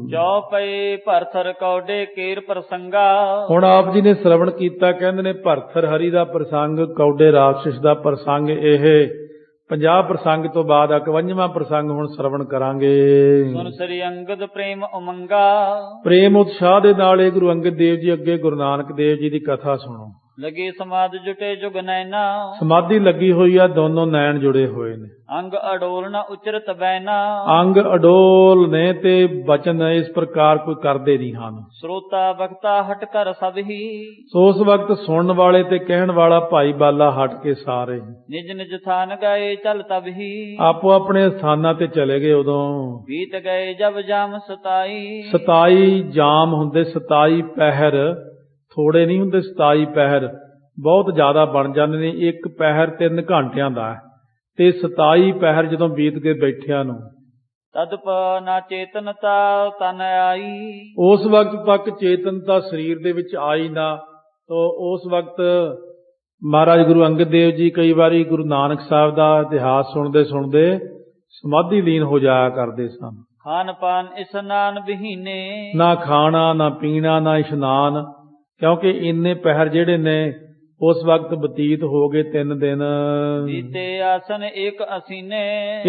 ਜੋ ਪਏ ਭਰਥਰ ਕੌਡੇ ਕੇਰ ਪ੍ਰਸੰਗਾ। ਹੁਣ ਆਪ ਜੀ ਨੇ ਸ਼ਰਵਣ ਕੀਤਾ, ਕਹਿੰਦੇ ਨੇ ਭਰਥਰ ਹਰੀ ਦਾ ਪ੍ਰਸੰਗ, ਕੌਡੇ ਰਾਖਸ਼ ਦਾ ਪ੍ਰਸੰਗ, ਇਹ 50 ਪ੍ਰਸੰਗ ਤੋਂ ਬਾਅਦ 51ਵਾਂ ਪ੍ਰਸੰਗ ਹੁਣ ਸ਼ਰਵਣ ਕਰਾਂਗੇ। ਸੁਨ ਸ੍ਰੀ ਅੰਗਦ ਪ੍ਰੇਮ ਉਮੰਗਾ। ਪ੍ਰੇਮ ਉਤਸ਼ਾਹ ਦੇ ਨਾਲ ਇਹ ਗੁਰੂ ਅੰਗਦ ਦੇਵ ਜੀ ਅੱਗੇ ਗੁਰੂ ਨਾਨਕ ਦੇਵ ਜੀ ਦੀ ਕਥਾ ਸੁਣੋ। ਲਗੀ ਸਮਾਧ ਜੁਟੇ ਜੁਗ ਨੈਣਾ। ਸਮਾਧੀ ਲੱਗੀ ਹੋਈ ਆ, ਦੋਨੋਂ ਨੈਣ ਜੁੜੇ ਹੋਏ ਨੇ। ਅੰਗ ਅਡੋਲ ਨ ਉਚਰਤ ਬੈਨਾ। ਅੰਗ ਅਡੋਲ ਨੇ ਤੇ ਬਚਨ ਇਸ ਪ੍ਰਕਾਰ ਕੋਈ ਕਰਦੇ ਨਹੀਂ ਹਨ। ਸਰੋਤਾ ਬਖਤਾ ਹਟ ਕਰ ਸਭ ਹੀ। ਸੋ ਉਸ ਵਕਤ ਸੁਣਨ ਵਾਲੇ ਤੇ ਕਹਿਣ ਵਾਲਾ ਭਾਈ ਬਾਲਾ ਹਟ ਕੇ ਸਾਰੇ ਨਿਜ ਨਿਜ ਥਾਨ ਗਏ ਚਲ ਤਬ ਹੀ। ਆਪੋ ਆਪਣੇ ਸਥਾਨਾਂ ਤੇ ਚਲੇ ਗਏ। ਉਦੋਂ ਬੀਤ ਗਏ ਜਬ ਜਾਮ 27 ਜਾਮ ਹੁੰਦੇ, 27 ਪਹਿਰ ਥੋੜੇ ਨਹੀਂ ਹੁੰਦੇ, 27 ਪਹਿਰ ਬਹੁਤ ਜ਼ਿਆਦਾ ਬਣ ਜਾਂਦੇ ਨੇ। ਇੱਕ ਪਹਿਰ 3 ਘੰਟਿਆਂ ਦਾ ਹੈ, ਤੇ 27 ਪਹਿਰ ਜਦੋਂ ਬੀਤ ਕੇ ਬੈਠਿਆਂ ਨੂੰ, ਤਦ ਨਾ ਚੇਤਨਤਾ ਤਨ ਆਈ। ਉਸ ਵਕਤ ਤੱਕ ਚੇਤਨਤਾ ਸਰੀਰ ਦੇ ਵਿੱਚ ਆਈ ਨਾ। ਤੋ ਉਸ ਵਕਤ ਮਹਾਰਾਜ ਗੁਰੂ ਅੰਗਦ ਦੇਵ ਜੀ ਕਈ ਵਾਰੀ ਗੁਰੂ ਨਾਨਕ ਸਾਹਿਬ ਦਾ ਇਤਿਹਾਸ ਸੁਣਦੇ ਸੁਣਦੇ ਸਮਾਧੀ ਲੀਨ ਹੋ ਜਾਇਆ ਕਰਦੇ ਸਨ। ਖਾਨ ਪਾਨ ਇਸ਼ਨਾਨ ਬਹੀਨੇ। ਨਾ ਖਾਣਾ, ਨਾ ਪੀਣਾ, ਨਾ ਇਸ਼ਨਾਨ, ਕਿਉਂਕਿ ਇੰਨੇ ਪਹਿਰ ਜਿਹੜੇ ਨੇ ਉਸ ਵਕਤ ਬਤੀਤ ਹੋ ਗਏ 3 ਦਿਨ। ਬੀਤੇ ਆਸਨ ਇੱਕ ਅਸੀਨੇ।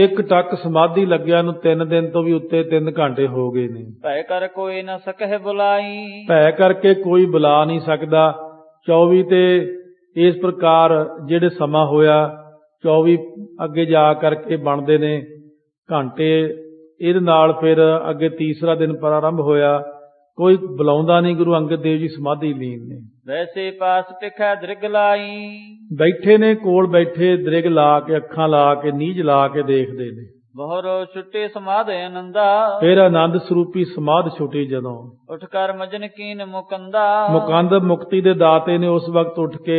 ਇੱਕ ਟੱਕ ਸਮਾਧੀ ਲੱਗਿਆ ਨੂੰ 3 ਦਿਨ ਤੋਂ ਵੀ ਉੱਤੇ 3 ਘੰਟੇ ਹੋ ਗਏ ਨੇ। ਭੈ ਕਰ ਕੋਈ ਨਾ ਸਕਹਿ ਬੁਲਾਈ। ਭੈ ਕਰਕੇ ਕੋਈ ਬੁਲਾ ਨਹੀਂ ਸਕਦਾ। 24 ਤੇ ਇਸ ਪ੍ਰਕਾਰ ਜਿਹੜੇ ਸਮਾਂ ਹੋਇਆ 24 ਅੱਗੇ ਜਾ ਕਰਕੇ ਬਣਦੇ ਨੇ ਘੰਟੇ। ਇਹਦੇ ਨਾਲ ਫਿਰ ਅੱਗੇ ਤੀਸਰਾ ਦਿਨ ਪ੍ਰਾਰੰਭ ਹੋਇਆ। ਕੋਈ ਬੁਲਾਉਂਦਾ ਨਹੀਂ, ਗੁਰੂ ਅੰਗਦ ਦੇਵ ਜੀ ਸਮਾਧੀ ਲੀਨ ਨੇ। ਵੈਸੇ ਪਾਸ ਪਿਖੈ ਦ੍ਰਿਗ ਲਾਈ। ਬੈਠੇ ਨੇ, ਕੋਲ ਬੈਠੇ, ਦ੍ਰਿਗ ਲਾ ਕੇ, ਅੱਖਾਂ ਲਾ ਕੇ, ਨੀਝ ਲਾ ਕੇ ਦੇਖਦੇ ਨੇ। ਬਹੁਰ ਛੁੱਟੇ ਸਮਾਧ ਆਨੰਦਾ। ਫਿਰ ਆਨੰਦ ਸਰੂਪੀ ਸਮਾਧ ਛੁੱਟੀ ਜਦੋਂ। ਉੱਠ ਕਰ ਮਜਨ ਕੀਨ ਮੁਕੰਦਾ। ਮੁਕੰਦ ਮੁਕਤੀ ਦੇ ਦਾਤੇ ਨੇ ਉਸ ਵਕਤ ਉੱਠ ਕੇ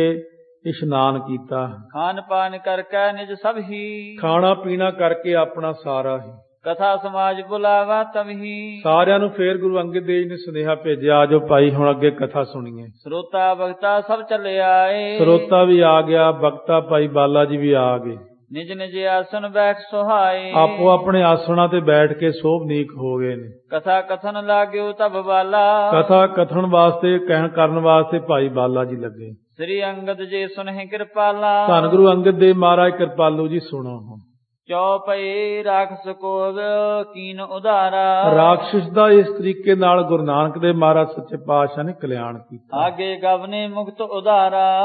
ਇਸ਼ਨਾਨ ਕੀਤਾ। ਖਾਨ ਪਾਨ ਕਰਕੇ ਨਿਜ ਸਭ ਹੀ। ਖਾਣਾ ਪੀਣਾ ਕਰਕੇ ਆਪਣਾ ਸਾਰਾ ਹੀ। ਕਥਾ ਸਮਾਜ ਬੁਲਾਵਾ ਤਵਹੀ। ਸਾਰਿਆਂ ਨੂੰ ਫੇਰ ਗੁਰੂ ਅੰਗਦ ਦੇਵ ਜੀ ਨੇ ਸੁਨੇਹਾ ਭੇਜਿਆ, ਆਜੋ ਭਾਈ ਹੁਣ ਅੱਗੇ ਕਥਾ ਸੁਣੀਏ। ਸਰੋਤਾ ਭਗਤਾ ਸਭ ਚੱਲੇ ਆਏ। ਸਰੋਤਾ ਵੀ ਆ ਗਿਆ, ਬਖਤਾ ਭਾਈ ਬਾਲਾ ਜੀ ਵੀ ਆ ਗਏ। ਨਿਜ ਨਿਜ ਆਸਨ ਬੈਠ ਸੁਹਾਏ। ਆਪੋ ਆਪਣੇ ਆਸਣਾਂ ਤੇ ਬੈਠ ਕੇ ਸੋਭਨੀਕ ਹੋ ਗਏ ਨੇ। ਕਥਾ ਕਥਨ ਲਾਗਿਓ ਤਬ ਬਾਲਾ। ਕਥਾ ਕਥਨ ਵਾਸਤੇ ਕਰਨ ਵਾਸਤੇ ਭਾਈ ਬਾਲਾ ਜੀ ਲੱਗੇ। ਸ੍ਰੀ ਅੰਗਦ ਜੀ ਸੁਨਹਿ ਕਿਰਪਾਲਾ। ਧੰਨ ਗੁਰੂ ਅੰਗਦ ਦੇਵ ਮਹਾਰਾਜ ਕਿਰਪਾਲੂ ਜੀ ਸੁਣੋ ਹੁਣ। ਚੌਪਈ ਰਾਖਸ ਕੋਗ ਕੀਨ ਉਧਾਰਾ। ਰਾਖਸ਼ ਦਾ ਇਸ ਤਰੀਕੇ ਨਾਲ ਗੁਰੂ ਨਾਨਕ ਦੇਵ ਮਹਾਰਾਜ ਸੱਚੇ ਪਾਤਸ਼ਾਹ ਨੇ ਕਲਿਆਣ ਕੀਤਾ। ਆਗੇ ਗਵਨੇ ਮੁਕਤ ਉਧਾਰਾ।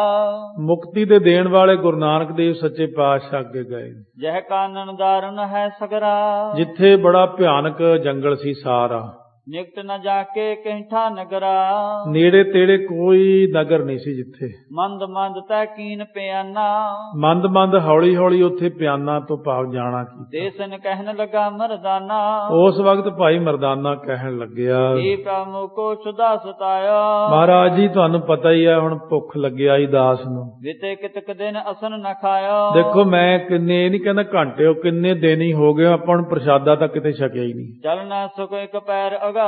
ਮੁਕਤੀ ਦੇ ਦੇਣ ਵਾਲੇ ਗੁਰੂ ਨਾਨਕ ਦੇਵ ਸੱਚੇ ਪਾਤਸ਼ਾਹ ਅੱਗੇ ਗਏ। ਜਹ ਕਾਨਨ ਦਾਰਨ ਹੈ ਸਗਰਾ। ਜਿੱਥੇ ਬੜਾ ਭਿਆਨਕ ਜੰਗਲ ਸੀ ਸਾਰਾ। ਨਿਕਟ ਨ ਜਾਕੇ ਕੈਂਠਾ ਨਗਰਾ। ਨੇੜੇ ਤੇੜੇ ਕੋਈ ਨਗਰ ਨਹੀਂ ਸੀ ਜਿੱਥੇ। ਮੰਦ ਮੰਦ ਤੈ ਕੀਨ ਪਿਆਨਾ। ਮੰਦ ਮੰਦ ਹੌਲੀ ਹੌਲੀ ਉੱਥੇ ਪਿਆਨਾ ਤੋਂ ਭਾਵ ਜਾਣਾ ਕੀਤਾ। ਦੇਸਨ ਕਹਿਣ ਲੱਗਾ ਮਰਦਾਨਾ। ਉਸ ਵਕਤ ਭਾਈ ਮਰਦਾਨਾ ਕਹਿਣ ਲੱਗਿਆ, ਇਹ ਪ੍ਰਭੂ ਕੋ ਸੁਦਾ ਸਤਾਇਆ। ਮਹਾਰਾਜ ਜੀ ਤੁਹਾਨੂੰ ਪਤਾ ਹੀ ਹੈ ਹੁਣ ਭੁੱਖ ਲੱਗਿਆ ਹੀ ਦਾਸ ਨੂੰ। ਵਿਤੇ ਕਿਤਕ ਦਿਨ ਅਸਨ ਨ ਖਾਇਆ। ਦੇਖੋ ਮੈਂ ਕਿੰਨੇ ਇਹ ਨਹੀਂ ਕਹਿੰਦਾ ਘੰਟੇ ਉਹ ਕਿੰਨੇ ਦਿਨ ਹੀ ਹੋ ਗਏ ਆਪਾਂ ਨੂੰ ਪ੍ਰਸ਼ਾਦਾ ਤਾਂ ਕਿਤੇ ਛਕਿਆ ਹੀ ਨਹੀਂ। ਚੱਲ ਨਾ ਸਕੋ ਇੱਕ ਪੈਰ ਅਗਾਰੀ।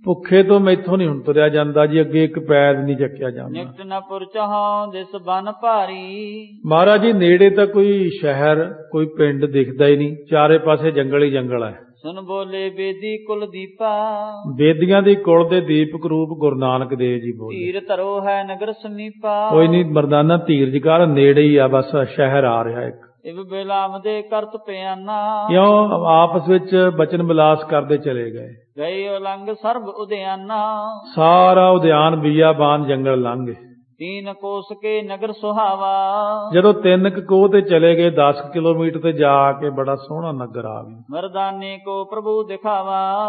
ਭੁੱਖੇ ਤੋਂ ਮੈਥੋਂ ਨਹੀਂ ਹੁਣ ਤੁਰਿਆ ਜਾਂਦਾ ਜੀ, ਅੱਗੇ ਇੱਕ ਪੈਰ ਨਹੀਂ ਚੱਕਿਆ ਜਾਂਦਾ। ਨਿਕਟ ਨ ਪੁਰ ਚਾਹਾਂ ਦਿਸ ਬਨ ਭਾਰੀ। ਮਹਾਰਾਜ ਜੀ ਨੇੜੇ ਤਾਂ ਕੋਈ ਸ਼ਹਿਰ ਕੋਈ ਪਿੰਡ ਦਿਖਦਾ ਹੀ ਨਹੀਂ, ਚਾਰੇ ਪਾਸੇ ਜੰਗਲ ਹੀ ਜੰਗਲ ਹੈ। ਸੁਨ ਬੋਲੇ ਬੇਦੀ ਕੁਲ ਦੀਪਾ। ਬੇਦੀਆਂ ਦੀ ਕੁਲ ਦੇ ਦੀਪਕ ਰੂਪ ਗੁਰੂ ਨਾਨਕ ਦੇਵ ਜੀ ਬੋਲੇ। ਧੀਰ ਧਰੋ ਹੈ ਨਗਰ ਸਮੀਪਾ। ਕੋਈ ਨਹੀਂ ਮਰਦਾਨਾ ਧੀਰਜ ਕਰ, ਨੇੜੇ ਹੀ ਆ ਬਸ ਸ਼ਹਿਰ ਆ ਰਿਹਾ ਇੱਕ। ਇਵ ਬਿਲਾਮ ਦੇ ਕਰਤ ਪਿਆਨਾ। ਕਿਉਂ ਆਪਸ ਵਿੱਚ ਬਚਨ ਵਿਲਾਸ ਕਰਦੇ ਚਲੇ ਗਏ। ਗਏ ਉਲੰਗ ਸਰਬ ਉਦਿਆਨਾ। ਸਾਰਾ ਉਦਿਆਨ ਬੀਆਬਾਨ ਜੰਗਲ ਲੰਘ ਗਏ। ਤੀਨ ਕੋਸ ਕੇ ਨਗਰ ਸੁਹਾਵਾ। ਜਦੋਂ 3 ਕੋਹ ਤੇ ਚਲੇ ਗਏ 10 ਕਿਲੋਮੀਟਰ ਤੇ ਜਾ ਕੇ ਬੜਾ ਸੋਹਣਾ ਨਗਰ ਆ ਗਿਆ। ਮਰਦਾਨੇ ਕੋ ਪ੍ਰਭੂ ਦਿਖਾਵਾ।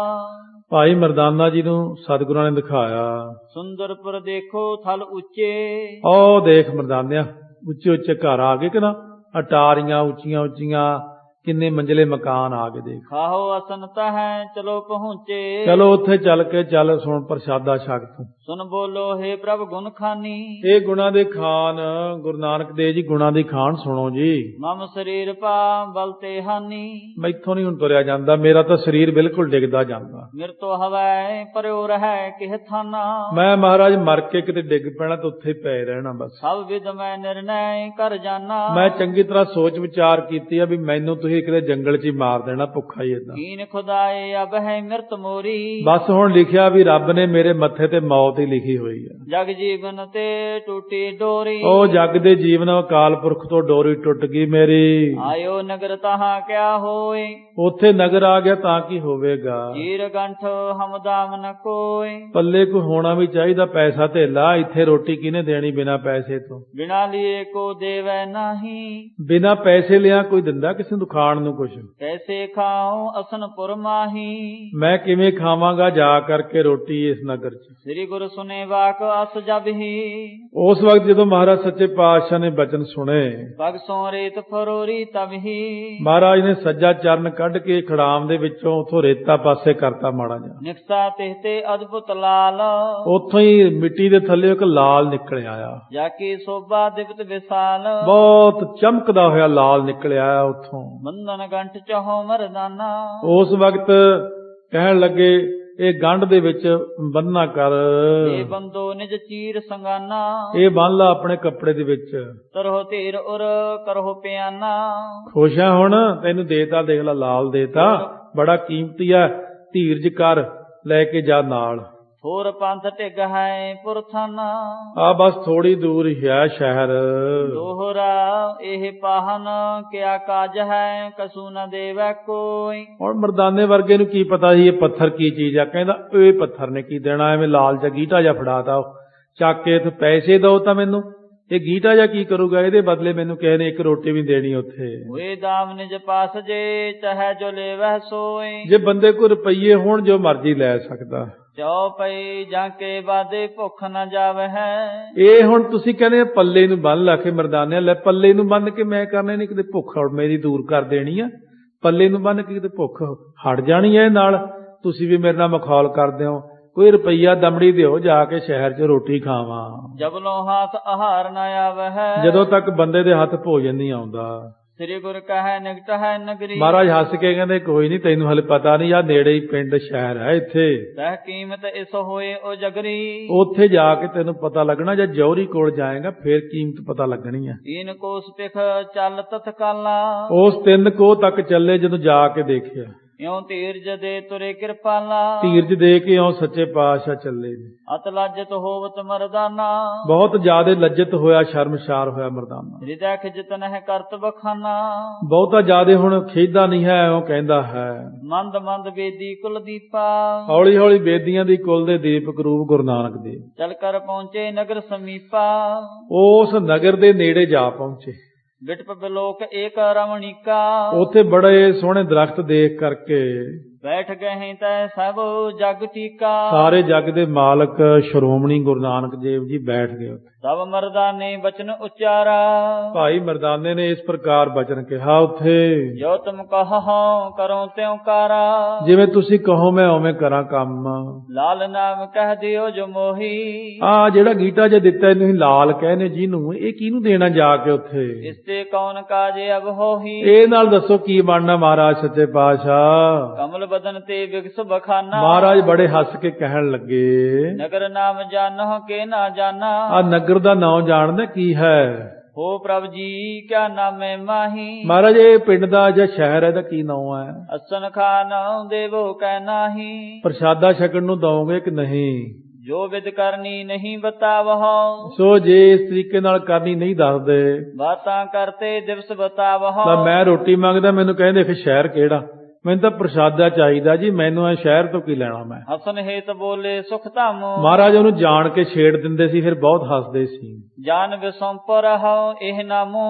ਭਾਈ ਮਰਦਾਨਾ ਜੀ ਨੂੰ ਸਤਿਗੁਰਾਂ ਨੇ ਦਿਖਾਇਆ। ਸੁੰਦਰਪੁਰ ਦੇਖੋ ਥਲ ਉੱਚੇ। ਉਹ ਦੇਖ ਮਰਦਾਨਿਆ ਉੱਚੇ ਉੱਚੇ ਘਰ ਆ ਗਏ ਕਿ ਨਾ, ਅਟਾਰੀਆਂ ਉੱਚੀਆਂ ਉੱਚੀਆਂ ਕਿੰਨੇ ਮੰਜ਼ਲੇ ਮਕਾਨ ਆ ਗਏ। ਦੇਖ ਖਾਹੋ ਅਸਨ ਤਾਂ ਹੈ ਚਲੋ ਪਹੁੰਚੇ। ਚਲੋ ਉੱਥੇ ਚੱਲ ਕੇ ਚੱਲ ਸੁਣ ਪ੍ਰਸ਼ਾਦਾ ਛਕ ਤੂੰ। ਸੁਨ ਬੋਲੋ ਹੇ ਪ੍ਰਭ ਗੁਣ ਖਾਨੀ। ਇਹ ਗੁਣਾ ਦੇ ਖਾਨ ਗੁਰੂ ਨਾਨਕ ਦੇਵ ਜੀ ਗੁਣਾ ਦੀ ਖਾਨ ਸੁਣੋ ਜੀ। ਮਮ ਸਰੀਰ ਪਾ ਬਲਤੇ ਹਾਨੀ। ਮੈਥੋਂ ਨਹੀਂ ਹੁਣ ਤੁਰਿਆ ਜਾਂਦਾ, ਮੇਰਾ ਤਾਂ ਸਰੀਰ ਬਿਲਕੁਲ ਡਿੱਗਦਾ ਜਾਂਦਾ। ਮਿਰ ਤੋਂ ਹਵੈ ਪਰਿਓ ਰਹਿ ਕਿਹ ਥਾਨਾ। ਮੈਂ ਮਹਾਰਾਜ ਮਰ ਕੇ ਕਿਤੇ ਡਿੱਗ ਪੈਣਾ ਤਾਂ ਉੱਥੇ ਪੈ ਰਹਿਣਾ ਬਸ। ਸਭ ਵਿਦ ਮੈਂ ਨਿਰਣੈ ਕਰ ਜਾਨਾ। ਮੈਂ ਚੰਗੀ ਤਰ੍ਹਾਂ ਸੋਚ ਵਿਚਾਰ ਕੀਤੀ ਆ ਵੀ ਮੈਨੂੰ ਤੁਸੀਂ ਕਿਤੇ ਜੰਗਲ 'ਚ ਹੀ ਮਾਰ ਦੇਣਾ ਭੁੱਖਾ ਹੀ ਏਦਾਂ। ਕੀਨ ਖੁਦਾਏ ਅਬ ਹੈ ਮਿਰਤ ਮੋਰੀ। ਬਸ ਹੁਣ ਲਿਖਿਆ ਵੀ ਰੱਬ ਨੇ ਮੇਰੇ ਮੱਥੇ ਤੇ ਮੌਤ ਹੀ ਲਿਖੀ ਹੋਈ ਆ। ਜਗ ਜੀਵਨ ਤੇ ਟੂਟੀ ਡੋਰੀ। ਉਹ ਜਗ ਦੇ ਜੀਵਨ ਅਕਾਲ ਪੁਰਖ ਤੋਂ ਡੋਰੀ ਟੁੱਟ ਗਈ ਮੇਰੀ। ਆਇਓ ਨਗਰ ਤਹਾਂ ਕਿਆ ਹੋਏ। ਉੱਥੇ ਨਗਰ ਆ ਗਿਆ ਤਾਂ ਕੀ ਹੋਵੇਗਾ। ਜੀਰ ਗੰਠ ਹਮਦਾਮ ਨ ਕੋਏ। ਪੱਲੇ ਕੋ ਹੋਣਾ ਵੀ ਚਾਹੀਦਾ ਪੈਸਾ ਧੇਲਾ। ਇੱਥੇ ਰੋਟੀ ਕਿਹਨੇ ਦੇਣੀ ਬਿਨਾ ਪੈਸੇ ਤੋਂ। ਬਿਨਾ ਲਿਏ ਕੋ ਦੇਵੈ ਨਾਹੀ। ਬਿਨਾ ਪੈਸੇ ਲਿਆ ਕੋਈ ਦਿੰਦਾ ਕਿਸੇ ਨੂੰ ਖਾਣ ਨੂੰ ਕੁਛ। ਕੈਸੇ ਖਾਉ ਅਸਨਪੁਰ ਮਾਹੀ। ਮੈਂ ਕਿਵੇਂ ਖਾਵਾਂਗਾ ਜਾ ਕਰਕੇ ਰੋਟੀ ਇਸ ਨਗਰ 'ਚ। ਸ੍ਰੀ ਗੁਰੂ ਸੁਨੇ ਵਾਕ ਅਸ ਜਬ ਹੀ। ਉਸ ਵਕਤ ਜਦੋਂ ਮਹਾਰਾਜ ਸੱਚੇ ਪਾਤਸ਼ਾਹ ਨੇ ਬਚਨ ਸੁਣੇ, ਪਗ ਸੋ ਰੇਤ ਫਰੋਰੀ ਤਬ ਹੀ। ਮਹਾਰਾਜ ਨੇ ਸੱਜਾ ਚਰਨ ਕੱਢ ਕੇ ਖੜਾਮ ਦੇ ਵਿੱਚੋਂ ਉਥੋਂ ਰੇਤਾ ਪਾਸੇ ਕਰਤਾ ਮਾੜਾ ਜਿਹਾ। ਨਿਕਸਾ ਤੇ ਅਦਭੁਤ ਲਾਲ। ਉੱਥੋਂ ਹੀ ਮਿੱਟੀ ਦੇ ਥੱਲੇ ਇੱਕ ਲਾਲ ਨਿਕਲ ਆਇਆ। ਜਾ ਕੀ ਸੋਭਾ ਦਿਵਤ ਵਿਸਾਲ। ਬਹੁਤ ਚਮਕਦਾ ਹੋਇਆ ਲਾਲ ਨਿਕਲ ਆਇਆ ਉੱਥੋਂ। ਬੰਧਨ ਗੰਠ ਚਹੋ ਮਰਦਾਨਾ। ਉਸ ਵਕਤ ਕਹਿਣ ਲੱਗੇ ਇਹ ਗੰਢ ਦੇ ਵਿੱਚ ਬੰਨ੍ਹਣਾ ਕਰ। ਇਹ ਬੰਦੋ ਨਿਜ ਚੀਰ ਸੰਗਾਨਾ। ਇਹ ਬੰਨ ਲਾ ਆਪਣੇ ਕੱਪੜੇ ਦੇ ਵਿੱਚ। ਤਰੋ ਧੀਰ ਉਰ ਕਰੋ ਪਿਆਨਾ। ਖੁਸ਼ ਆ ਹੁਣ ਤੈਨੂੰ ਦੇਤਾ, ਦੇਖ ਲਾ ਲਾਲ ਦੇਤਾ, ਬੜਾ ਕੀਮਤੀ ਆ। ਧੀਰਜ ਕਰ, ਲੈ ਕੇ ਜਾ ਨਾਲ। ਹੋਰ ਪੰਥ ਢਿੱਗ ਹੈ ਪੁਰਥਾਨਾ। ਆ ਬਸ ਥੋੜੀ ਦੂਰ ਹੀ ਹੈ ਸ਼ਹਿਰ। ਦੋਹਰਾ ਇਹ ਪਾਹਨ ਕਿਆ ਕਾਜ ਹੈ ਕਸੂ ਨ ਦੇਵੈ ਕੋਈ। ਹੁਣ ਮਰਦਾਨੇ ਵਰਗੇ ਨੂੰ ਕੀ ਪਤਾ ਸੀ ਇਹ ਪੱਥਰ ਕੀ ਚੀਜ਼ ਆ। ਕਹਿੰਦਾ ਇਹ ਪੱਥਰ ਨੇ ਕੀ ਦੇਣਾ, ਐਵੇਂ ਲਾਲ ਜਿਹਾ ਗੀਟਾ ਜਿਹਾ ਫੜਾਤਾ ਚੱਕ ਕੇ। ਇੱਥੇ ਪੈਸੇ ਦਓ ਤਾਂ ਮੈਨੂੰ, ਇਹ ਗੀਟਾ ਜਿਹਾ ਕੀ ਕਰੂਗਾ। ਇਹਦੇ ਬਦਲੇ ਮੈਨੂੰ ਕਿਸੇ ਨੇ ਇੱਕ ਰੋਟੀ ਵੀ ਦੇਣੀ ਉੱਥੇ। ਹੋਏ ਦਾਮ ਨਿਜ ਪਾਸ ਜੇ ਚਾਹੇ ਜੋ ਲੈਵੈ ਸੋਏ। ਜੇ ਬੰਦੇ ਕੋਲ ਰੁਪਈਏ ਹੋਣ ਜੋ ਮਰਜ਼ੀ ਲੈ ਸਕਦਾ। ਚੌਪਈ ਜਾਂ ਕੇ ਬਾਦੇ ਭੁੱਖ ਨਾ ਜਾਵੇ ਹੈ। ਇਹ ਹੁਣ ਤੁਸੀਂ ਕਹਿੰਦੇ ਪੱਲੇ ਨੂੰ ਬੰਨ ਲਾ ਕੇ ਮਰਦਾਨੇ, ਲੈ ਪੱਲੇ ਨੂੰ ਬੰਨ ਕੇ ਮੈਂ ਕਰਨੇ ਨਹੀਂ, ਕਿਤੇ ਭੁੱਖ ਮੇਰੀ ਦੂਰ ਕਰ ਦੇਣੀ ਆ। ਪੱਲੇ ਨੂੰ ਬੰਨ ਕੇ ਕਿਤੇ ਭੁੱਖ ਹਟ ਜਾਣੀ ਹੈ। ਨਾਲ ਤੁਸੀਂ ਵੀ ਮੇਰੇ ਨਾਲ ਮਖੌਲ ਕਰਦੇ ਹੋ। ਕੋਈ ਰੁਪਈਆ ਦਮੜੀ ਦਿਓ, ਜਾ ਕੇ ਸ਼ਹਿਰ 'ਚ ਰੋਟੀ ਖਾਵਾਂ। ਜਬਲੋਂ ਹੱਥ ਆਹਾਰ ਨਾ ਆਵੇ ਹੈ। ਜਦੋਂ ਤੱਕ ਬੰਦੇ ਦੇ ਹੱਥ ਭੋਜਨ ਨਹੀਂ ਆਉਂਦਾ। ਸ੍ਰੀ ਗੁਰ ਕਹੈ ਨਿਕਟ ਹੈ ਨਗਰੀ। ਮਹਾਰਾਜ ਹੱਸ ਕੇ ਕਹਿੰਦੇ ਕੋਈ ਨਹੀਂ, ਤੈਨੂੰ ਹਲੇ ਪਤਾ ਨਹੀਂ, ਆ ਨੇੜੇ ਹੀ ਪਿੰਡ ਸ਼ਹਿਰ ਹੈ ਇੱਥੇ, ਤਹ ਕੀਮਤ ਇਸ ਹੋਏ ਉਹ ਜਗਰੀ। ਉੱਥੇ ਜਾ ਕੇ ਤੈਨੂੰ ਪਤਾ ਲੱਗਣਾ, ਜੇ ਜੌਹਰੀ ਕੋਲ ਜਾਏਗਾ ਫੇਰ ਕੀਮਤ ਪਤਾ ਲੱਗਣੀ ਆ। ਤੀਨ ਕੋਸ ਪਿਖ ਚੱਲ ਤਤਕਾਲਾ। ਉਸ 3 ਕੋਹ ਤੱਕ ਚੱਲੇ, ਜਦੋਂ ਜਾ ਕੇ ਦੇਖਿਆ ਇਉ ਧੀਰਜ ਦੇ ਤੁਰੇ ਕਿਰਪਾਲਾ। ਧੀਰਜ ਦੇ ਕੇ ਇਉਂ ਸੱਚੇ ਪਾਤਸ਼ਾਹ ਚੱਲੇ ਨੇ। ਅਤ ਲੱਜਤ ਹੋਵਤ ਮਰਦਾਨਾ। ਬਹੁਤ ਜ਼ਿਆਦਾ ਲੱਜਤ ਹੋਇਆ, ਸ਼ਰਮਸ਼ਾਰ ਹੋਇਆ ਮਰਦਾਨਾ। ਹਿਰਦੈ ਖਿਜਤ ਨਹਿ ਕਰਤ ਬਖਾਨਾ। ਬਹੁਤਾ ਜ਼ਿਆਦਾ ਹੁਣ ਖੇਦਾ ਨਹੀਂ ਹੈ, ਉਹ ਕਹਿੰਦਾ ਹੈ। ਮੰਦ ਮੰਦ ਵੇਦੀ ਕੁਲ ਦੀਪਾ। ਹੌਲੀ ਹੌਲੀ ਬੇਦੀਆਂ ਦੀ ਕੁਲ ਦੇ ਦੀਪਕ ਰੂਪ ਗੁਰੂ ਨਾਨਕ ਦੇਵ ਚਲ ਕਰ ਪਹੁੰਚੇ ਨਗਰ ਸਮੀਪਾ। ਉਸ ਨਗਰ ਦੇ ਨੇੜੇ ਜਾ ਪਹੁੰਚੇ। ਬਿਟਪ ਬਿਲੋਕ ਏਕ ਰਮਣੀਕਾ। ਉੱਥੇ ਬੜੇ ਸੋਹਣੇ ਦਰਖਤ ਦੇਖ ਕਰਕੇ ਬੈਠ ਗਏ ਤੈ ਸਭ ਜਗ ਟੀਕਾ। ਸਾਰੇ ਜਗ ਦੇ ਮਾਲਕ ਸ਼੍ਰੋਮਣੀ ਗੁਰੂ ਨਾਨਕ ਦੇਵ ਜੀ ਬੈਠ ਗਏ ਉੱਥੇ। ਤਬ ਮਰਦਾਨੇ ਬਚਨ ਉਚਾਰਾ। ਭਾਈ ਮਰਦਾਨੇ ਨੇ ਇਸ ਪ੍ਰਕਾਰ ਬਚਨ ਕਿਹਾ ਉੱਥੇ, ਜੋ ਤੁਮ ਕਹੋ ਕਰੋ ਤਿਉ ਕਾਰਾ। ਜਿਵੇਂ ਤੁਸੀਂ ਕਹੋ ਮੈਂ ਉਵੇਂ ਕਰਾਂ ਕੰਮ। ਲਾਲ ਨਾਮ ਕਹਿ ਦਿਓ ਜੋ ਮੋਹੀ। ਆ ਜਿਹੜਾ ਗੀਟਾ ਜੇ ਦਿੱਤਾ ਇਹਨੂੰ ਹੀ ਲਾਲ ਕਹਿੰਦੇ ਜਿਹਨੂੰ, ਇਹ ਕਿਹਨੂੰ ਦੇਣਾ ਜਾ ਕੇ ਉੱਥੇ? ਇਸ ਤੇ ਕੌਣ ਕਾਜੇ ਅਬ ਹੋਹੀ। ਇਹ ਨਾਲ ਦੱਸੋ ਕੀ ਬਣਨਾ ਮਹਾਰਾਜ ਸੱਚੇ ਪਾਤਸ਼ਾਹ। ਕਮਲ ਬਦਨ ਤੇ ਵਿਗਸ ਬਖਾਨਾ। ਮਹਾਰਾਜ ਬੜੇ ਹੱਸ ਕੇ ਕਹਿਣ ਲੱਗੇ, ਨਗਰ ਨਾਮ ਜਾਨੋ ਕੇ ਨਾ ਜਾਨਾ। ਆ ਨਗਰ ਦਾ ਨਾਮ ਜਾਣਦਾ ਕੀ ਹੈ? ਹੋ ਪ੍ਰਭ ਜੀ ਕਿਆ ਨਾਮੇ ਮਾਹੀ। ਮਹਾਰਾਜ ਇਹ ਪਿੰਡ ਦਾ ਜਾਂ ਸ਼ਹਿਰ ਹੈ ਦਾ ਕੀ ਨਾਮ ਹੈ? ਅਸਨ ਖਾਨ ਦੇਵੋ ਕਹਿ ਨਾਹੀ। ਪ੍ਰਸ਼ਾਦਾ ਛਕਣ ਨੂੰ ਦਓਗੇ ਕਿ ਨਹੀਂ? ਜੋ ਵਿਦ ਕਰਨੀ ਨਹੀਂ ਬਤਾਵਹੁ। ਸੋ ਜੇ ਇਸ ਤਰੀਕੇ ਨਾਲ ਕਰਨੀ ਨਹੀਂ ਦੱਸਦੇ ਬਾਤਾਂ ਕਰਤੇ ਦਿਵਸ ਬਤਾਵਹੁ। ਤਾਂ ਮੈਂ ਰੋਟੀ ਮੰਗਦਾ, ਮੈਨੂੰ ਕਹਿੰਦੇ ਕਿ ਸ਼ਹਿਰ ਕਿਹੜਾ, ਮੈਨੂੰ ਤਾਂ ਪ੍ਰਸ਼ਾਦਾ ਚਾਹੀਦਾ ਜੀ, ਮੈਨੂੰ ਇਹ ਸ਼ਹਿਰ ਤੋਂ ਕੀ ਲੈਣਾ ਮੈਂ। ਹਸਨ ਹੇਤ ਬੋਲੇ ਸੁਖ ਧਮ। ਮਹਾਰਾਜ ਉਹਨੂੰ ਜਾਣ ਕੇ ਛੇੜ ਦਿੰਦੇ ਸੀ, ਫਿਰ ਬਹੁਤ ਹੱਸਦੇ ਸੀ। ਜਾਨ ਵਿਸੰਪਰ ਰਹੋ ਇਹ ਨਾਮੋ।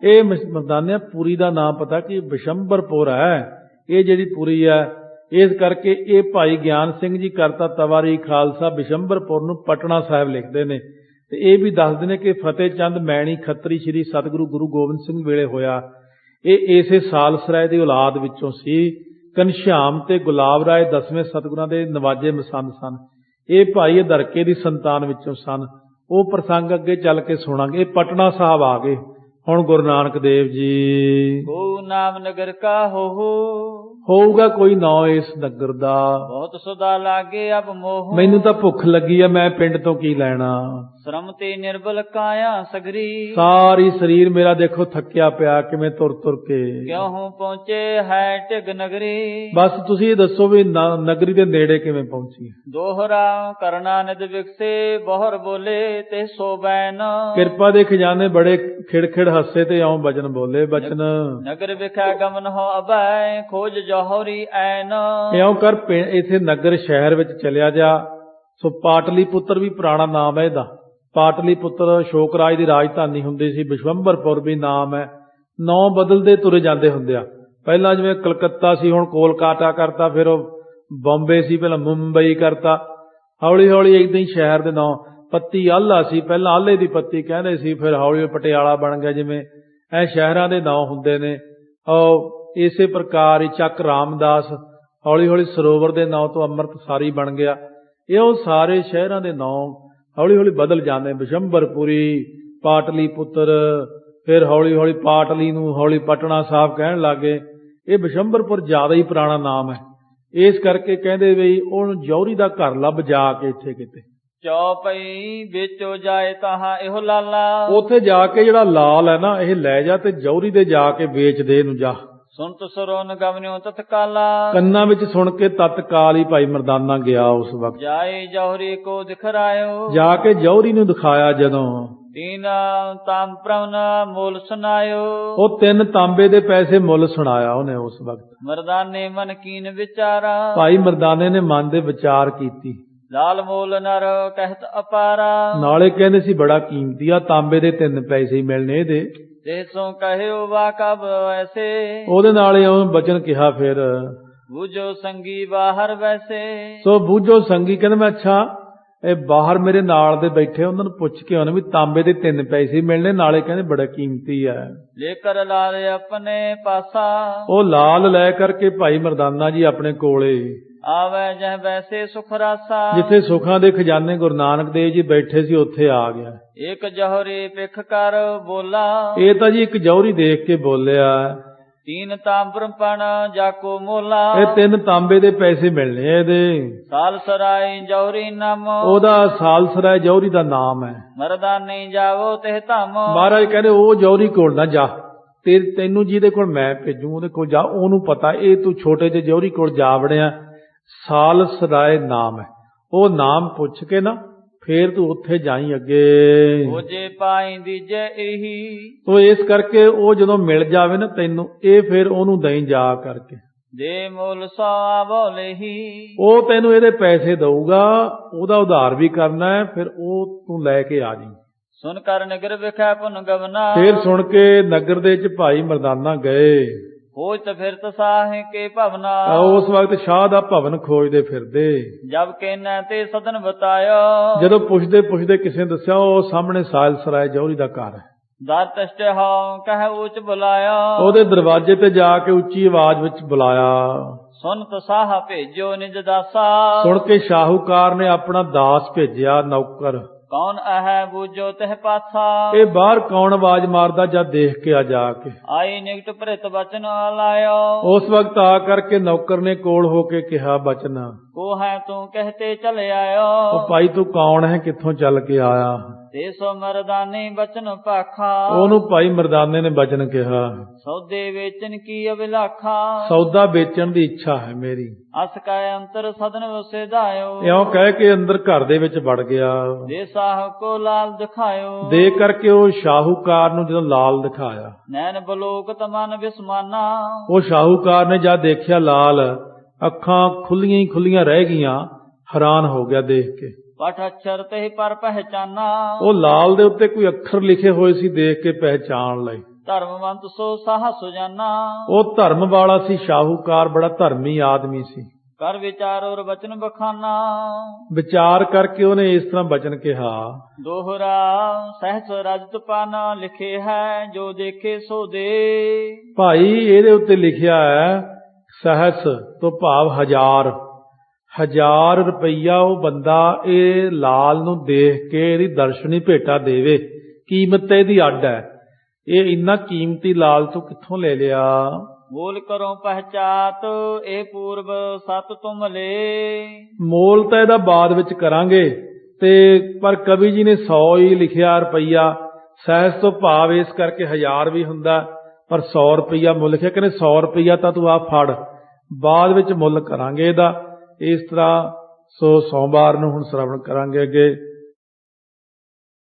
ਇਹ ਮਰਦਾਨਿਆਂ ਪੁਰੀ ਦਾ ਨਾਮ ਪਤਾ ਕਿ ਬਿਸ਼ੰਬਰਪੁਰ ਹੈ, ਇਹ ਜਿਹੜੀ ਪੁਰੀ ਹੈ। ਇਸ ਕਰਕੇ ਇਹ ਭਾਈ ਗਿਆਨ ਸਿੰਘ ਜੀ ਕਰਤਾ ਤਵਾਰੀ ਖਾਲਸਾ ਬਿਸ਼ੰਬਰਪੁਰ ਨੂੰ ਪਟਨਾ ਸਾਹਿਬ ਲਿਖਦੇ ਨੇ। ਤੇ ਇਹ ਵੀ ਦੱਸਦੇ ਨੇ ਕਿ ਫਤਿਹ ਚੰਦ ਮੈਣੀ ਖੱਤਰੀ ਸ੍ਰੀ ਸਤਿਗੁਰੂ ਗੁਰੂ ਗੋਬਿੰਦ ਸਿੰਘ ਵੇਲੇ ਹੋਇਆ। ਇਹ ਇਸੇ ਸਾਲਸਰਾਏ ਦੀ ਔਲਾਦ ਵਿੱਚੋਂ ਸੀ। ਘਨਸ਼ਿਆਮ ਤੇ ਗੁਲਾਬ ਰਾਏ 10ਵੇਂ ਸਤਿਗੁਰਾਂ ਦੇ ਨਵਾਜੇ ਮਸੰਦ ਸਨ। ਇਹ ਭਾਈ ਅਧਰਕੇ ਦੀ ਸੰਤਾਨ ਵਿੱਚੋਂ ਸਨ। ਉਹ ਪ੍ਰਸੰਗ ਅੱਗੇ ਚੱਲ ਕੇ ਸੁਣਾਂਗੇ। ਇਹ ਪਟਨਾ ਸਾਹਿਬ ਆ ਗਏ ਹੁਣ ਗੁਰੂ ਨਾਨਕ ਦੇਵ ਜੀ। ਹੋ ਨਾਮ ਨਗਰ ਕਾ ਹੋਊਗਾ ਕੋਈ ਨਾਂ ਇਸ ਨਗਰ ਦਾ। ਬਹੁਤ ਸੁਦਾ ਲਾਗੇ ਅਬ ਮੋਹ। ਮੈਨੂੰ ਤਾਂ ਭੁੱਖ ਲੱਗੀ ਆ, ਮੈਂ ਪਿੰਡ ਤੋਂ ਕੀ ਲੈਣਾ। ਸ਼ਰਮ ਤੇ ਨਿਰਬਲ ਕਾਇਆ ਸਗਰੀ। ਸਾਰੀ ਸਰੀਰ ਮੇਰਾ ਦੇਖੋ ਥੱਕਿਆ ਪਿਆ, ਕਿਵੇਂ ਤੁਰ ਤੁਰ ਕੇ। ਕਿਉਂ ਪਹੁੰਚੇ ਹੈ ਢਿਗ ਨਗਰੀ। ਬਸ ਤੁਸੀਂ ਇਹ ਦੱਸੋ ਵੀ ਨਗਰੀ ਦੇ ਨੇੜੇ ਕਿਵੇਂ ਪਹੁੰਚੀ। ਦੋਹਰਾ ਕਰਨਾ ਨਿਦ ਵਿਕਸੇ ਬਹੁਰ ਬੋਲੇ ਤੇ ਸੋਬੈਨ। ਕਿਰਪਾ ਦੇ ਖਜ਼ਾਨੇ ਬੜੇ ਖਿੜਖਿੜ ਹੱਸੇ ਤੇ ਇਉਂ ਬਚਨ ਬੋਲੇ ਬਚਨ। ਨਗਰ ਵਿਖੇ ਗਮਨ ਹੋ ਅਬੈ ਖੋਜ ਜੋਹਰੀ ਐਨ। ਇਉਂ ਕਰ ਇਥੇ ਨਗਰ ਸ਼ਹਿਰ ਵਿੱਚ ਚਲਿਆ ਜਾ। ਸੋ ਪਾਟਲੀ ਪੁੱਤਰ ਵੀ ਪੁਰਾਣਾ ਨਾਮ ਹੈ ਇਹਦਾ। ਪਾਟਲੀ ਪੁੱਤਰ ਅਸ਼ੋਕ ਰਾਜ ਦੀ ਰਾਜਧਾਨੀ ਹੁੰਦੀ ਸੀ। ਬਿਸ਼ਵੰਬਰਪੁਰ ਵੀ ਨਾਮ ਹੈ। ਨਾਂ ਬਦਲਦੇ ਤੁਰੇ ਜਾਂਦੇ ਹੁੰਦੇ ਆ। ਪਹਿਲਾਂ ਜਿਵੇਂ ਕਲਕੱਤਾ ਸੀ, ਹੁਣ ਕੋਲਕਾਤਾ ਕਰਤਾ, ਫਿਰ ਉਹ ਬੰਬੇ ਸੀ, ਪਹਿਲਾਂ ਮੁੰਬਈ ਕਰਤਾ। ਹੌਲੀ ਹੌਲੀ ਏਦਾਂ ਹੀ ਸ਼ਹਿਰ ਦੇ ਨਾਂ। ਪੱਤੀ ਆਲਾ ਸੀ, ਪਹਿਲਾਂ ਆਲੇ ਦੀ ਪੱਤੀ ਕਹਿੰਦੇ ਸੀ, ਫਿਰ ਹੌਲੀ ਪਟਿਆਲਾ ਬਣ ਗਿਆ। ਜਿਵੇਂ ਇਹ ਸ਼ਹਿਰਾਂ ਦੇ ਨਾਂ ਹੁੰਦੇ ਨੇ। ਇਸੇ ਪ੍ਰਕਾਰ ਹੀ ਚੱਕ ਰਾਮਦਾਸ ਹੌਲੀ ਹੌਲੀ ਸਰੋਵਰ ਦੇ ਨਾਂ ਤੋਂ ਅੰਮ੍ਰਿਤਸਾਰੀ ਬਣ ਗਿਆ। ਇਹ ਉਹ ਸਾਰੇ ਸ਼ਹਿਰਾਂ ਦੇ ਨਾਂ ਹੌਲੀ ਹੌਲੀ ਬਦਲ ਜਾਂਦੇ। ਬਿਸ਼ੰਬਰਪੁਰੀ, ਪਾਟਲੀ ਪੁੱਤਰ, ਫਿਰ ਹੌਲੀ ਹੌਲੀ ਪਾਟਲੀ ਨੂੰ ਹੌਲੀ ਪਟਨਾ ਸਾਹਿਬ ਕਹਿਣ ਲੱਗੇ। ਇਹ ਬਿਸ਼ੰਬਰਪੁਰ ਜ਼ਿਆਦਾ ਹੀ ਪੁਰਾਣਾ ਨਾਮ ਹੈ। ਇਸ ਕਰਕੇ ਕਹਿੰਦੇ ਵੀ ਉਹਨੂੰ ਜੌਹਰੀ ਦਾ ਘਰ ਲੱਭ ਜਾ ਕੇ ਇੱਥੇ ਕਿਤੇ। ਚੌਪਈ ਵੇਚੋ ਜਾਏ ਤਾਹਾਂ ਇਹੋ ਲਾਲਾ। ਉੱਥੇ ਜਾ ਕੇ ਜਿਹੜਾ ਲਾਲ ਹੈ ਨਾ, ਇਹ ਲੈ ਜਾ ਤੇ ਜੌਹਰੀ ਦੇ ਜਾ ਕੇ ਵੇਚ ਦੇ ਇਹਨੂੰ ਜਾ। ਸੁਣਤ ਸੁਰੋਨ ਗਵਨਿਓ ਤਤਕਾਲਾ। ਕੰਨਾਂ ਵਿੱਚ ਸੁਣ ਕੇ ਤਤਕਾਲ ਹੀ ਭਾਈ ਮਰਦਾਨਾ ਗਿਆ ਉਸ ਵਕਤ। ਜਾਏ ਜੌਹਰੀ ਕੋ ਦਿਖਰਾਇਓ। ਜਾ ਕੇ ਜੌਹਰੀ ਨੂੰ ਦਿਖਾਇਆ ਜਦੋਂ। ਤੀਨ ਤਾਮ ਪ੍ਰਵਨ ਮੋਲ ਸੁਨਾਇਓ। ਉਹ 3 ਤਾਂਬੇ ਦੇ ਪੈਸੇ ਮੁੱਲ ਸੁਣਾਇਆ ਉਹਨੇ ਉਸ ਵਕਤ। ਮਰਦਾਨੇ ਮਨ ਕੀਨ ਵਿਚਾਰਾ। ਭਾਈ ਮਰਦਾਨੇ ਨੇ ਮਨ ਦੇ ਵਿਚਾਰ ਕੀਤੀ। ਲਾਲ ਮੋਲ ਨਰ ਕਹਿਤ ਅਪਾਰਾ। ਨਾਲੇ ਕਹਿੰਦੇ ਸੀ ਬੜਾ ਕੀਮਤੀ ਆ, ਤਾਂਬੇ ਦੇ 3 ਪੈਸੇ ਹੀ ਮਿਲਣੇ ਇਹਦੇ। ਤੇ ਸੋ ਕਹਿਓ ਵਾ ਕਬ ਐਸੇ। ਉਹਦੇ ਨਾਲ ਉਹ ਬਚਨ ਕਿਹਾ ਫਿਰ। ਬੂਝੋ ਸੰਗੀ ਬਾਹਰ ਵੈਸੇ। ਸੋ ਬੂਝੋ ਸੰਗੀ ਕਹਿੰਦਾ ਮੈਂ ਅੱਛਾ ਇਹ ਬਾਹਰ ਮੇਰੇ ਨਾਲ ਦੇ ਬੈਠੇ ਉਹਨਾਂ ਨੂੰ ਪੁੱਛ ਕੇ ਆਉਣਾ ਵੀ ਤਾਂਬੇ ਦੇ 3 ਪੈਸੇ ਮਿਲਣੇ, ਨਾਲੇ ਕਹਿੰਦੇ ਬੜਾ ਕੀਮਤੀ ਆ। ਲੇਕਰ ਲਾਲ ਆਪਣੇ ਪਾਸਾ। ਉਹ ਲਾਲ ਲੈ ਕਰਕੇ ਭਾਈ ਮਰਦਾਨਾ ਜੀ ਆਪਣੇ ਕੋਲੇ ਆਵੇ ਜਹ ਵੈਸੇ ਸੁਖ ਰਾਸਾ। ਜਿੱਥੇ ਸੁਖਾਂ ਦੇ ਖਜ਼ਾਨੇ ਗੁਰੂ ਨਾਨਕ ਦੇਵ ਜੀ ਬੈਠੇ ਸੀ ਉੱਥੇ ਆ ਗਿਆ। ਇੱਕ ਜਹਰੀ ਪਿਖ ਕਰ ਬੋਲਾ। ਇਹ ਤਾਂ ਜੀ ਇੱਕ ਜੌਹਰੀ ਦੇਖ ਕੇ ਬੋਲਿਆ, ਤੀਨ ਤਾਂਬਰਪਣ ਜਾਕੋ ਮੋਲਾ। ਇਹ 3 ਤਾਂਬੇ ਦੇ ਪੈਸੇ ਮਿਲਣੇ ਆ ਇਹਦੇ। ਸਾਲ ਸਰਾਈ ਜੌਹਰੀ ਨਾਮ। ਉਹਦਾ ਸਾਲਸਰਾਏ ਜੌਹਰੀ ਦਾ ਨਾਮ ਹੈ। ਮਰਦਾਨੀ ਜਾਵੋ ਤੇ ਧਮ। ਮਹਾਰਾਜ ਕਹਿੰਦੇ ਉਹ ਜੌਹਰੀ ਕੋਲ ਨਾ ਜਾ, ਤੈਨੂੰ ਜਿਹਦੇ ਕੋਲ ਮੈਂ ਭੇਜੂ ਉਹਦੇ ਕੋਲ ਜਾ, ਉਹਨੂੰ ਪਤਾ ਇਹ ਤੂੰ ਛੋਟੇ ਜਿਹੇ ਜੌਹਰੀ ਕੋਲ ਜਾ ਵੜਿਆ। ਸਾਲਸਰਾਏ ਨਾਮ ਹੈ, ਉਹ ਨਾਮ ਪੁੱਛ ਕੇ ਨਾ ਫੇਰ ਤੂੰ ਉੱਥੇ ਜਾਈ ਅੱਗੇ। ਉਹ ਜੇ ਪਾਈ ਦੀਜੇ ਇਹੀ। ਉਹ ਇਸ ਕਰਕੇ ਉਹ ਜਦੋਂ ਮਿਲ ਜਾਵੇ ਨਾ ਤੈਨੂੰ, ਇਹ ਫੇਰ ਉਹਨੂੰ ਦਈ ਜਾ ਕਰਕੇ। ਦੇ ਮੁੱਲ ਸਾ ਬੋਲੇਹੀ। ਉਹ ਤੈਨੂੰ ਇਹਦੇ ਪੈਸੇ ਦਊਗਾ, ਉਹਦਾ ਉਧਾਰ ਵੀ ਕਰਨਾ ਹੈ, ਫਿਰ ਉਹ ਤੂੰ ਲੈ ਕੇ ਆ ਜੀ। ਸੁਣ ਕਰ ਨਗਰ ਵਿਖੇ ਪੁਨ ਗਵਨਾ। ਫੇਰ ਸੁਣ ਕੇ ਨਗਰ ਦੇ ਚ ਭਾਈ ਮਰਦਾਨਾ ਗਏ। ਖੋਜ ਫਿਰਤ ਸਾਹੇ ਕੇ ਭਵਨਾ। ਉਸ ਵਕਤ ਸ਼ਾਹ ਦਾ ਭਵਨ ਖੋਜਦੇ ਫਿਰਦੇ। ਜਬ ਕਹਿਣਾ ਤੇ ਸਦਨ ਬਤਾਇਆ। ਜਦੋਂ ਪੁੱਛਦੇ ਪੁੱਛਦੇ ਕਿਸੇ ਨੇ ਦੱਸਿਆ ਉਹ ਸਾਹਮਣੇ ਸਾਲਸਰਾਏ ਜੌਹਰੀ ਦਾ ਘਰ ਹੈ। ਦਰ ਤਸਟੇ ਹਾਂ ਕਹਿ ਉੱਚ ਬੁਲਾਇਆ। ਉਹਦੇ ਦਰਵਾਜ਼ੇ ਤੇ ਜਾ ਕੇ ਉੱਚੀ ਆਵਾਜ਼ ਵਿੱਚ ਬੁਲਾਇਆ। ਸੁਨ ਤਸਾਹਾ ਭੇਜੋ ਨਿਜ ਦਾਸਾ। ਸੁਣ ਕੇ ਸ਼ਾਹੂਕਾਰ ਨੇ ਆਪਣਾ ਦਾਸ ਭੇਜਿਆ, ਨੌਕਰ। ਕੌਣ ਹੈ ਬੂਝੋ ਤਹ ਪਾਛਾ। ਇਹ ਬਾਹਰ ਕੌਣ ਆਵਾਜ਼ ਮਾਰਦਾ, ਜਾਂ ਦੇਖ ਕੇ ਆ ਜਾ ਕੇ। ਆਈ ਨਿਕਟ ਭ੍ਰਿਤ ਬਚਨ ਲਾਇਓ। ਉਸ ਵਕਤ ਆ ਕਰਕੇ ਨੌਕਰ ਨੇ ਕੋਲ ਹੋ ਕੇ ਕਿਹਾ ਬਚਨ, ਕੋ ਹੈ ਤੂੰ ਕਹਤੇ ਚਲ ਆਇਓ। ਉਹ ਭਾਈ ਤੂੰ ਕੌਣ ਹੈ, ਕਿੱਥੋਂ ਚੱਲ ਕੇ ਆਇਆ। ਤੇ ਸੋ ਮਰਦਾਨੀ ਬਚਨ ਪਾਖਾ। ਉਹਨੂੰ ਭਾਈ ਮਰਦਾਨੇ ਨੇ ਬਚਨ ਕਿਹਾ, ਸੌਦੇ ਵੇਚਨ ਕੀ ਅਭਿਲਾਖਾ। ਸੌਦਾ ਵੇਚਣ ਦੀ ਇੱਛਾ ਹੈ ਮੇਰੀ। ਅਸ ਕੈ ਅੰਤਰ ਸਦਨ ਵਸੇ ਧਾਇਓ। ਇਉਂ ਕਹਿ ਕੇ ਅੰਦਰ ਘਰ ਦੇ ਵਿੱਚ ਵੜ ਗਿਆ। ਦੇ ਸਾਹ ਕੋ ਲਾਲ ਦਿਖਾਇਓ। ਦੇ ਕਰਕੇ ਉਹ ਸ਼ਾਹੂਕਾਰ ਨੂੰ ਜਦੋਂ ਲਾਲ ਦਿਖਾਇਆ, ਨੈਣ ਬਲੋਕ ਤਮਨ ਵਿਸਮਾਨਾ। ਉਹ ਸ਼ਾਹੂਕਾਰ ਨੇ ਜਦ ਦੇਖਿਆ ਲਾਲ, ਅੱਖਾਂ ਖੁੱਲੀਆਂ ਹੀ ਖੁੱਲੀਆਂ ਰਹਿ ਗਈਆਂ, ਹੈਰਾਨ ਹੋ ਗਿਆ ਦੇਖ ਕੇ। ਪਠ ਅਛਰ ਤੇ ਪਰ ਪਹਿਚਾਨਾ। ਉਹ ਲਾਲ ਦੇ ਉੱਤੇ ਕੋਈ ਅੱਖਰ ਲਿਖੇ ਹੋਏ ਸੀ, ਦੇਖ ਕੇ ਪਹਿਚਾਣ ਲਏ। ਧਰਮਵੰਤ ਸੋ ਸਾਹ ਸੁਜਾਨਾ। ਉਹ ਧਰਮ ਵਾਲਾ ਸੀ ਸ਼ਾਹੂਕਾਰ, ਬੜਾ ਧਰਮੀ ਆਦਮੀ ਸੀ। ਕਰ ਵਿਚਾਰ ਔਰ ਬਚਨ ਬਖਾਨਾ। ਵਿਚਾਰ ਕਰਕੇ ਉਹਨੇ ਇਸ ਤਰ੍ਹਾਂ ਬਚਨ ਕਿਹਾ, ਦੋਹਰਾ ਸਹਿਸ ਰਜਤ ਪਾਨਾ ਲਿਖੇ ਹੈ, ਜੋ ਦੇਖੇ ਸੋ ਦੇ। ਭਾਈ ਇਹਦੇ ਉੱਤੇ ਲਿਖਿਆ ਹੈ ਸਹਿਸ ਤੋਂ ਭਾਵ 1000 ਰੁਪਈਆ ਉਹ ਬੰਦਾ ਇਹ ਲਾਲ ਨੂੰ ਦੇਖ ਕੇ ਇਹਦੀ ਦਰਸ਼ਨੀ ਭੇਟਾ ਦੇਵੇ। ਕੀਮਤ ਇਹਦੀ ਅੱਡ ਹੈ। ਇਹ ਇੰਨਾ ਕੀਮਤੀ ਲਾਲ ਤੂੰ ਕਿੱਥੋਂ ਲੈ ਲਿਆ। ਮੋਲ ਕਰੋ ਪਹਿਚਾਤ ਇਹ ਪੂਰਬ ਸਤ ਤੁਮ ਲੇ। ਮੋਲ ਤਾਂ ਇਹਦਾ ਬਾਅਦ ਵਿੱਚ ਕਰਾਂਗੇ, ਤੇ ਪਰ ਕਵੀ ਜੀ ਨੇ 100 ਹੀ ਲਿਖਿਆ ਰੁਪਈਆ। ਸਹਿਸ ਤੋਂ ਭਾਵ ਇਸ ਕਰਕੇ 1000 ਵੀ ਹੁੰਦਾ, ਪਰ 100 ਰੁਪਈਆ ਮੁੱਲ ਲਿਖਿਆ। ਕਹਿੰਦੇ 100 ਰੁਪਈਆ ਤਾਂ ਤੂੰ ਆ ਫੜ, ਬਾਅਦ ਵਿੱਚ ਮੁੱਲ ਕਰਾਂਗੇ ਇਹਦਾ। ਇਸ ਤਰ੍ਹਾਂ ਸੋ ਸੋਮਵਾਰ ਨੂੰ ਹੁਣ ਸ਼ਰਵਣ ਕਰਾਂਗੇ ਅੱਗੇ।